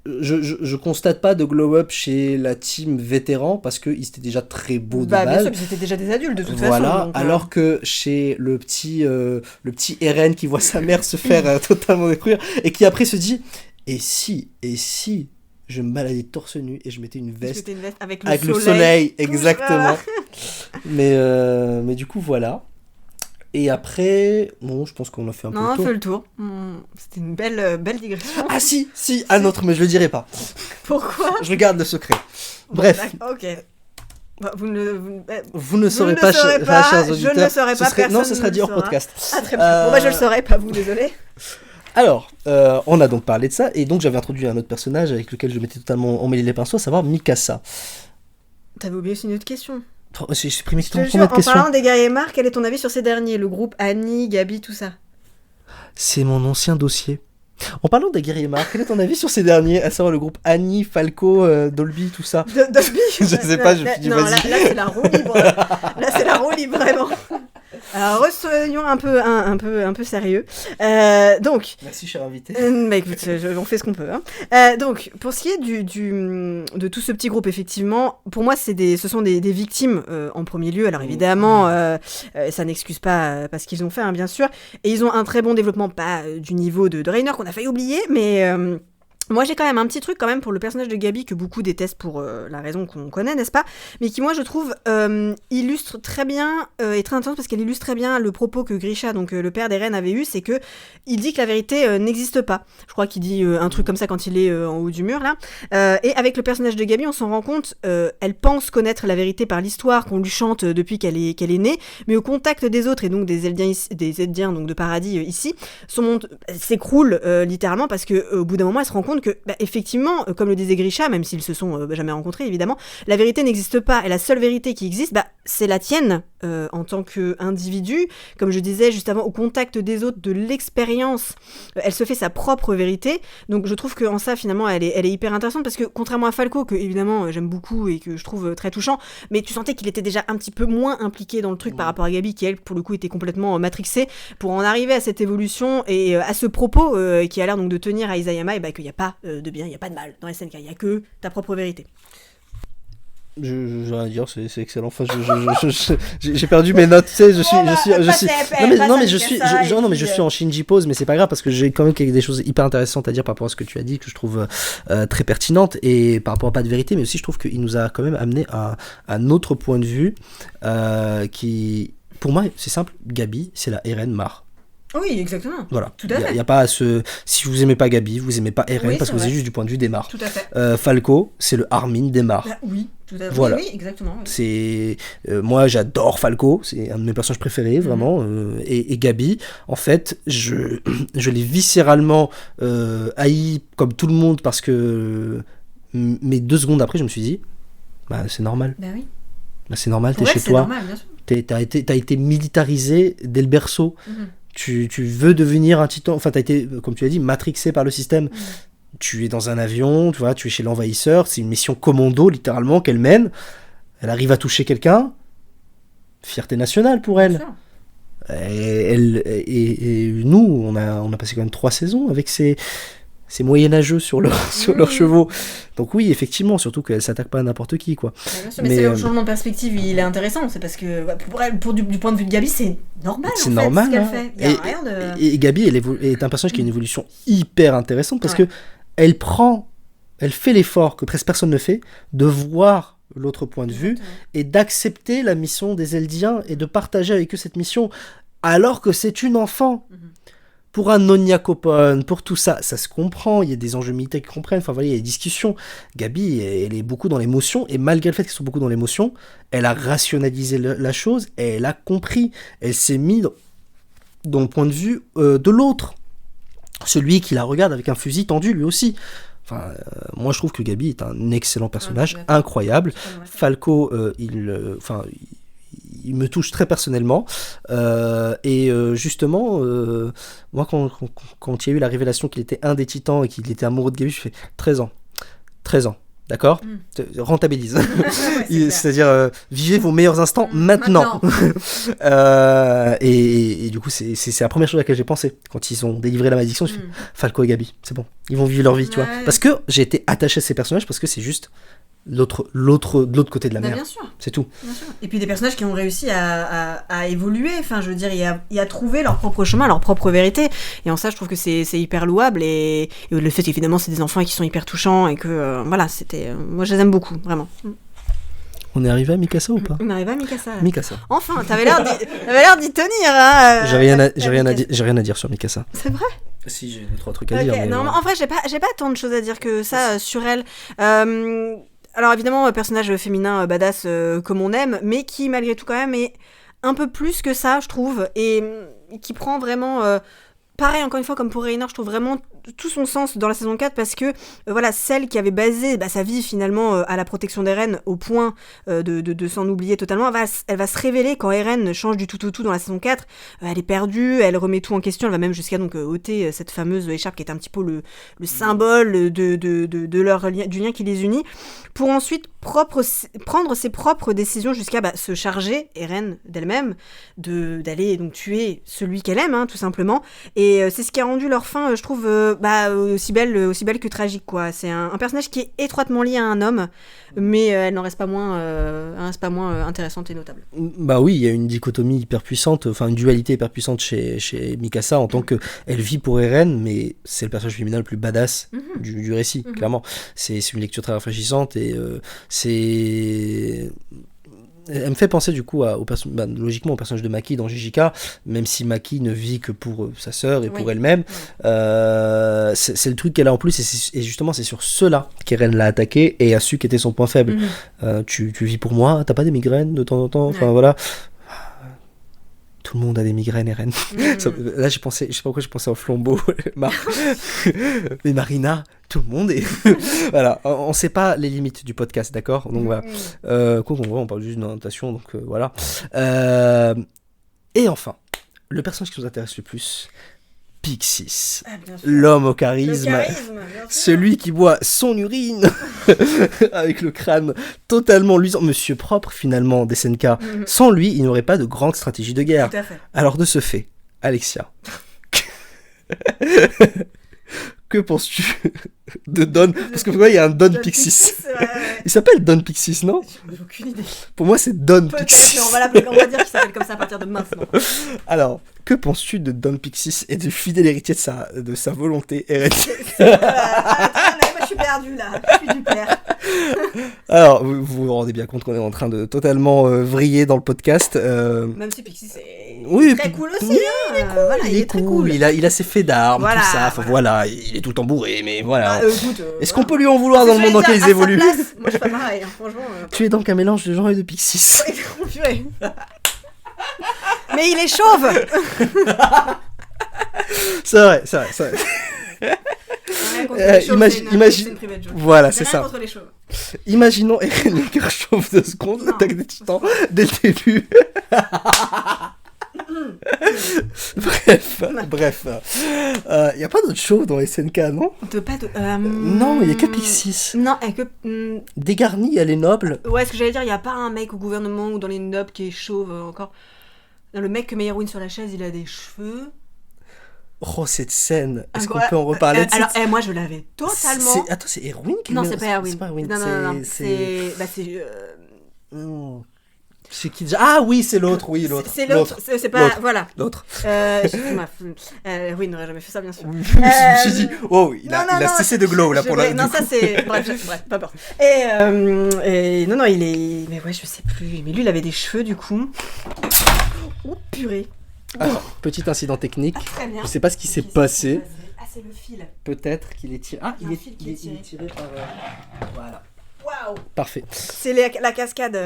je constate pas de glow-up chez la team vétéran parce qu'ils étaient déjà très beaux de base. Bien sûr, puis c'était déjà des adultes de toute façon. Voilà, alors que chez le petit Eren qui voit sa mère se faire totalement détruire et qui après se dit et si je me baladais torse nu et je mettais une veste avec le soleil exactement. mais du coup voilà. Et après, bon, je pense qu'on a fait un peu le tour. On a fait le tour. C'était une belle digression. Ah si, un autre, mais je le dirai pas. Pourquoi? Je garde le secret. Bref. Ok. Vous ne saurez pas, chers auditeurs. Je ne le saurais pas. Non, ce sera dit hors podcast. Ah très bien. Bon je le saurais pas, vous, désolé. Alors, on a donc parlé de ça, et donc j'avais introduit un autre personnage avec lequel je m'étais totalement emmêlé les pinceaux, à savoir Mikasa. T'avais oublié aussi une autre question. J'ai supprimé ton première question. En parlant des guerriers Mark, quel est ton avis sur ces derniers? Le groupe Annie, Gabi, tout ça. C'est mon ancien dossier. En parlant des guerriers Mark, quel est ton avis sur ces derniers, à savoir le groupe Annie, Falco, Dolby, tout ça? Dolby. Je sais pas, je me suis dit vas-y. Là c'est la roue libre. Là c'est la roue libre, vraiment. Alors, soyons un peu sérieux. Donc. Merci, cher invité. Bah écoute, on fait ce qu'on peut. Hein. Donc, pour ce qui est de tout ce petit groupe, effectivement, pour moi, ce sont des victimes en premier lieu. Alors évidemment, ça n'excuse pas ce qu'ils ont fait, hein, bien sûr. Et ils ont un très bon développement, pas du niveau de Reiner qu'on a failli oublier, mais. Moi, j'ai quand même un petit truc quand même pour le personnage de Gabi que beaucoup détestent pour la raison qu'on connaît, n'est-ce pas? Mais qui, moi, je trouve, illustre très bien et très intense parce qu'elle illustre très bien le propos que Grisha, donc le père d'Eren, avait eu, c'est que il dit que la vérité n'existe pas. Je crois qu'il dit un truc comme ça quand il est en haut du mur, là. Et avec le personnage de Gabi, on s'en rend compte, elle pense connaître la vérité par l'histoire qu'on lui chante depuis qu'elle est née, mais au contact des autres et donc des Eldiens donc de paradis ici, son monde s'écroule littéralement parce que au bout d'un moment, elle se rend compte compte que, effectivement, comme le disait Grisha, même s'ils se sont jamais rencontrés, évidemment, la vérité n'existe pas, et la seule vérité qui existe, c'est la tienne, en tant qu'individu. Comme je disais juste avant, au contact des autres, de l'expérience, elle se fait sa propre vérité. Donc je trouve qu'en ça, finalement, elle est hyper intéressante, parce que contrairement à Falco, que évidemment j'aime beaucoup et que je trouve très touchant, mais tu sentais qu'il était déjà un petit peu moins impliqué dans le truc par rapport à Gabi, qui elle, pour le coup, était complètement matrixée, pour en arriver à cette évolution et à ce propos qui a l'air donc de tenir à Isayama, et qu'il n'y a pas de bien, il n'y a pas de mal dans SNK, il n'y a que ta propre vérité. J'ai rien à dire, c'est excellent. Enfin, j'ai perdu mes notes. Tu sais, je suis. Non mais je suis en Shinji pose, mais c'est pas grave parce que j'ai quand même des choses hyper intéressantes à dire par rapport à ce que tu as dit, que je trouve très pertinentes, et par rapport à pas de vérité, mais aussi je trouve qu'il nous a quand même amené à un autre point de vue qui, pour moi, c'est simple. Gabi, c'est la Eren Mar. Oui, exactement. Voilà. Tout à fait. Il y a pas à se. Si vous aimez pas Gabi, vous aimez pas Eren, parce que vous êtes juste du point de vue des Mar. Tout à fait. Falco, c'est le Armin des Mar. Oui. Tout à fait. Voilà. Oui, exactement. Oui. C'est moi j'adore Falco, c'est un de mes personnages préférés vraiment, et Gabi, en fait, je l'ai viscéralement haï comme tout le monde, parce que mais 2 secondes après je me suis dit c'est normal. Oui. C'est normal, t'es chez toi. Normal, bien sûr. T'as été militarisé dès le berceau. Tu veux devenir un titan, enfin t'as été, comme tu l'as dit, matrixé par le système. Tu es dans un avion, tu vois, tu es chez l'envahisseur, c'est une mission commando littéralement qu'elle mène. Elle arrive à toucher quelqu'un, fierté nationale pour elle. Et nous, on a passé quand même 3 saisons avec ces moyenâgeux sur leurs chevaux. Donc oui, effectivement, surtout qu'elle s'attaque pas à n'importe qui, quoi. Bien sûr, mais c'est le changement de perspective, il est intéressant, c'est parce que pour elle, du point de vue de Gabi, c'est normal. C'est normal, ce qu'elle fait. Il y a rien de... Et Gabi, elle est un personnage qui a une évolution hyper intéressante, parce que elle fait l'effort que presque personne ne fait de voir l'autre point de vue et d'accepter la mission des Eldiens et de partager avec eux cette mission, alors que c'est une enfant. Pour un Onyakopon, pour tout ça, ça se comprend, il y a des enjeux militaires qui comprennent, enfin voilà, il y a des discussions. Gabi, elle est beaucoup dans l'émotion, et malgré le fait qu'elle soit beaucoup dans l'émotion, elle a rationalisé la chose, et elle a compris, elle s'est mise dans le point de vue de l'autre. Celui qui la regarde avec un fusil tendu, lui aussi. Enfin, moi je trouve que Gabi est un excellent personnage, incroyable. Falco, il me touche très personnellement, et justement moi quand il y a eu la révélation qu'il était un des titans et qu'il était amoureux de Gabi, je fais 13 ans, d'accord, rentabilise. C'est-à-dire vivez vos meilleurs instants maintenant. Et du coup c'est la première chose à laquelle j'ai pensé quand ils ont délivré la malédiction. Je fais Falco et Gabi, c'est bon, ils vont vivre leur vie, tu vois, parce que j'ai été attaché à ces personnages, parce que c'est juste de l'autre côté de la mer. Bien sûr. C'est tout. Bien sûr. Et puis des personnages qui ont réussi à évoluer, enfin je veux dire, et à trouver leur propre chemin, leur propre vérité. Et en ça, je trouve que c'est hyper louable, et le fait évidemment c'est des enfants qui sont hyper touchants, et que voilà, c'était, moi je les aime beaucoup, vraiment. On est arrivé à Mikasa ou pas? On est arrivé à Mikasa. Mikasa. Enfin, t'avais l'air d'y tenir, hein. J'ai rien à dire sur Mikasa. C'est vrai? Si, j'ai 2-3 trucs à dire. Mais non, mais en vrai, j'ai pas tant de choses à dire que ça sur elle. Alors évidemment, personnage féminin badass comme on aime, mais qui malgré tout quand même est un peu plus que ça, je trouve, et qui prend vraiment... pareil, encore une fois, comme pour Reiner, je trouve vraiment tout son sens dans la saison 4, parce que voilà, celle qui avait basé sa vie finalement à la protection d'Eren au point de s'en oublier totalement, elle va se révéler quand Eren change du tout au tout dans la saison 4. Elle est perdue, elle remet tout en question, elle va même jusqu'à donc ôter cette fameuse écharpe qui est un petit peu le symbole de leur lien, du lien qui les unit, pour ensuite prendre ses propres décisions jusqu'à se charger, Eren, d'elle-même, d'aller donc tuer celui qu'elle aime, hein, tout simplement. Et c'est ce qui a rendu leur fin, je trouve, aussi belle que tragique, quoi. C'est un personnage qui est étroitement lié à un homme, mais elle n'en reste pas moins intéressante et notable. Bah oui, il y a une dichotomie hyper puissante, enfin une dualité hyper puissante chez Mikasa, en tant que elle vit pour Eren, mais c'est le personnage féminin le plus badass du récit, clairement. C'est une lecture très rafraîchissante, et elle me fait penser du coup logiquement au personnage de Maki dans JJK, même si Maki ne vit que pour sa sœur et pour elle-même. C'est le truc qu'elle a en plus, et justement c'est sur cela qu'Eren l'a attaqué et a su qu'était son point faible. Tu vis pour moi, t'as pas des migraines de temps en temps, enfin voilà. Tout le monde a des migraines, Eren. Là, je sais pas pourquoi j'ai pensé au flambeau. Mais Marina, tout le monde est... voilà, on sait pas les limites du podcast, d'accord? Donc voilà. Quoi qu'on voit, on parle juste d'orientation, donc voilà. Et enfin, le personnage qui nous intéresse le plus, Pixis, l'homme au charisme, bien sûr. celui qui boit son urine avec le crâne totalement luisant, monsieur propre finalement d'SNK. Sans lui, il n'y aurait pas de grande stratégie de guerre. Tout à fait. Alors de ce fait, Alexia, que penses-tu de Don? Parce que pour moi, il y a un Don Pixis. Ouais. Il s'appelle Don Pixis, non? J'ai aucune idée. Pour moi, c'est Don Peut-être, Pixis. mais on va dire qu'il s'appelle comme ça à partir de maintenant. Alors, que penses-tu de Don Pixis et du fidèle héritier de sa volonté RNG? Moi, je suis perdu là. Je suis du père. Alors, vous vous rendez bien compte qu'on est en train de totalement vriller dans le podcast. Même si Pixis est Oui, très cool aussi. oui, Voilà, il est très cool. Il a ses faits d'armes, Voilà, tout ça. Enfin, voilà. voilà, il est tout le temps bourré, mais voilà. Écoute, Est-ce qu'on peut lui en vouloir dans le monde dans lequel il évolue? Moi, je fais pareil, hein, franchement. Tu es donc un mélange de Jean et de Pixis. Purée. Mais il est chauve. C'est vrai. Rien contre les chauves, imagine- c'est une private joke. Voilà, J'ai c'est rien ça. contre les chauves. Imaginons Eren Yeager chauve 2 secondes, Non. l'attaque des titans, dès le début. Bref. Y a pas d'autres chauves dans SNK, non? Non, il y a que Pixis. Non, et que. Dégarni, elle est noble. Ouais, ce que j'allais dire, il y a pas un mec au gouvernement ou dans les nobles qui est chauve encore. Non, le mec que met héroïne sur la chaise, il a des cheveux. Oh, cette scène. Est-ce qu'on Ouais. peut en reparler de Alors, cette... moi je l'avais totalement. Attends, c'est Erwin qui Non, met- c'est pas Erwin. C'est pas Erwin, Non. c'est... C'est. C'est qui déjà? Ah oui, c'est l'autre, oui, l'autre. C'est l'autre. C'est pas. L'autre. Voilà. L'autre. Erwin n'aurait jamais fait ça, bien sûr. Je me suis dit, oh, il a non, cessé de glow là pour la. Non, du ça coup. c'est. Bref, pas peur. Et non, il est. Mais ouais, je sais plus. Mais lui, il avait des cheveux du coup. Oh purée. Alors, petit incident technique. Très bien. Je sais pas ce qui s'est passé. Ah, c'est le fil. Peut-être qu'il est tiré. Ah, Il y a un fil qui est il est tiré par. Voilà. Waouh. Parfait. C'est la cascade.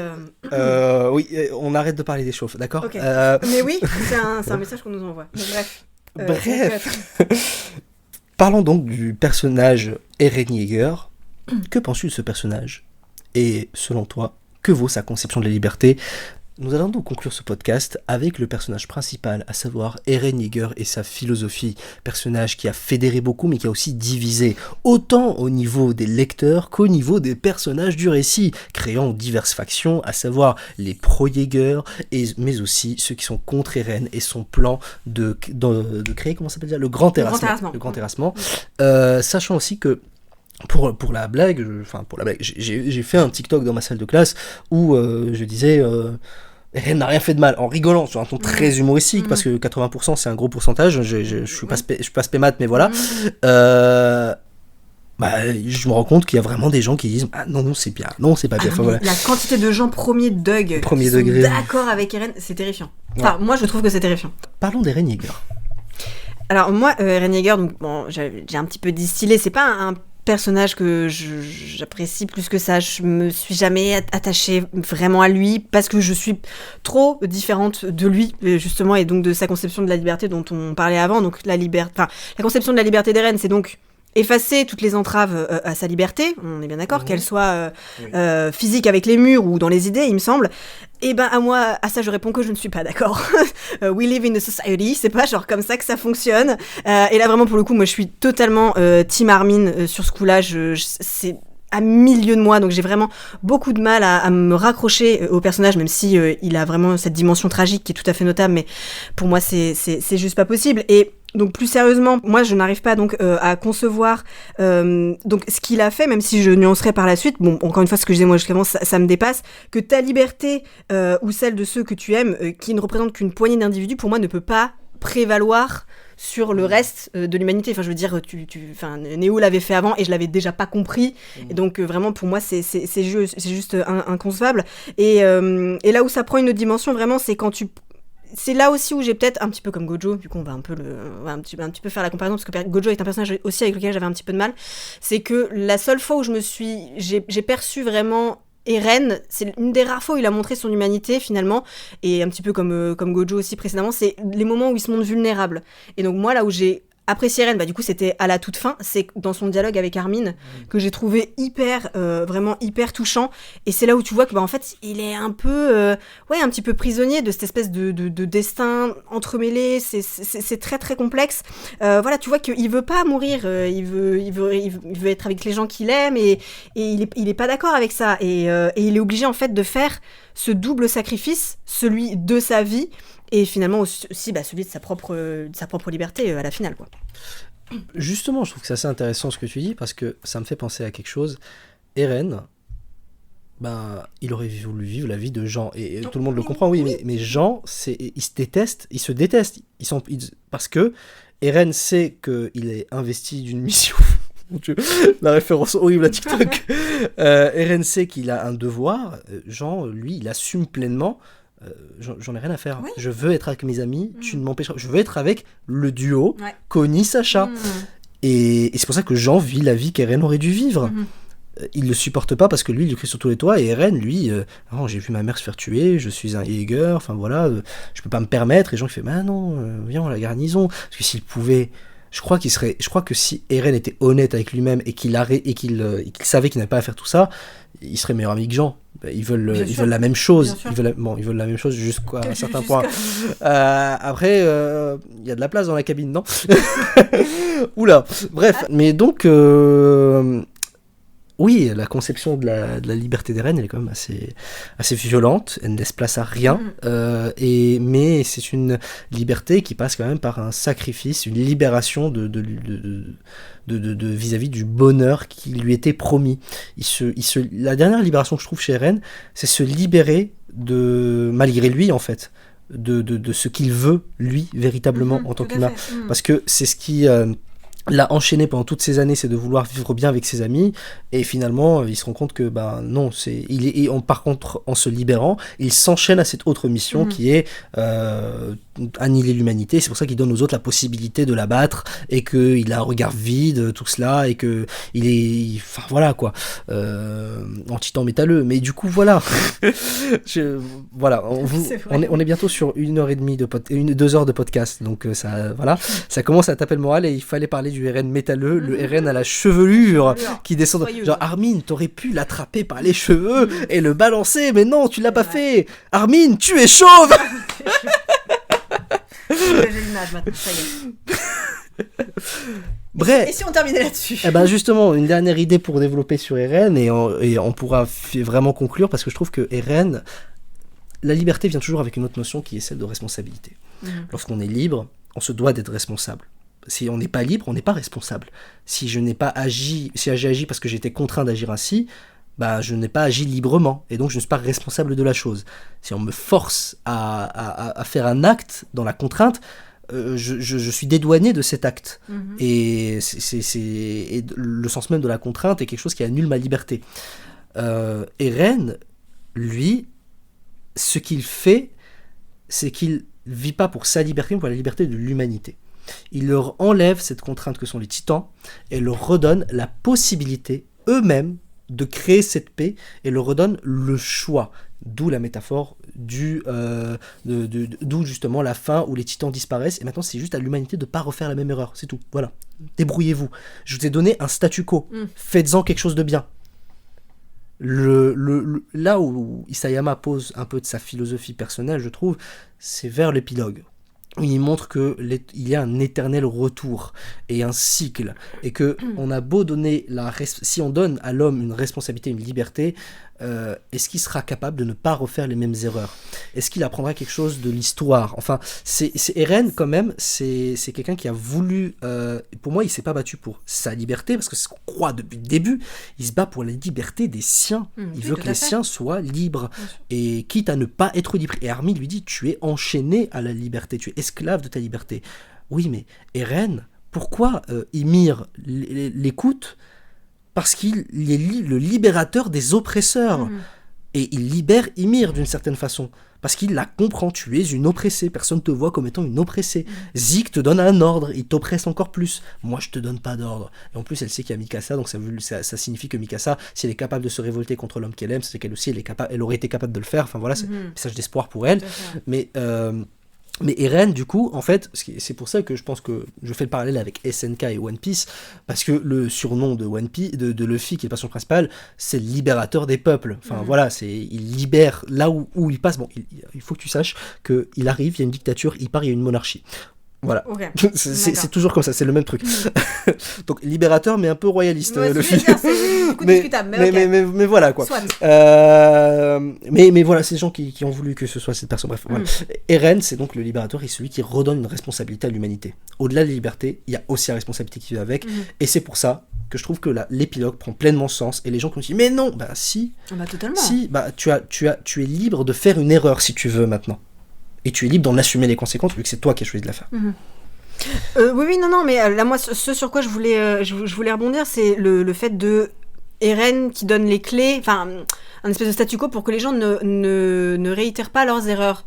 Oui, on arrête de parler des chauves, d'accord? Ok. Mais oui, c'est un message qu'on nous envoie. Donc, bref. Bref. Parlons donc du personnage Eren Yeager. Que penses-tu de ce personnage? Et selon toi, que vaut sa conception de la liberté? Nous allons donc conclure ce podcast avec le personnage principal, à savoir Eren Yeager et sa philosophie. Personnage qui a fédéré beaucoup, mais qui a aussi divisé, autant au niveau des lecteurs qu'au niveau des personnages du récit, créant diverses factions, à savoir les pro-Yeager, mais aussi ceux qui sont contre Eren et son plan de créer, comment ça s'appelle déjà, le grand terrassement. Le grand terrassement. Sachant aussi que pour la blague, j'ai fait un TikTok dans ma salle de classe où je disais Eren n'a rien fait de mal, en rigolant sur un ton très humoristique, parce que 80% c'est un gros pourcentage. Je suis pas spémat, mais voilà. Je me rends compte qu'il y a vraiment des gens qui disent ah non c'est bien, non c'est pas bien. Enfin, voilà. La quantité de gens premier degré sont d'accord avec Eren, c'est terrifiant. Enfin, moi je trouve que c'est terrifiant. Parlons d'Eren Yeager. Alors moi, Eren Yeager, donc bon, j'ai un petit peu distillé. C'est pas un personnage que j'apprécie plus que ça. Je me suis jamais attachée vraiment à lui parce que je suis trop différente de lui justement, et donc de sa conception de la liberté dont on parlait avant. Donc la conception de la liberté d'Eren, c'est donc effacer toutes les entraves à sa liberté, on est bien d'accord, qu'elle soit physique avec les murs ou dans les idées, il me semble. Et ben à ça je réponds que je ne suis pas d'accord. We live in a society, c'est pas genre comme ça que ça fonctionne. Et là vraiment pour le coup, moi je suis totalement team Armin sur ce coup-là. C'est à milieu de moi, donc j'ai vraiment beaucoup de mal à me raccrocher au personnage, même si il a vraiment cette dimension tragique qui est tout à fait notable, mais pour moi c'est juste pas possible. Et donc plus sérieusement, moi je n'arrive pas donc à concevoir donc ce qu'il a fait, même si je nuancerai par la suite. Bon, encore une fois, ce que je disais moi jusqu'avant, ça me dépasse, que ta liberté ou celle de ceux que tu aimes, qui ne représente qu'une poignée d'individus, pour moi ne peut pas prévaloir sur le reste de l'humanité. Enfin, je veux dire, Néo l'avait fait avant et je l'avais déjà pas compris. Et donc, vraiment, pour moi, c'est juste inconcevable. Et là où ça prend une autre dimension, vraiment, c'est là aussi où j'ai peut-être, un petit peu comme Gojo, du coup on va un petit peu faire la comparaison, parce que Gojo est un personnage aussi avec lequel j'avais un petit peu de mal, c'est que la seule fois où j'ai perçu vraiment Eren, c'est une des rares fois où il a montré son humanité finalement, et un petit peu comme Gojo aussi précédemment, c'est les moments où il se montre vulnérable. Et donc moi là où j'ai apprécié Eren, du coup c'était à la toute fin, c'est dans son dialogue avec Armin que j'ai trouvé vraiment hyper touchant, et c'est là où tu vois que en fait il est un peu un petit peu prisonnier de cette espèce de destin entremêlé, c'est très très complexe. Voilà, tu vois qu'il veut pas mourir, il veut être avec les gens qu'il aime, et il est pas d'accord avec ça, et il est obligé en fait de faire ce double sacrifice, celui de sa vie et finalement aussi celui de sa propre liberté à la finale, quoi. Justement, je trouve que c'est assez intéressant ce que tu dis, parce que ça me fait penser à quelque chose. Eren, il aurait voulu vivre la vie de Jean, et tout le monde le comprend, oui. Mais Jean, ils se détestent, parce que Eren sait qu'il est investi d'une mission. Mon Dieu, la référence horrible à TikTok. Eren sait qu'il a un devoir. Jean, lui, il assume pleinement. J'en ai rien à faire. Je veux être avec mes amis. Tu ne m'empêcheras. Je veux être avec le duo Connie-Sacha. Et c'est pour ça que Jean vit la vie qu'Eren aurait dû vivre. Il le supporte pas parce que lui, il le crie sur tous les toits. Et Eren, lui, j'ai vu ma mère se faire tuer. Je suis un Jäger. Enfin voilà, je peux pas me permettre. Et Jean, il fait, non, viens à la garnison. Parce que s'il pouvait. Je crois que si Eren était honnête avec lui-même et qu'il savait qu'il n'avait pas à faire tout ça, il serait meilleur ami que Jean. Ils veulent la même chose. Ils veulent la même chose jusqu'à un certain point. Après, il y a de la place dans la cabine, non? Oula. Bref, mais donc, oui, la conception de la liberté d'Eren, elle est quand même assez violente. Elle ne laisse place à rien. Mais c'est une liberté qui passe quand même par un sacrifice, une libération de vis-à-vis du bonheur qui lui était promis. La dernière libération que je trouve chez Eren, c'est se libérer malgré lui, en fait, de ce qu'il veut, lui, véritablement, en tant qu'humain. Parce que c'est ce qui l'a enchaîné pendant toutes ces années, c'est de vouloir vivre bien avec ses amis, et finalement il se rend compte que non, par contre, en se libérant, il s'enchaîne à cette autre mission qui est annihiler l'humanité. C'est pour ça qu'il donne aux autres la possibilité de la battre, et qu'il a un regard vide, tout cela, et que enfin voilà quoi, en titan métalleux. Mais du coup voilà, voilà, on est bientôt sur 1h30 2 heures de podcast, donc ça commence à taper le moral, et il fallait parler du Eren métalleux, le Eren à la chevelure qui descend. Genre, Armin, t'aurais pu l'attraper par les cheveux et le balancer, mais non, tu l'as pas fait. Armin, tu es chauve. J'ai l'image maintenant, ça y est. Bref. Et si on terminait là-dessus? Justement, une dernière idée pour développer sur Eren, et on pourra vraiment conclure, parce que je trouve que Eren, la liberté vient toujours avec une autre notion qui est celle de responsabilité. Lorsqu'on est libre, on se doit d'être responsable. Si on n'est pas libre, on n'est pas responsable. Si j'ai agi parce que j'étais contraint d'agir ainsi, je n'ai pas agi librement, et donc je ne suis pas responsable de la chose. Si on me force à faire un acte dans la contrainte, je suis dédouané de cet acte. Et le sens même de la contrainte est quelque chose qui annule ma liberté. Eren, lui, ce qu'il fait, c'est qu'il vit pas pour sa liberté, mais pour la liberté de l'humanité. Il leur enlève cette contrainte que sont les titans et leur redonne la possibilité eux-mêmes de créer cette paix, et leur redonne le choix. D'où la métaphore d'où justement la fin où les titans disparaissent, et maintenant c'est juste à l'humanité de ne pas refaire la même erreur, c'est tout. Voilà, débrouillez-vous. Je vous ai donné un statu quo, faites-en quelque chose de bien. Là où Isayama pose un peu de sa philosophie personnelle, je trouve, c'est vers l'épilogue. Il montre qu'il y a un éternel retour et un cycle, et que on a beau donner si on donne à l'homme une responsabilité, une liberté, est-ce qu'il sera capable de ne pas refaire les mêmes erreurs? Est-ce qu'il apprendra quelque chose de l'histoire? Enfin, c'est Eren quand même, c'est quelqu'un qui a voulu, pour moi il s'est pas battu pour sa liberté, parce que c'est ce qu'on croit depuis le début, il se bat pour la liberté des siens. Il veut que les siens soient libres, et quitte à ne pas être libre. Et Armin lui dit, tu es enchaîné à la liberté, tu es esclave de ta liberté. Oui, mais Eren, pourquoi Ymir l'écoute? Parce qu'il est le libérateur des oppresseurs. Et il libère Ymir d'une certaine façon. Parce qu'il la comprend, tu es une oppressée. Personne ne te voit comme étant une oppressée. Zik te donne un ordre, il t'oppresse encore plus. Moi, je te donne pas d'ordre. Et en plus, elle sait qu'il y a Mikasa, donc ça signifie que Mikasa, si elle est capable de se révolter contre l'homme qu'elle aime, c'est qu'elle aussi, elle aurait été capable de le faire. Enfin voilà, c'est un message d'espoir pour elle. Mais Mais Eren, du coup, en fait, c'est pour ça que je pense que je fais le parallèle avec SNK et One Piece, parce que le surnom de One Piece, de Luffy, qui est le personnage principal, c'est le libérateur des peuples. Enfin voilà, il libère là où il passe. Bon, il faut que tu saches qu'il arrive, il y a une dictature, il part, il y a une monarchie. Voilà, Okay. c'est toujours comme ça, c'est le même truc. Donc libérateur, mais un peu royaliste, ouais, le film. C'est beaucoup discutable, mais voilà quoi. Soit. Mais voilà, c'est les gens qui ont voulu que ce soit cette personne. Bref, voilà. Eren, c'est donc le libérateur et celui qui redonne une responsabilité à l'humanité. Au-delà de la liberté, il y a aussi la responsabilité qui va avec, et c'est pour ça que je trouve que l'épilogue prend pleinement sens, et les gens qui ont dit mais non, bah si, totalement. Si, bah tu es libre de faire une erreur si tu veux maintenant. Et tu es libre d'en assumer les conséquences, vu que c'est toi qui as choisi de la faire. Oui, non, mais là, moi, ce sur quoi je voulais rebondir, c'est le fait de Eren qui donne les clés, enfin, un espèce de statu quo pour que les gens ne réitèrent pas leurs erreurs.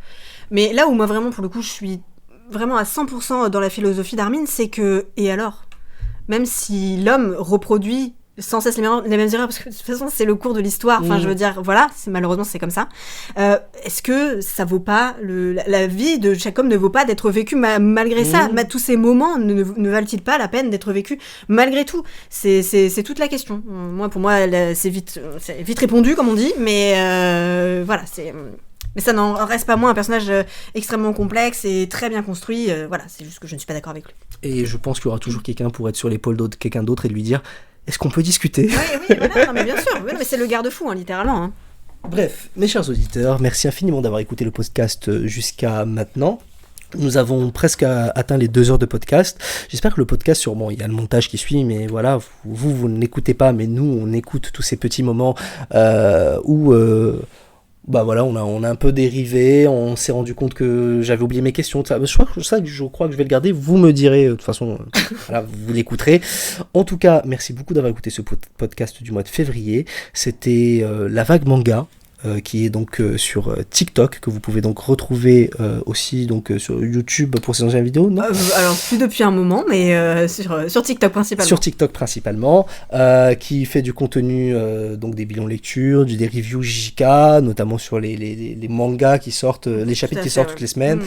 Mais là où moi, vraiment, pour le coup, je suis vraiment à 100% dans la philosophie d'Armin, c'est que, et alors, même si l'homme reproduit sans cesse les mêmes erreurs, parce que de toute façon c'est le cours de l'histoire, enfin je veux dire, voilà, malheureusement c'est comme ça, est-ce que ça vaut pas, la vie de chaque homme ne vaut pas d'être vécue malgré ça, tous ces moments ne valent-ils pas la peine d'être vécus malgré tout, c'est toute la question. Pour moi c'est vite répondu comme on dit, mais voilà, mais ça n'en reste pas moins un personnage extrêmement complexe et très bien construit, voilà, c'est juste que je ne suis pas d'accord avec lui. Et je pense qu'il y aura toujours quelqu'un pour être sur l'épaule de quelqu'un d'autre et lui dire est-ce qu'on peut discuter ? Oui, voilà, non, mais bien sûr, mais c'est le garde-fou, littéralement. Hein. Bref, mes chers auditeurs, merci infiniment d'avoir écouté le podcast jusqu'à maintenant. Nous avons presque atteint les 2 heures de podcast. J'espère que le podcast, sûrement, il y a le montage qui suit, mais voilà, vous n'écoutez pas, mais nous, on écoute tous ces petits moments où... bah voilà, on a un peu dérivé, on s'est rendu compte que j'avais oublié mes questions. Je crois que je vais le garder, vous me direz, de toute façon, voilà, vous l'écouterez. En tout cas, merci beaucoup d'avoir écouté ce podcast du mois de février. C'était La Vague Manga, qui est donc sur TikTok, que vous pouvez donc retrouver aussi donc, sur YouTube pour ses anciennes vidéos, non ? Alors, plus depuis un moment, mais sur TikTok principalement. Sur TikTok principalement, qui fait du contenu, donc des bilans lecture, des reviews JK, notamment sur les mangas qui sortent, les chapitres qui sortent toutes les semaines.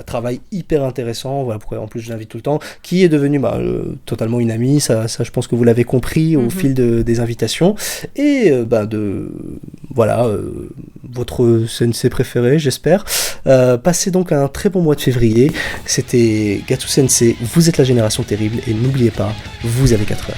Travail hyper intéressant, voilà pourquoi en plus je l'invite tout le temps, qui est devenu totalement une amie, ça je pense que vous l'avez compris au fil des invitations, et voilà, votre sensei préféré, j'espère. Passez donc un très bon mois de février. C'était Gatsu Sensei, vous êtes la génération terrible, et n'oubliez pas, vous avez 4 heures.